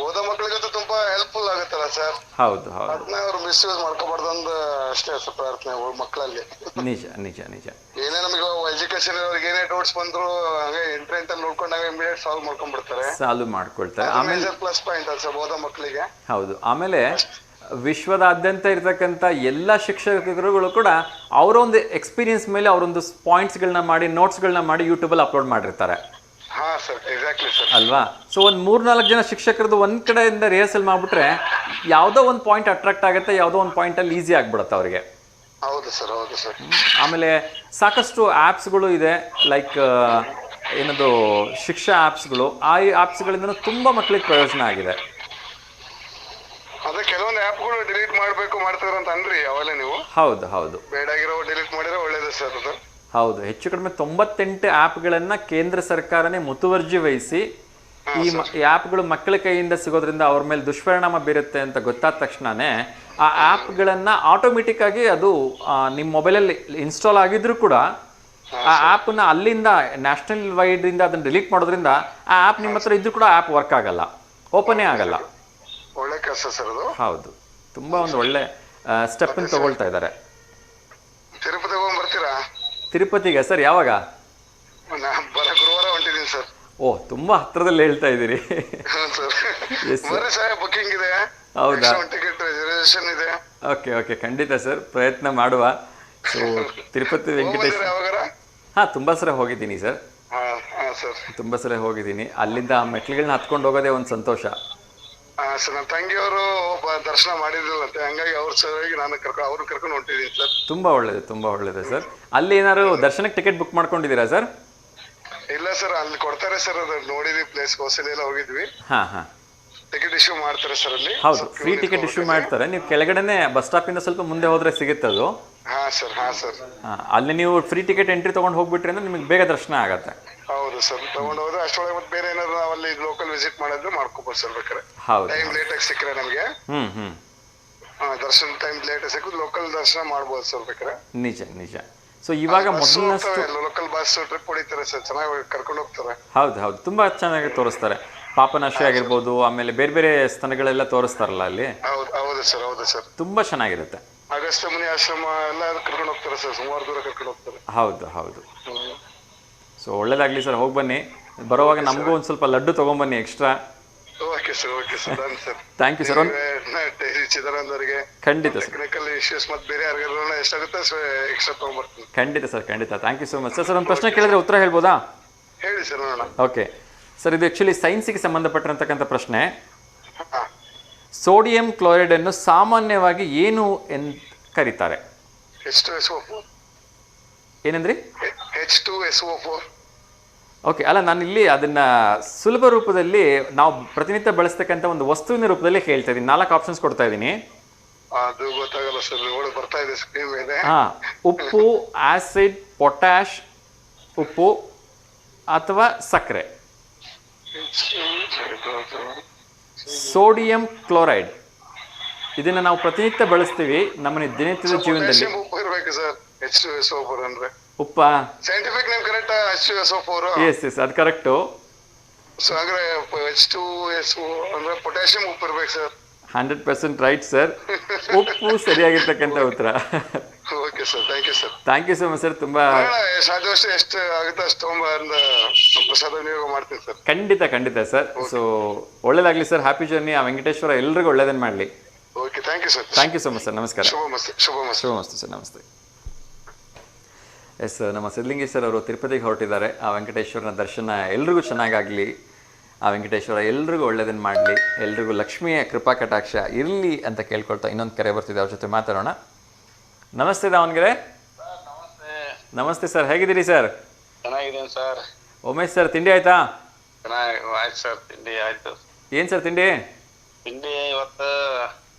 ಓದೋ ಮಕ್ಕಳಿಗಂತೂ ತುಂಬಾ ಹೆಲ್ಪ್ಫುಲ್ ಆಗುತ್ತಲ್ಲ ಸರ್. ಹೌದು ಹೌದು. ಅದನ್ನ ಅವ್ರು ಮಿಸ್ಯೂಸ್ ಮಾಡ್ಕೋಬಾರ್ದು ಅಷ್ಟೇ ಸರ್ ಪ್ರಾರ್ಥನೆ ಮಕ್ಕಳಲ್ಲಿ. ನಿಜ ನಿಜ ನಿಜ. ಏನೇ ನಮಗೆ ಎಜುಕೇಶನ್ ಅವ್ರಿಗೆ ಏನೇ ಡೌಟ್ಸ್ ಬಂದ್ರು ಹಂಗೆ ಇಂಟರ್ನೆಟ್ ಅಲ್ಲಿ ನೋಡ್ಕೊಂಡಾಗ ಇಮಿಡಿಯೇಟ್ ಸಾಲ್ವ್ ಮಾಡ್ಕೊಳ್ತಾರೆ. ಆಮೇಲೆ ಪ್ಲಸ್ ಪಾಯಿಂಟ್ ಅಲ್ಲ ಸರ್ ಓದೋ ಮಕ್ಕಳಿಗೆ. ಹೌದು. ಆಮೇಲೆ ವಿಶ್ವದಾದ್ಯಂತ ಇರತಕ್ಕಂಥ ಎಲ್ಲ ಶಿಕ್ಷಕರುಗಳು ಕೂಡ ಅವರೊಂದು ಎಕ್ಸ್ಪೀರಿಯನ್ಸ್ ಮೇಲೆ ಅವರೊಂದು ಪಾಯಿಂಟ್ಸ್ಗಳನ್ನ ಮಾಡಿ, ನೋಟ್ಸ್ಗಳನ್ನ ಮಾಡಿ ಯೂಟ್ಯೂಬಲ್ಲಿ ಅಪ್ಲೋಡ್ ಮಾಡಿರ್ತಾರೆ. ಹಾ ಸರ್, ಎಕ್ಸಾಕ್ಟ್ಲಿ ಸರ್. ಅಲ್ವಾ? ಸೊ ಒಂದು 3-4 ಜನ ಶಿಕ್ಷಕರದ್ದು ಒಂದ್ ಕಡೆಯಿಂದ ರಿಹರ್ಸಲ್ ಮಾಡ್ಬಿಟ್ರೆ ಯಾವುದೋ ಒಂದು ಪಾಯಿಂಟ್ ಅಟ್ರಾಕ್ಟ್ ಆಗುತ್ತೆ, ಯಾವುದೋ ಒಂದು ಪಾಯಿಂಟಲ್ಲಿ ಈಸಿ ಆಗ್ಬಿಡುತ್ತೆ ಅವರಿಗೆ. ಹೌದು ಸರ್, ಹೌದು ಸರ್. ಆಮೇಲೆ ಸಾಕಷ್ಟು ಆ್ಯಪ್ಸ್ಗಳು ಇದೆ, ಲೈಕ್ ಏನದು ಶಿಕ್ಷಾ ಆ್ಯಪ್ಸ್ಗಳು. ಆ ಆ್ಯಪ್ಸ್ಗಳಿಂದ ತುಂಬ ಮಕ್ಕಳಿಗೆ ಪ್ರಯೋಜನ ಆಗಿದೆ. ಅದೇ ಕೆಲವೊಂದು ಆ್ಯಪ್ಗಳು ಡಿಲೀಟ್ ಮಾಡ್ತಾರೆ ಅಂತ ಅಂದ್ರಿ ಅವೆಲ್ಲ ನೀವು? ಹೌದು ಹೌದು. ಬೇಡಾಗಿರೋ ಡಿಲೀಟ್ ಮಾಡಿದ್ರೆ ಒಳ್ಳೇದು ಸರ್ ಅದು. ಹೌದು. ಹೆಚ್ಚು ಕಡಿಮೆ 98 ಆ್ಯಪ್ಗಳನ್ನು ಕೇಂದ್ರ ಸರ್ಕಾರನೇ ಮುತುವರ್ಜಿ ವಹಿಸಿ ಈ ಆ್ಯಪ್ಗಳು ಮಕ್ಕಳ ಕೈಯಿಂದ ಸಿಗೋದ್ರಿಂದ ಅವ್ರ ಮೇಲೆ ದುಷ್ಪರಿಣಾಮ ಬೀರುತ್ತೆ ಅಂತ ಗೊತ್ತಾದ ತಕ್ಷಣವೇ ಆ ಆ್ಯಪ್ಗಳನ್ನು ಆಟೋಮೆಟಿಕ್ ಆಗಿ ಅದು ನಿಮ್ಮ ಮೊಬೈಲಲ್ಲಿ ಇನ್ಸ್ಟಾಲ್ ಆಗಿದ್ರೂ ಕೂಡ ಆ ಆ್ಯಪನ್ನ ಅಲ್ಲಿಂದ ನ್ಯಾಷನಲ್ ವೈಡಿಂದ ಅದನ್ನು ಡಿಲೀಟ್ ಮಾಡೋದ್ರಿಂದ ಆ ಆ್ಯಪ್ ನಿಮ್ಮ ಹತ್ರ ಇದ್ರೂ ಕೂಡ ಆ್ಯಪ್ ವರ್ಕ್ ಆಗಲ್ಲ, ಓಪನೇ ಆಗಲ್ಲ. ಒಳ್ಳೆ ಕೆಲಸ ಸರ್ ಅದು. ಹೌದು, ತುಂಬ ಒಂದು ಒಳ್ಳೆ ಸ್ಟೆಪ್ಪನ್ನು ತಗೊಳ್ತಾ ಇದ್ದಾರೆ. ತಿರುಪತಿಗೆ ಹೋಗಿ ಬರ್ತೀರಾ? ತಿರುಪತಿಗೆ ಸರ್ ಯಾವಾಗ? ಗುರುವಾರ ಹೊಂಟಿದ್ದೀನಿ ಸರ್. ಓಹ್, ತುಂಬಾ ಹತ್ರದಲ್ಲಿ ಹೇಳ್ತಾ ಇದ್ದೀರಿ. ಬುಕಿಂಗ್ ಇದೆ. ಹೌದಾ? ಟಿಕೆಟ್ ರಿಸರ್ವೇಶನ್ ಇದೆ. ಓಕೆ ಓಕೆ, ಖಂಡಿತ ಸರ್, ಪ್ರಯತ್ನ ಮಾಡುವ. ಸೊ ತಿರುಪತಿ ವೆಂಕಟೇಶ್ ತುಂಬಾ ಸಲ ಹೋಗಿದ್ದೀನಿ ಸರ್. ತುಂಬಾ ಸಲ ಹೋಗಿದ್ದೀನಿ. ಅಲ್ಲಿಂದ ಮೆಟ್ಲುಗಳನ್ನ ಹತ್ಕೊಂಡು ಹೋಗೋದೇ ಒಂದು ಸಂತೋಷ. ಸರ್, ನನ್ನ ತಂಗಿಯವರು ದರ್ಶನ ಮಾಡಿದ್ರಂತೆ, ಹಂಗಾಗಿ ಅವ್ರ ಸಲುವಾಗಿ ನಾನು ಅವ್ರು ಕರ್ಕೊಂಡು ಹೊಂಟಿದ್ದೀನಿ ಸರ್. ತುಂಬಾ ಒಳ್ಳೇದು ಸರ್. ಅಲ್ಲಿ ಏನಾದ್ರು ದರ್ಶನಕ್ಕೆ ಟಿಕೆಟ್ ಬುಕ್ ಮಾಡ್ಕೊಂಡಿದ್ದೀರಾ ಸರ್? ಇಲ್ಲ ಸರ್, ಅಲ್ಲಿ ಕೊಡ್ತಾರೆ ಸರ್. ಅದು ನೋಡಿದ್ವಿ, ಪ್ಲೇಸ್ ಹೊಸಲಿ ಎಲ್ಲ ಹೋಗಿದ್ವಿ. ಟಿಕೆಟ್ ಇಶ್ಯೂ ಮಾಡ್ತಾರೆ ಸರ್ ಅಲ್ಲಿ. ಹೌದು, ಫ್ರೀ ಟಿಕೆಟ್ ಇಶ್ಯೂ ಮಾಡ್ತಾರೆ. ನೀವು ಕೆಳಗಡೆನೆ ಬಸ್ ಸ್ಟಾಪ್ ಇಂದ ಸ್ವಲ್ಪ ಮುಂದೆ ಹೋದ್ರೆ ಸಿಗುತ್ತೆ ಅದು. ಹಾ ಸರ್. ಅಲ್ಲಿ ನೀವು ಫ್ರೀ ಟಿಕೆಟ್ ಎಂಟ್ರಿ ತಗೊಂಡು ಹೋಗ್ಬಿಟ್ರಿ ಅಂದ್ರೆ ನಿಮಗೆ ಬೇಗ ದರ್ಶನ ಆಗತ್ತೆ. ಹೌದು ಸರ್, ತಗೊಂಡು ಹೋದ್ರೆ ಅಷ್ಟೊಳಗೆ ಮತ್ತೆ ಬೇರೆ ಏನಾದ್ರು ನಾವಲ್ಲಿ ಲೋಕಲ್ ವಿಸಿಟ್ ಮಾಡಿದ್ರೆ ಮಾಡ್ಕೋಬಹುದು ಸರ್. ಬೇಕಾದ್ರೆ ಟೈಮ್ ಲೇಟ್ ಆಗಿ ಸಿಕ್ಕರೆ ನಮಗೆ ದರ್ಶನ ಟೈಮ್ ಲೇಟ್ ಆಗಿ ಸಿಕ್ಕುದು ಲೋಕಲ್ ದರ್ಶನ ಮಾಡ್ಬೋದು ಸರ್ ಬೇಕಾದ್ರೆ. ನಿಜ. ಸೊ ಇವಾಗ ಮೊದಲನಷ್ಟು ಲೋಕಲ್ ಬಸ್ ಟ್ರಿಪ್ ಹೊಡಿತಾರೆ ಸರ್, ಚೆನ್ನಾಗಿ ಕರ್ಕೊಂಡು ಹೋಗ್ತಾರೆ. ಹೌದು, ತುಂಬಾ ಚೆನ್ನಾಗಿ ತೋರಿಸ್ತಾರೆ. ಪಾಪನಾಶಿ ಆಗಿರ್ಬೋದು, ಆಮೇಲೆ ಬೇರೆ ಸ್ಥಳಗಳೆಲ್ಲ ತೋರಿಸ್ತಾರಲ್ಲ ಅಲ್ಲಿ. ಹೌದು ಸರ್. ತುಂಬಾ ಚೆನ್ನಾಗಿರುತ್ತೆ. ಅಗಸ್ತ್ಯ ಮುನಿ ಆಶ್ರಮ ಎಲ್ಲ ಕರ್ಕೊಂಡು ಹೋಗ್ತಾರೆ ಸರ್, ಸುಮಾರು ದೂರ ಕರ್ಕೊಂಡು ಹೋಗ್ತಾರೆ. ಹೌದು. ಸೊ ಒಳ್ಳೇದಾಗ್ಲಿ ಸರ್, ಹೋಗಿ ಬನ್ನಿ. ಬರೋವಾಗ ನಮಗೂ ಒಂದು ಸ್ವಲ್ಪ ಲಡ್ಡು ತಗೊಂಬನ್ನಿ extra. Okay sir. Thank you sir. ಚಿದಾನಂದರಿಗೆ ಖಂಡಿತ ಸರ್. ಟೆಕ್ನಿಕಲ್ ಇಶ್ಯೂಸ್ ಮತ್ತೆ ಬೇರೆ ಯಾರಿಗಾದ್ರೂ ಎಷ್ಟಾಗುತ್ತೆ ಎಕ್ಸ್ಟ್ರಾ ತಗೊಂಡ್ಬರ್ತೀನಿ. ಖಂಡಿತ ಸರ್, ಖಂಡಿತ. Thank you so much sir. ಒಂದು ಪ್ರಶ್ನೆ ಕೇಳಿದ್ರೆ ಉತ್ತರ ಹೇಳ್ಬೋದಾ? ಹೇಳಿ ಸರ್, ನೋಡೋಣ. ಓಕೆ ಸರ್, ಇದು ಆ್ಯಕ್ಚುಲಿ ಸೈನ್ಸಿಗೆ ಸಂಬಂಧಪಟ್ಟಿರತಕ್ಕಂಥ ಪ್ರಶ್ನೆ. ಸೋಡಿಯಂ ಕ್ಲೋರೈಡ್ ಅನ್ನು ಸಾಮಾನ್ಯವಾಗಿ ಏನು ಎಂದು ಕರೀತಾರೆ? H2SO4. ಏನಂದ್ರಿ? H2SO4. ಓಕೆ, ಅಲ್ಲ, ನಾನು ಇಲ್ಲಿ ಅದನ್ನ ಸುಲಭ ರೂಪದಲ್ಲಿ ನಾವು ಪ್ರತಿನಿತ್ಯ ಬಳಸ್ತಕ್ಕಂಥ ಒಂದು ವಸ್ತುವಿನ ರೂಪದಲ್ಲಿ ಹೇಳ್ತಾ ಇದ್ದೀನಿ. 4 ಆಪ್ಷನ್ಸ್ ಕೊಡ್ತಾ ಇದ್ದೀನಿ. ಅದು ಗೊತ್ತಾಗಲ್ಲ ಸರ್, ಬರ್ತಾ ಇದೆ ಸ್ಕ್ರೀನ್ ಮೇಲೆ. ಉಪ್ಪು, ಆಸಿಡ್, ಪೊಟ್ಯಾಶ್, ಉಪ್ಪು ಅಥವಾ ಸಕ್ಕರೆ. ಸೋಡಿಯಂ ಕ್ಲೋರೈಡ್ ಇದನ್ನ ನಾವು ಪ್ರತಿನಿತ್ಯ ಬಳಸ್ತೀವಿ ನಮ್ಮ ದಿನನಿತ್ಯದ ಜೀವನದಲ್ಲಿ. ಉಪ್ಪ scientific name correct? H2SO4. Yes, ಅದು ಕರೆಕ್ಟು. ಸೊ ಅಂದ್ರೆ H2SO ಅಂದ್ರೆ ಪೊಟ್ಯಾಷಿಯಂ ಉಪ್ಪು ಇರ್ಬೇಕು ಸರ್. 100% right sir. ಉಪ್ಪು ಸರಿಯಾಗಿರ್ತಕ್ಕಂಥ ಉತ್ತರ. Okay sir, thank you sir. Thank you so much sir. ತುಂಬಾ ಸಾಧ್ಯವಷ್ಟು ಎಷ್ಟು ಆಗುತ್ತೆ ಅಷ್ಟು ಪ್ರಸಾದ ವಿನಿಯೋಗ ಮಾಡ್ತೀನಿ ಸರ್. ಖಂಡಿತ ಸರ್. ಸೊ ಒಳ್ಳೇದಾಗ್ಲಿ ಸರ್, ಹ್ಯಾಪಿ ಜರ್ನಿ. ಆ ವೆಂಕಟೇಶ್ವರ ಎಲ್ರಿಗೂ ಒಳ್ಳೇದನ್ನ ಮಾಡಲಿ. Okay, thank you sir. Thank you so much sir. ನಮಸ್ಕಾರ. ಶುಭಮಸ್ತು ಶುಭಮಸ್ತು ಸರ್. ನಮಸ್ತೆ. ಎಸ್, ನಮ್ಮ ಸಿದ್ಧಲಿಂಗೇಶ್ವರ ಅವರು ತಿರುಪತಿಗೆ ಹೊರಟಿದ್ದಾರೆ. ಆ ವೆಂಕಟೇಶ್ವರನ ದರ್ಶನ ಎಲ್ರಿಗೂ ಚೆನ್ನಾಗಾಗಲಿ, ಆ ವೆಂಕಟೇಶ್ವರ ಎಲ್ರಿಗೂ ಒಳ್ಳೇದನ್ನು ಮಾಡಲಿ, ಎಲ್ರಿಗೂ ಲಕ್ಷ್ಮಿಯ ಕೃಪಾ ಕಟಾಕ್ಷ ಇರಲಿ ಅಂತ ಕೇಳ್ಕೊಳ್ತಾ ಇನ್ನೊಂದು ಕರೆ ಬರ್ತಿದೆ, ಅವ್ರ ಜೊತೆ ಮಾತಾಡೋಣ. ನಮಸ್ತೆ ದಾವಣಗೆರೆ. ನಮಸ್ತೆ ಸರ್, ಹೇಗಿದ್ದೀರಿ ಸರ್? ಚೆನ್ನಾಗಿದ್ದೀನಿ ಸರ್. ಉಮೇಶ್ ಸರ್, ತಿಂಡಿ ಆಯ್ತಾ? ಆಯ್ತು ಸರ್, ತಿಂಡಿ ಆಯ್ತು. ಏನು ಸರ್ ತಿಂಡಿ? ತಿಂಡಿ ಇವತ್ತು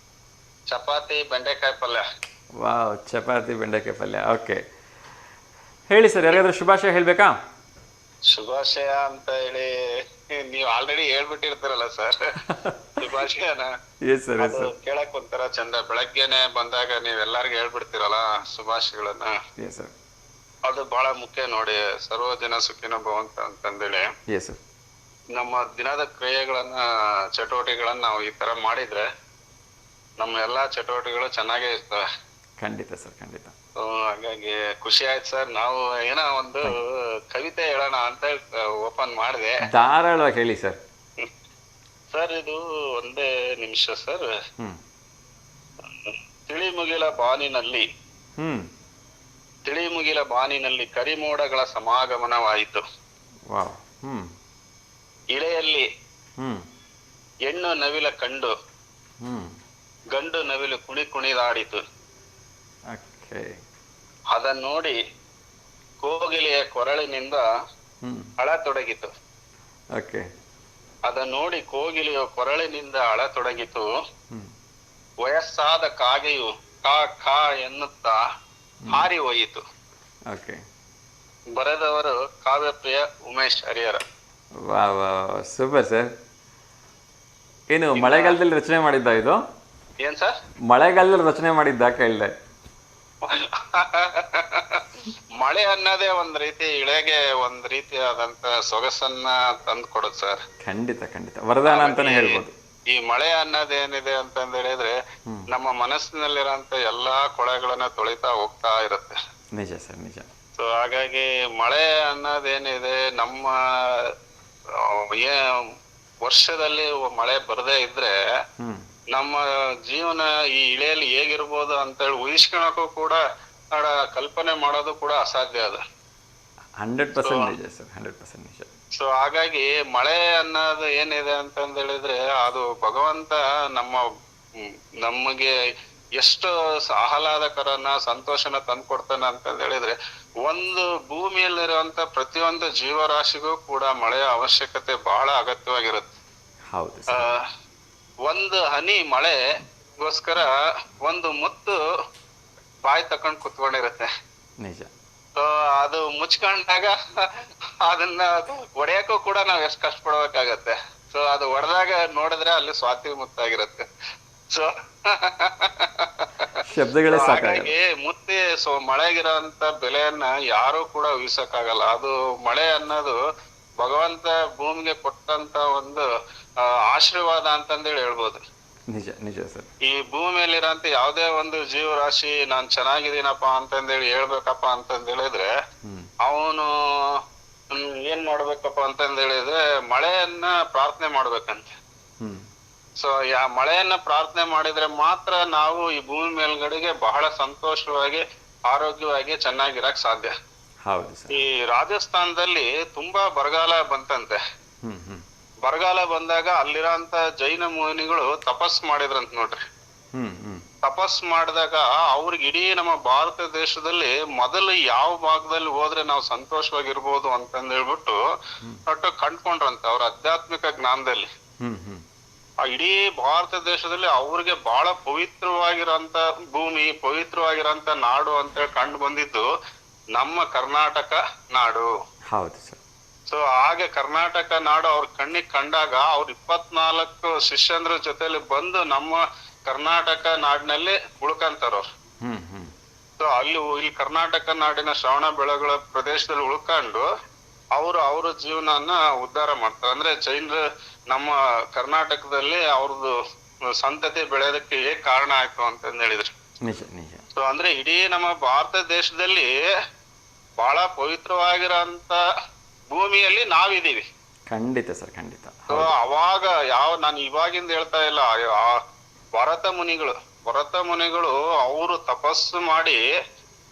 ಚಪಾತಿ ಬೆಂಡೆಕಾಯಿ ಪಲ್ಯ. ವಾವ್, ಚಪಾತಿ ಬೆಂಡೆಕಾಯಿ ಪಲ್ಯ. ಓಕೆ, ಹೇಳಿ ಸರ್, ಯಾರಿಗಾದ್ರೂ ಶುಭಾಶಯ ಹೇಳಬೇಕಾ? ಶುಭಾಶಯ ಅಂತ ಹೇಳಿ ನೀವು ಆಲ್ರೆಡಿ ಹೇಳ್ಬಿಟ್ಟಿರ್ತೀರಲ್ಲ ಸರ್ ಶುಭಾಶಯನ. Yes sir, yes sir. ಕೇಳಕ್ ಒಂಥರ ಚಂದ. ಬೆಳಗ್ಗೆನೆ ಬಂದಾಗ ನೀವೆಲ್ಲರಿಗೂ ಹೇಳ್ಬಿಡ್ತೀರಲ್ಲ ಶುಭಾಶಯಗಳನ್ನ. Yes sir. ಅದು ಬಹಳ ಮುಖ್ಯ ನೋಡಿ. ಸರ್ವ ಜನ ಸುಖಿನೋ ಭವಂತು ಅಂತಂದೇಳಿ ಎಸ್ ಸರ್. ನಮ್ಮ ದಿನದ ಕ್ರಿಯೆಗಳನ್ನ ಚಟುವಟಿಕೆಗಳನ್ನ ನಾವು ಈ ತರ ಮಾಡಿದ್ರೆ ನಮ್ಮ ಎಲ್ಲಾ ಚಟುವಟಿಕೆಗಳು ಚೆನ್ನಾಗೇ ಇರ್ತವೆ. ಖಂಡಿತ ಸರ್, ಖಂಡಿತ. ಹಾಗಾಗಿ ಖುಷಿ ಆಯ್ತು ಸರ್. ನಾವು ಏನೋ ಒಂದು ಕವಿತೆ ಹೇಳೋಣ ಅಂತ ಓಪನ್ ಮಾಡಿದೆ. ಧಾರಾಳವಾಗಿ ಹೇಳಿ ಸರ್. ಸರ್, ಇದು ಒಂದೇ ನಿಮಿಷ ಸರ್. ಹ್ಮ್. ತಿಳಿಮುಗಿಲ ಬಾನಿನಲ್ಲಿ ಹ್ಮ್. ತಿಳಿಮುಗಿಲ ಬಾನಿನಲ್ಲಿ ಕರಿಮೋಡಗಳ ಸಮಾಗಮನವಾಯಿತು. ವಾವ್. ಹ್ಮ್. ಇಳೆಯಲ್ಲಿ ಹ್ಮ್. ಹೆಣ್ಣು ನವಿಲ ಕಂಡು ಹ್ಮ್. ಗಂಡು ನವಿಲು ಕುಣಿದಾಡಿತು. ಓಕೆ. ಅದನ್ನ ನೋಡಿ ಕೋಗಿಲೆಯ ಕೊರಳಿನಿಂದ ಹ್ಮ್. ಅಳತೊಡಗಿತು. ಓಕೆ. ಅದನ್ನ ನೋಡಿ ಕೋಗಿಲೆಯ ಕೊರಳಿನಿಂದ ಅಳತೊಡಗಿತು. ಹ್ಮ್. ವಯಸ್ಸಾದ ಕಾಗೆಯು ಕಾ ಕಾ ಎನ್ನುತ್ತಾ ಹಾರಿ ಹೋಯಿತು. ಓಕೆ. ಬರೆದವರು ಕಾವ್ಯಪ್ರಿಯ ಉಮೇಶ್ ಹರಿಹರ. ವಾ ವಾ, ಸೂಪರ್ ಸರ್. ಏನು ಮಳೆಗಾಲದಲ್ಲಿ ರಚನೆ ಮಾಡಿದ್ದ ಇದು? ಏನ್ ಸರ್? ಮಳೆಗಾಲದಲ್ಲಿ ರಚನೆ ಮಾಡಿದ್ದ ಕೇಳಿದೆ. ಮಳೆ ಅನ್ನೋದೇ ಒಂದ್ ರೀತಿ ಇಳೆಗೆ ಒಂದ್ ರೀತಿಯಾದಂತ ಸೊಗಸನ್ನ ತಂದು ಕೊಡುತ್ತೆ ಸರ್. ಖಂಡಿತ ಖಂಡಿತ, ವರದಾನ ಅಂತಾನೆ ಹೇಳ್ಬೋದು. ಈ ಮಳೆ ಅನ್ನೋದೇನಿದೆ ಅಂತಂದ ಹೇಳಿದ್ರೆ ನಮ್ಮ ಮನಸ್ಸಿನಲ್ಲಿರೋಂತ ಎಲ್ಲಾ ಕೊಳೆಗಳನ್ನ ತೊಳಿತಾ ಹೋಗ್ತಾ ಇರುತ್ತೆ. ನಿಜ ಸರ್, ನಿಜ. ಸೊ ಹಾಗಾಗಿ ಮಳೆ ಅನ್ನೋದೇನಿದೆ ನಮ್ಮ ವರ್ಷದಲ್ಲಿ ಮಳೆ ಬರದೇ ಇದ್ರೆ ನಮ್ಮ ಜೀವನ ಈ ಇಳೆಯಲ್ಲಿ ಹೇಗಿರ್ಬೋದು ಅಂತ ಹೇಳಿ ಊಹಿಸ್ಕೊಳಕ್ಕೂ ಕೂಡ ಕಲ್ಪನೆ ಮಾಡೋದು ಕೂಡ ಅಸಾಧ್ಯ ಅದು. 100% ನಿಜ ಸರ್, 100% ನಿಜ. ಸೊ ಹಾಗಾಗಿ ಮಳೆ ಅನ್ನೋದು ಏನಿದೆ ಅಂತಂದ ಹೇಳಿದ್ರೆ ಅದು ಭಗವಂತ ನಮಗೆ ಎಷ್ಟು ಆಹ್ಲಾದಕರನ ಸಂತೋಷನ ತಂದು ಕೊಡ್ತಾನೆ ಅಂತಂದ ಹೇಳಿದ್ರೆ ಒಂದು ಭೂಮಿಯಲ್ಲಿರುವಂತ ಪ್ರತಿಯೊಂದು ಜೀವರಾಶಿಗೂ ಕೂಡ ಮಳೆಯ ಅವಶ್ಯಕತೆ ಬಹಳ ಅಗತ್ಯವಾಗಿರುತ್ತೆ. ಹೌದು. ಒಂದು ಹನಿ ಮಳೆಗೋಸ್ಕರ ಒಂದು ಮುತ್ತು ಬಾಯಿ ತಕೊಂಡ್ ಕುತ್ಕೊಂಡಿರುತ್ತೆ. ನಿಜ. ಸೊ ಅದು ಮುಚ್ಕೊಂಡಾಗ ಅದನ್ನ ಒಡೆಯಕ್ಕೂ ಕೂಡ ನಾವ್ ಎಷ್ಟು ಕಷ್ಟಪಡ್ಬೇಕಾಗತ್ತೆ. ಸೊ ಅದು ಒಡೆದಾಗ ನೋಡಿದ್ರೆ ಅಲ್ಲಿ ಸ್ವಾತಿ ಮುತ್ತಾಗಿರುತ್ತೆ. ಸೊ ಶಬ್ದಗಳೇ ಹಾಗಾಗಿ ಮುತ್ತಿ ಮಳೆಗಿರೋಂತ ಬೆಲೆಯನ್ನ ಯಾರು ಕೂಡ ಊಹಿಸಕ್ಕಾಗಲ್ಲ. ಅದು ಮಳೆ ಅನ್ನೋದು ಭಗವಂತ ಭೂಮಿಗೆ ಕೊಟ್ಟಂತ ಒಂದು ಆಶೀರ್ವಾದ ಅಂತಂದೇಳಿ ಹೇಳ್ಬೋದು. ನಿಜ ನಿಜ ಸರ್. ಈ ಭೂಮಿಯಲ್ಲಿರೋಂತ ಯಾವ್ದೇ ಒಂದು ಜೀವರಾಶಿ ನಾನ್ ಚೆನ್ನಾಗಿದ್ದೀನಪ್ಪ ಅಂತಂದೇಳಿ ಹೇಳ್ಬೇಕಪ್ಪ ಅಂತಂದ ಹೇಳಿದ್ರೆ ಅವನು ಏನ್ ಮಾಡ್ಬೇಕಪ್ಪ ಅಂತಂದ ಹೇಳಿದ್ರೆ ಮಳೆಯನ್ನ ಪ್ರಾರ್ಥನೆ ಮಾಡ್ಬೇಕಂತೆ. ಸೊ ಮಳೆಯನ್ನ ಪ್ರಾರ್ಥನೆ ಮಾಡಿದ್ರೆ ಮಾತ್ರ ನಾವು ಈ ಭೂಮಿ ಮೇಲ್ಗಡೆಗೆ ಬಹಳ ಸಂತೋಷವಾಗಿ ಆರೋಗ್ಯವಾಗಿ ಚೆನ್ನಾಗಿರಕ್ ಸಾಧ್ಯ. ಈ ರಾಜಸ್ಥಾನದಲ್ಲಿ ತುಂಬಾ ಬರಗಾಲ ಬಂತಂತೆ. ಬರಗಾಲ ಬಂದಾಗ ಅಲ್ಲಿರೋಂತ ಜೈನ ಮುನಿಗಳು ತಪಸ್ ಮಾಡಿದ್ರಂತ ನೋಡ್ರಿ. ತಪಸ್ ಮಾಡಿದಾಗ ಅವ್ರಿಗೆ ಇಡೀ ನಮ್ಮ ಭಾರತ ದೇಶದಲ್ಲಿ ಮೊದಲು ಯಾವ ಭಾಗದಲ್ಲಿ ಹೋದ್ರೆ ನಾವು ಸಂತೋಷವಾಗಿರ್ಬೋದು ಅಂತಂದ ಹೇಳ್ಬಿಟ್ಟು ಒಟ್ಟು ಕಂಡ್ಕೊಂಡ್ರಂತ ಅವ್ರ ಆಧ್ಯಾತ್ಮಿಕ ಜ್ಞಾನದಲ್ಲಿ. ಆ ಇಡೀ ಭಾರತ ದೇಶದಲ್ಲಿ ಅವ್ರಿಗೆ ಬಹಳ ಪವಿತ್ರವಾಗಿರೋಂತ ಭೂಮಿ, ಪವಿತ್ರವಾಗಿರೋಂತ ನಾಡು ಅಂತೇಳಿ ಕಂಡು ಬಂದಿದ್ದು ನಮ್ಮ ಕರ್ನಾಟಕ ನಾಡು. ಹೌದು ಸರ್. ಸೊ ಹಾಗೆ ಕರ್ನಾಟಕ ನಾಡು ಅವ್ರ ಕಣ್ಣಿಗೆ ಕಂಡಾಗ ಅವ್ರ 24 ಶಿಷ್ಯಂದ್ರ ಜೊತೆಲಿ ಬಂದು ನಮ್ಮ ಕರ್ನಾಟಕ ನಾಡಿನಲ್ಲಿ ಉಳ್ಕಂತಾರ. ಸೊ ಇಲ್ಲಿ ಕರ್ನಾಟಕ ನಾಡಿನ ಶ್ರವಣ ಬೆಳಗೊಳ ಪ್ರದೇಶದಲ್ಲಿ ಉಳ್ಕೊಂಡು ಅವ್ರ ಜೀವನನ ಉದ್ಧಾರ ಮಾಡ್ತಾರೆ. ಅಂದ್ರೆ ಜೈನರು ನಮ್ಮ ಕರ್ನಾಟಕದಲ್ಲಿ ಅವ್ರದ್ದು ಸಂತತಿ ಬೆಳೆಯೋದಕ್ಕೆ ಹೇಗ್ ಕಾರಣ ಆಯ್ತು ಅಂತಂದ್ ಹೇಳಿದ್ರು. ಸೊ ಅಂದ್ರೆ ಇಡೀ ನಮ್ಮ ಭಾರತ ದೇಶದಲ್ಲಿ ಬಹಳ ಪವಿತ್ರವಾಗಿರೋಂತ ಭೂಮಿಯಲ್ಲಿ ನಾವಿದೀವಿ. ಖಂಡಿತ ಸರ್, ಖಂಡಿತ. ಸೊ ಅವಾಗ ನಾನು ಇವಾಗಿಂದ ಹೇಳ್ತಾ ಇಲ್ಲ, ಭರತ ಮುನಿಗಳು ಅವರು ತಪಸ್ಸು ಮಾಡಿ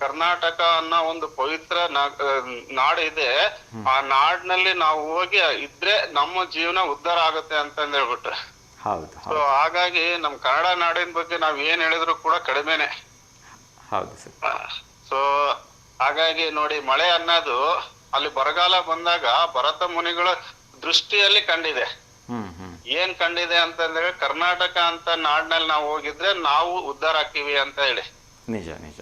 ಕರ್ನಾಟಕ ಅನ್ನೋ ಒಂದು ಪವಿತ್ರ ನಾಡು ಇದೆ. ಆ ನಾಡಿನಲ್ಲಿ ನಾವು ಹೋಗಿ ಇದ್ರೆ ನಮ್ಮ ಜೀವನ ಉದ್ಧಾರ ಆಗುತ್ತೆ ಅಂತ ಹೇಳ್ಬಿಟ್ರೆ. ಹೌದು ಸೊ ಹಾಗಾಗಿ ನಮ್ ಕನ್ನಡ ನಾಡಿನ ಬಗ್ಗೆ ನಾವ್ ಏನ್ ಹೇಳಿದ್ರು ಕೂಡ ಕಡಿಮೆನೆ. ಹೌದು ಸರ್. ಸೊ ಹಾಗಾಗಿ ನೋಡಿ, ಮಳೆ ಅನ್ನೋದು ಅಲ್ಲಿ ಬರಗಾಲ ಬಂದಾಗ ಭರತ ಮುನಿಗಳ ದೃಷ್ಟಿಯಲ್ಲಿ ಕಂಡಿದೆ. ಏನ್ ಕಂಡಿದೆ ಅಂತಂದ್ರೆ ಕರ್ನಾಟಕ ಅಂತ ನಾಡಿನಲ್ಲಿ ನಾವು ಹೋಗಿದ್ರೆ ನಾವು ಉದ್ಧಾರ ಆಗ್ತೀವಿ ಅಂತ ಹೇಳಿ. ನಿಜ ನಿಜ.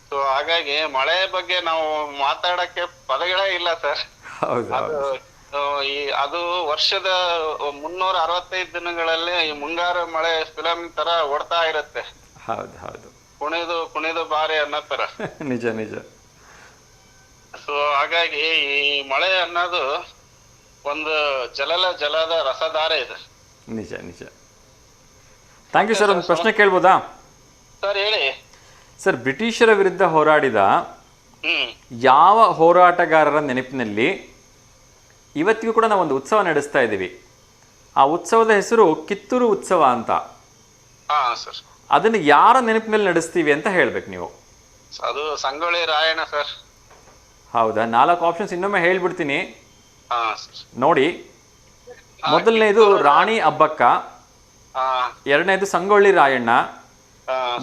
ಸೊ ಹಾಗಾಗಿ ಮಳೆ ಬಗ್ಗೆ ನಾವು ಮಾತಾಡಕ್ಕೆ ಪದಗಳೇ ಇಲ್ಲ ಸರ್. ಅದು ವರ್ಷದ 365 ದಿನಗಳಲ್ಲಿ ಈ ಮುಂಗಾರು ಮಳೆ ಫಿಲಂ ತರ ಓಡ್ತಾ ಇರುತ್ತೆ. ಹೌದು ಹೌದು. ಕುಣಿದು ಕುಣಿದು ಬಾರಿ ಅನ್ನೋ ತರ. ನಿಜ ನಿಜ. ಸೊ ಹಾಗಾಗಿ ಈ ಮಳೆ ಅನ್ನೋದು ಒಂದು ಜಲದ ರಸಧಾರೆ ಇದೆ. ನಿಜ ನಿಜ. Thank you sir. ಒಂದು ಪ್ರಶ್ನೆ ಕೇಳ್ಬೋದಾ ಸರ್? ಹೇಳಿ ಸರ್. ಬ್ರಿಟಿಷರ ವಿರುದ್ಧ ಹೋರಾಡಿದ ಯಾವ ಹೋರಾಟಗಾರರ ನೆನಪಿನಲ್ಲಿ ಇವತ್ತಿಗೂ ಕೂಡ ನಾವು ಒಂದು ಉತ್ಸವ ನಡೆಸ್ತಾ ಇದ್ದೀವಿ? ಆ ಉತ್ಸವದ ಹೆಸರು ಕಿತ್ತೂರು ಉತ್ಸವ ಅಂತ. ಅದನ್ನು ಯಾರ ನೆನಪಿನಲ್ಲಿ ನಡೆಸ್ತೀವಿ ಅಂತ ಹೇಳ್ಬೇಕು ನೀವು. ಅದು ಸಂಗೊಳ್ಳಿ ರಾಯಣ್ಣ ಸರ್. ಹೌದಾ? 4 ಆಪ್ಷನ್ಸ್ ಇನ್ನೊಮ್ಮೆ ಹೇಳ್ಬಿಡ್ತೀನಿ ನೋಡಿ. ಮೊದಲನೇದು ರಾಣಿ ಅಬ್ಬಕ್ಕ, ಎರಡನೇದು ಸಂಗೊಳ್ಳಿ ರಾಯಣ್ಣ,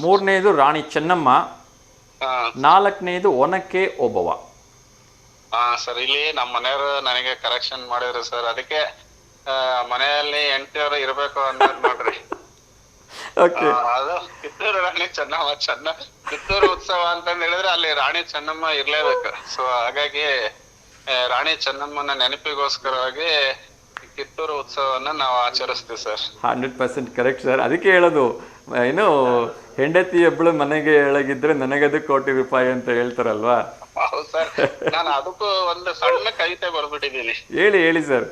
ಮೂರನೇದು ರಾಣಿ ಚೆನ್ನಮ್ಮ, ನಾಲ್ಕನೇದು ಒನಕೆ ಓಬವ್ವ. ಸರ್, ಇಲ್ಲಿ ನಮ್ಮ ಮನೆಯವರು ನನಗೆ ಕರೆಕ್ಷನ್ ಮಾಡಿದ್ರು ಸರ್. ಅದಕ್ಕೆ ಮನೆಯಲ್ಲಿ ಹೆಂಡತಿಯವರು ಇರ್ಬೇಕು ಅನ್ನೋದು ನೋಡ್ರಿ. ಅದು ಕಿತ್ತೂರು ರಾಣಿ ಚೆನ್ನಮ್ಮ ಕಿತ್ತೂರು ಉತ್ಸವ ಅಂತಂದ್ ಹೇಳಿದ್ರೆ ಅಲ್ಲಿ ರಾಣಿ ಚೆನ್ನಮ್ಮ ಇರ್ಲೇಬೇಕು. ಸೊ ಹಾಗಾಗಿ ರಾಣಿ ಚೆನ್ನಮ್ಮನ ನೆನಪಿಗೋಸ್ಕರವಾಗಿ ಕಿತ್ತೂರು ಉತ್ಸವನ ನಾವು ಆಚರಿಸ್ತೀವಿ ಸರ್. 100% correct sir. ಅದಕ್ಕೆ ಹೇಳೋದು ಏನು, ಹೆಂಡತಿ ಒಬ್ಬಳು ಮನೆಗೆ ಎಳಗಿದ್ರೆ ನನಗದು ಕೋಟಿ ರೂಪಾಯಿ ಅಂತ ಹೇಳ್ತಾರಲ್ವಾ? ಹೌದು ಸರ್. ನಾನು ಅದಕ್ಕೂ ಒಂದು ಸಣ್ಣ ಕವಿತೆ ಬರ್ಬಿಟ್ಟಿದ್ದೀನಿ. ಹೇಳಿ ಸರ್.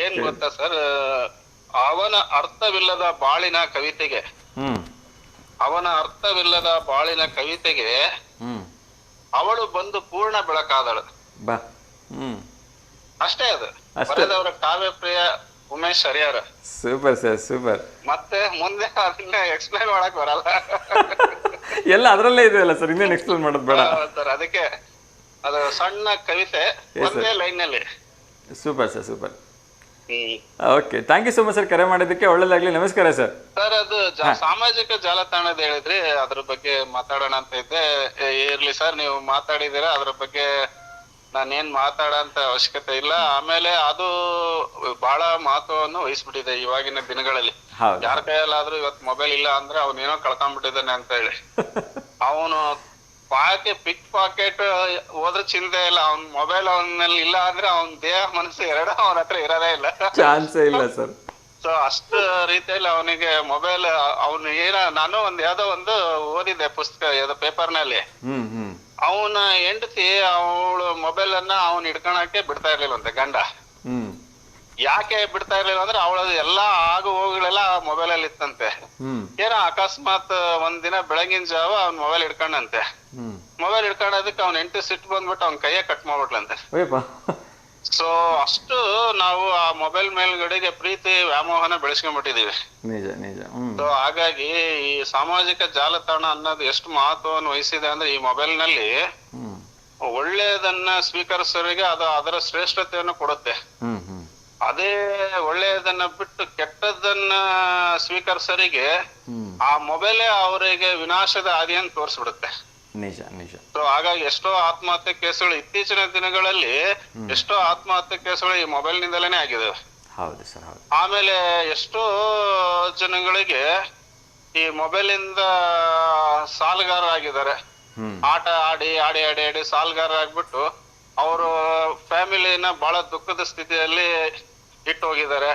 ಏನ್ ಗೊತ್ತಾ ಸರ್? ಅವನ ಅರ್ಥವಿಲ್ಲದ ಬಾಳಿನ ಕವಿತೆಗೆ ಅವಳು ಬಂದು ಪೂರ್ಣ ಬೆಳಕಾದಳು. ಅಷ್ಟೇ. ಅದು ಬರೆದವರ ಕಾವ್ಯ ಪ್ರಿಯ Umesh Harihar. Super sir, super. ಮತ್ತೆ ಮುಂದೆ ಅದನ್ನ ಎಕ್ಸ್ಪ್ಲೈನ್ ಮಾಡಕ್ ಬರಲ್ಲ. ಎಲ್ಲ ಅದರಲ್ಲೇ ಇದೆಯಲ್ಲ ಸರ್, ಇನ್ನೇನು ಎಕ್ಸ್ಪ್ಲೈನ್ ಮಾಡೋದು ಬೇಡ ಸರ್. ಅದಕ್ಕೆ ಅದು ಸಣ್ಣ ಕವಿತೆ ಒಂದೇ ಲೈನ್ ನಲ್ಲಿ. Super sir, super. Okay, thank you so much sir, ಕರೆ ಮಾಡಿದ್ದಕ್ಕೆ. ಒಳ್ಳೇದಾಗ್ಲಿ. ನಮಸ್ಕಾರ ಸರ್. ಸರ್, ಅದು ಸಾಮಾಜಿಕ ಜಾಲತಾಣದ ಹೇಳಿದ್ರಿ, ಅದ್ರ ಬಗ್ಗೆ ಮಾತಾಡೋಣ ಅಂತ ಇದ್ದೆ. ಇರ್ಲಿ ಸರ್, ನೀವು ಮಾತಾಡಿದೀರಾ, ಅದ್ರ ಬಗ್ಗೆ ನಾನೇನ್ ಮಾತಾಡೋಂತ ಅವಶ್ಯಕತೆ ಇಲ್ಲ. ಆಮೇಲೆ ಅದು ಬಹಳ ಮಹತ್ವವನ್ನು ವಹಿಸ್ಬಿಟ್ಟಿದೆ ಇವಾಗಿನ ದಿನಗಳಲ್ಲಿ. ಯಾರ ಕೈಯಲ್ಲಾದ್ರೂ ಇವತ್ತು ಮೊಬೈಲ್ ಇಲ್ಲ ಅಂದ್ರೆ ಅವನೇನೋ ಕಳ್ಕೊಂಡ್ಬಿಟ್ಟಿದ್ದಾನೆ ಅಂತ ಹೇಳಿ. ಅವನು ಪಿಕ್ ಪಾಕೆಟ್ ಹೋದ್ರೆ ಚಿಂತೆ ಇಲ್ಲ, ಅವ್ನ್ ಮೊಬೈಲ್ ಅವನಲ್ಲಿ ಇಲ್ಲ ಅಂದ್ರೆ ಅವನ್ ದೇಹ ಮನಸ್ಸು ಎರಡು ಅವನ ಹತ್ರ ಇರೋದೇ ಇಲ್ಲ. ಚಾನ್ಸೇ ಇಲ್ಲ ಸರ್. ಸೊ ಅಷ್ಟು ರೀತಿಯಲ್ಲಿ ಅವನಿಗೆ ಮೊಬೈಲ್, ಅವನು ನಾನು ಯಾವ್ದೋ ಒಂದು ಓದಿದ್ದೆ ಪುಸ್ತಕ, ಯಾವ್ದೋ ಪೇಪರ್ ನಲ್ಲಿ. ಅವನ ಹೆಂಡತಿ ಅವಳು ಮೊಬೈಲ್ ಅನ್ನ ಅವ್ನ್ ಹಿಡ್ಕೊಳಕ್ಕೆ ಬಿಡ್ತಾ ಇರ್ಲಿಲ್ಲಂತೆ ಗಂಡ. ಯಾಕೆ ಬಿಡ್ತಾ ಇರ್ಲಿಲ್ಲ ಅಂದ್ರೆ ಅವಳದು ಎಲ್ಲಾ ಆಗು ಹೋಗುಗಳೆಲ್ಲ ಮೊಬೈಲ್ ಅಲ್ಲಿ ಇತ್ತಂತೆ. ಏನೋ ಅಕಸ್ಮಾತ್ ಒಂದ್ ದಿನ ಬೆಳಗಿನ ಜಾವ ಅವ್ನ್ ಮೊಬೈಲ್ ಹಿಡ್ಕೊಂಡಂತೆ. ಮೊಬೈಲ್ ಹಿಡ್ಕೊಂಡದಕ್ಕೆ ಅವ್ನ ಹೆಂಡತಿ ಸಿಟ್ಟು ಬಂದ್ಬಿಟ್ಟು ಅವ್ನ ಕೈಯೇ ಕಟ್ ಮಾಡ್ಬಿಟ್ಲಂತೆ. ಸೊ ಅಷ್ಟು ನಾವು ಆ ಮೊಬೈಲ್ ಮೇಲ್ಗಡೆಗೆ ಪ್ರೀತಿ ವ್ಯಾಮೋಹನ ಬೆಳೆಸ್ಕೊಂಡ್ಬಿಟ್ಟಿದೀವಿ. ಸೊ ಹಾಗಾಗಿ ಈ ಸಾಮಾಜಿಕ ಜಾಲತಾಣ ಅನ್ನೋದು ಎಷ್ಟು ಮಹತ್ವವನ್ನು ವಹಿಸಿದೆ ಅಂದ್ರೆ ಈ ಮೊಬೈಲ್ ನಲ್ಲಿ ಒಳ್ಳೆಯದನ್ನ ಸ್ವೀಕರಿಸೋರಿಗೆ ಅದು ಅದರ ಶ್ರೇಷ್ಠತೆಯನ್ನು ಕೊಡುತ್ತೆ. ಅದೇ ಒಳ್ಳೆಯದನ್ನ ಬಿಟ್ಟು ಕೆಟ್ಟದನ್ನ ಸ್ವೀಕರಿಸೋರಿಗೆ ಆ ಮೊಬೈಲೇ ಅವರಿಗೆ ವಿನಾಶದ ಹಾದಿಯನ್ನು ತೋರಿಸ್ಬಿಡುತ್ತೆ. ನಿಜ ನಿಜ. ಸೊ ಹಾಗಾಗಿ ಎಷ್ಟೋ ಆತ್ಮಹತ್ಯೆ ಕೇಸುಗಳು ಇತ್ತೀಚಿನ ದಿನಗಳಲ್ಲಿ ಈ ಮೊಬೈಲ್ ನಿಂದಲೇ ಆಗಿದಾವೆ. ಹೌದು ಸರ್, ಹೌದು. ಆಮೇಲೆ ಎಷ್ಟೋ ಜನಗಳಿಗೆ ಈ ಮೊಬೈಲ್ ಇಂದ ಸಾಲಗಾರರಾಗಿದ್ದಾರೆ. ಆಟ ಆಡಿ ಆಡಿ ಆಡಿ ಆಡಿ ಸಾಲಗಾರರಾಗ್ಬಿಟ್ಟು ಅವರು ಫ್ಯಾಮಿಲಿನ ಬಹಳ ದುಃಖದ ಸ್ಥಿತಿಯಲ್ಲಿ ಇಟ್ಟು ಹೋಗಿದ್ದಾರೆ.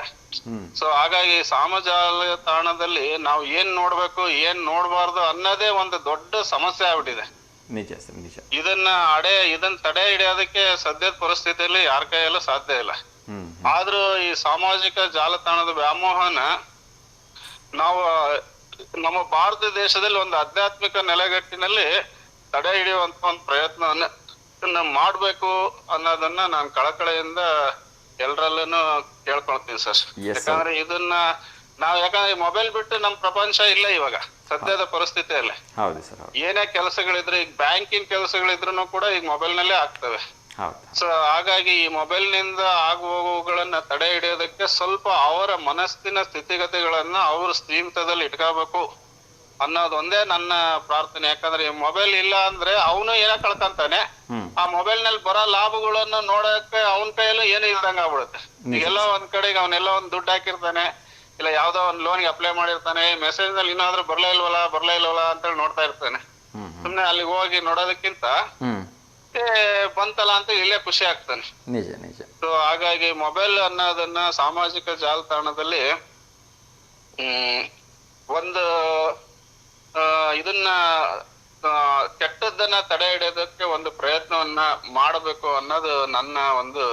ಸೊ ಹಾಗಾಗಿ ಜಾಲತಾಣದಲ್ಲಿ ನಾವು ಏನ್ ನೋಡ್ಬೇಕು ಏನ್ ನೋಡ್ಬಾರ್ದು ಅನ್ನೋದೇ ಒಂದು ದೊಡ್ಡ ಸಮಸ್ಯೆ ಆಗ್ಬಿಟ್ಟಿದೆ. ನಿಜ ಸರ್, ನಿಜ. ಇದನ್ನ ತಡೆ ಹಿಡಿಯೋದಕ್ಕೆ ಸದ್ಯದ ಪರಿಸ್ಥಿತಿಯಲ್ಲಿ ಯಾರ ಕೈಯಲ್ಲೂ ಸಾಧ್ಯ ಇಲ್ಲ. ಆದ್ರೂ ಈ ಸಾಮಾಜಿಕ ಜಾಲತಾಣದ ವ್ಯಾಮೋಹನ ನಾವು ನಮ್ಮ ಭಾರತ ದೇಶದಲ್ಲಿ ಒಂದು ಆಧ್ಯಾತ್ಮಿಕ ನೆಲೆಗಟ್ಟಿನಲ್ಲಿ ತಡೆ ಹಿಡಿಯುವಂತ ಒಂದು ಪ್ರಯತ್ನವನ್ನ ಮಾಡ್ಬೇಕು ಅನ್ನೋದನ್ನ ನಾನು ಕಳಕಳಿಯಿಂದ ಎಲ್ರಲ್ಲೂ ಕೇಳ್ಕೊಳ್ತೀನಿ ಸರ್. ಯಾಕಂದ್ರೆ ಇದನ್ನ ಯಾಕಂದ್ರೆ ಮೊಬೈಲ್ ಬಿಟ್ಟು ನಮ್ ಪ್ರಪಂಚ ಇಲ್ಲ ಇವಾಗ. ಸದ್ಯದ ಪರಿಸ್ಥಿತಿಯಲ್ಲಿ. ಹೌದು ಸರ್. ಏನೇ ಕೆಲಸಗಳಿದ್ರೆ, ಈಗ ಬ್ಯಾಂಕಿಂಗ್ ಕೆಲಸಗಳಿದ್ರು ಕೂಡ ಈಗ ಮೊಬೈಲ್ ನಲ್ಲೇ ಆಗ್ತವೆ. ಸೊ ಹಾಗಾಗಿ ಈ ಮೊಬೈಲ್ ನಿಂದ ಆಗುವವುಗಳನ್ನ ತಡೆ ಹಿಡಿಯೋದಕ್ಕೆ ಸ್ವಲ್ಪ ಅವರ ಮನಸ್ಸಿನ ಸ್ಥಿತಿಗತಿಗಳನ್ನ ಅವರು ಸೀಮಿತದಲ್ಲಿ ಇಟ್ಕೋಬೇಕು ಅನ್ನೋದು ಒಂದೇ ನನ್ನ ಪ್ರಾರ್ಥನೆ. ಯಾಕಂದ್ರೆ ಈ ಮೊಬೈಲ್ ಇಲ್ಲ ಅಂದ್ರೆ ಅವನು ಏನೋ ಕಳ್ಕೊಂತಾನೆ, ಆ ಮೊಬೈಲ್ ನಲ್ಲಿ ಬರೋ ಲಾಭಗಳನ್ನು ನೋಡಕ್ಕೆ ಅವನ ಕೈಯಲ್ಲೂ ಏನು ಇಲ್ದಂಗ ಆಗ್ಬಿಡುತ್ತೆ. ಎಲ್ಲೋ ಒಂದ್ ಕಡೆಗೆ ಅವನೆಲ್ಲೋ ಒಂದ್ ದುಡ್ಡು ಹಾಕಿರ್ತಾನೆ, ಇಲ್ಲ ಯಾವ್ದೋ ಒಂದ್ ಲೋನ್ಗೆ ಅಪ್ಲೈ ಮಾಡಿರ್ತಾನೆ, ಮೆಸೇಜ್ ನಲ್ಲಿ ಇನ್ನಾದ್ರೂ ಬರ್ಲೇ ಇಲ್ವಲ್ಲ ಅಂತೇಳಿ ನೋಡ್ತಾ ಇರ್ತಾನೆ. ಸುಮ್ನೆ ಅಲ್ಲಿಗೆ ಹೋಗಿ ನೋಡೋದಕ್ಕಿಂತ ಬಂತಲ್ಲ ಅಂತ ಇಲ್ಲೇ ಖುಷಿ ಆಗ್ತಾನೆ. ಸೊ ಹಾಗಾಗಿ ಮೊಬೈಲ್ ಅನ್ನೋದನ್ನ ಸಾಮಾಜಿಕ ಜಾಲತಾಣದಲ್ಲಿ ಒಂದು ಇದನ್ನ ಕೆಟ್ಟದ್ದನ್ನ ತಡೆ ಹಿಡಿಯೋದಕ್ಕೆ ಒಂದು ಪ್ರಯತ್ನವನ್ನ ಮಾಡಬೇಕು ಅನ್ನೋದು ನನ್ನ ಒಂದು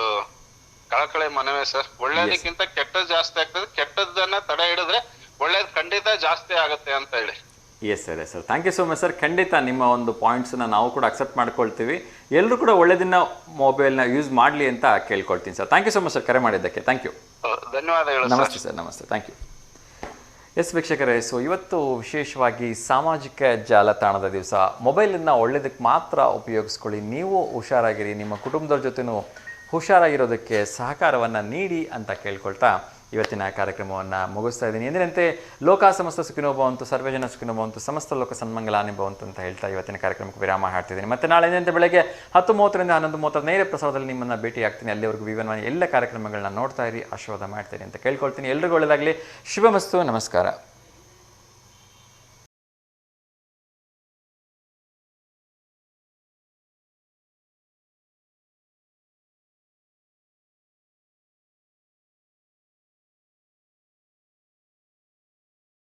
ಕಳಕಳಿ ಮನವಿ ಸರ್. ಒಳ್ಳೇದಕ್ಕಿಂತ ಕೆಟ್ಟದ್ ಜಾಸ್ತಿ ಆಗ್ತದೆ, ಕೆಟ್ಟದ್ದನ್ನ ತಡೆ ಹಿಡಿದ್ರೆ ಒಳ್ಳೇದ್ ಖಂಡಿತ ಜಾಸ್ತಿ ಆಗುತ್ತೆ ಅಂತ ಹೇಳಿ. Yes sir. Thank you so much sir. ಖಂಡಿತ ನಿಮ್ಮ ಒಂದು ಪಾಯಿಂಟ್ಸನ್ನ ನಾವು ಕೂಡ ಅಕ್ಸೆಪ್ಟ್ ಮಾಡ್ಕೊಳ್ತೀವಿ. ಎಲ್ಲರೂ ಕೂಡ ಒಳ್ಳೆದಿನ ಮೊಬೈಲ್ನ ಯೂಸ್ ಮಾಡಲಿ ಅಂತ ಕೇಳ್ಕೊಳ್ತೀನಿ sir. Thank you so much sir ಕರೆ ಮಾಡಿದ್ದಕ್ಕೆ. Thank you. ಧನ್ಯವಾದಗಳು. ನಮಸ್ತೆ ಸರ್. ನಮಸ್ತೆ. Thank you. ಎಸ್ ವೀಕ್ಷಕರೇ, ಸೊ ಇವತ್ತು ವಿಶೇಷವಾಗಿ ಸಾಮಾಜಿಕ ಜಾಲತಾಣದ ದಿವಸ. ಮೊಬೈಲನ್ನು ಒಳ್ಳೆಯದಕ್ಕೆ ಮಾತ್ರ ಉಪಯೋಗಿಸ್ಕೊಳ್ಳಿ. ನೀವು ಹುಷಾರಾಗಿರಿ, ನಿಮ್ಮ ಕುಟುಂಬದವ್ರ ಜೊತೆನೂ ಹುಷಾರಾಗಿರೋದಕ್ಕೆ ಸಹಕಾರವನ್ನು ನೀಡಿ ಅಂತ ಕೇಳ್ಕೊಳ್ತಾ ಇವತ್ತಿನ ಕಾರ್ಯಕ್ರಮವನ್ನು ಮುಗಿಸ್ತಾ ಇದ್ದೀನಿ. ಎಂದಿನಂತೆ ಲೋಕ ಸಮಸ್ತ ಸುಖಿನೋ ಭವಂತು, ಸರ್ವಜನ ಸುಖಿನೋ ಭವಂತು, ಸಮಸ್ತ ಲೋಕ ಸನ್ಮಂಗಲಾನಿ ಭವಂತು ಅಂತ ಹೇಳ್ತಾ ಇವತ್ತಿನ ಕಾರ್ಯಕ್ರಮಕ್ಕೆ ವಿರಾಮ ಹಾಡ್ತಿದ್ದೀನಿ. ಮತ್ತೆ ನಾಳೆ ಎಂದಿನಂತೆ ಬೆಳಗ್ಗೆ 10:30ರಿಂದ 11:30 ನೇರ ಪ್ರಸಾರದಲ್ಲಿ ನಿಮ್ಮನ್ನು ಭೇಟಿ ಆಗ್ತೀನಿ. ಅಲ್ಲಿವರೆಗೂ ವಿವರವಾಗಿ ಎಲ್ಲ ಕಾರ್ಯಕ್ರಮಗಳನ್ನ ನೋಡ್ತಾ ಇರಿ, ಆಶೀರ್ವಾದ ಮಾಡ್ತೀನಿ ಅಂತ ಕೇಳ್ಕೊಳ್ತೀನಿ. ಎಲ್ರಿಗೂ ಒಳ್ಳೆಯದಾಗಲಿ. ಶುಭಮಸ್ತು. ನಮಸ್ಕಾರ.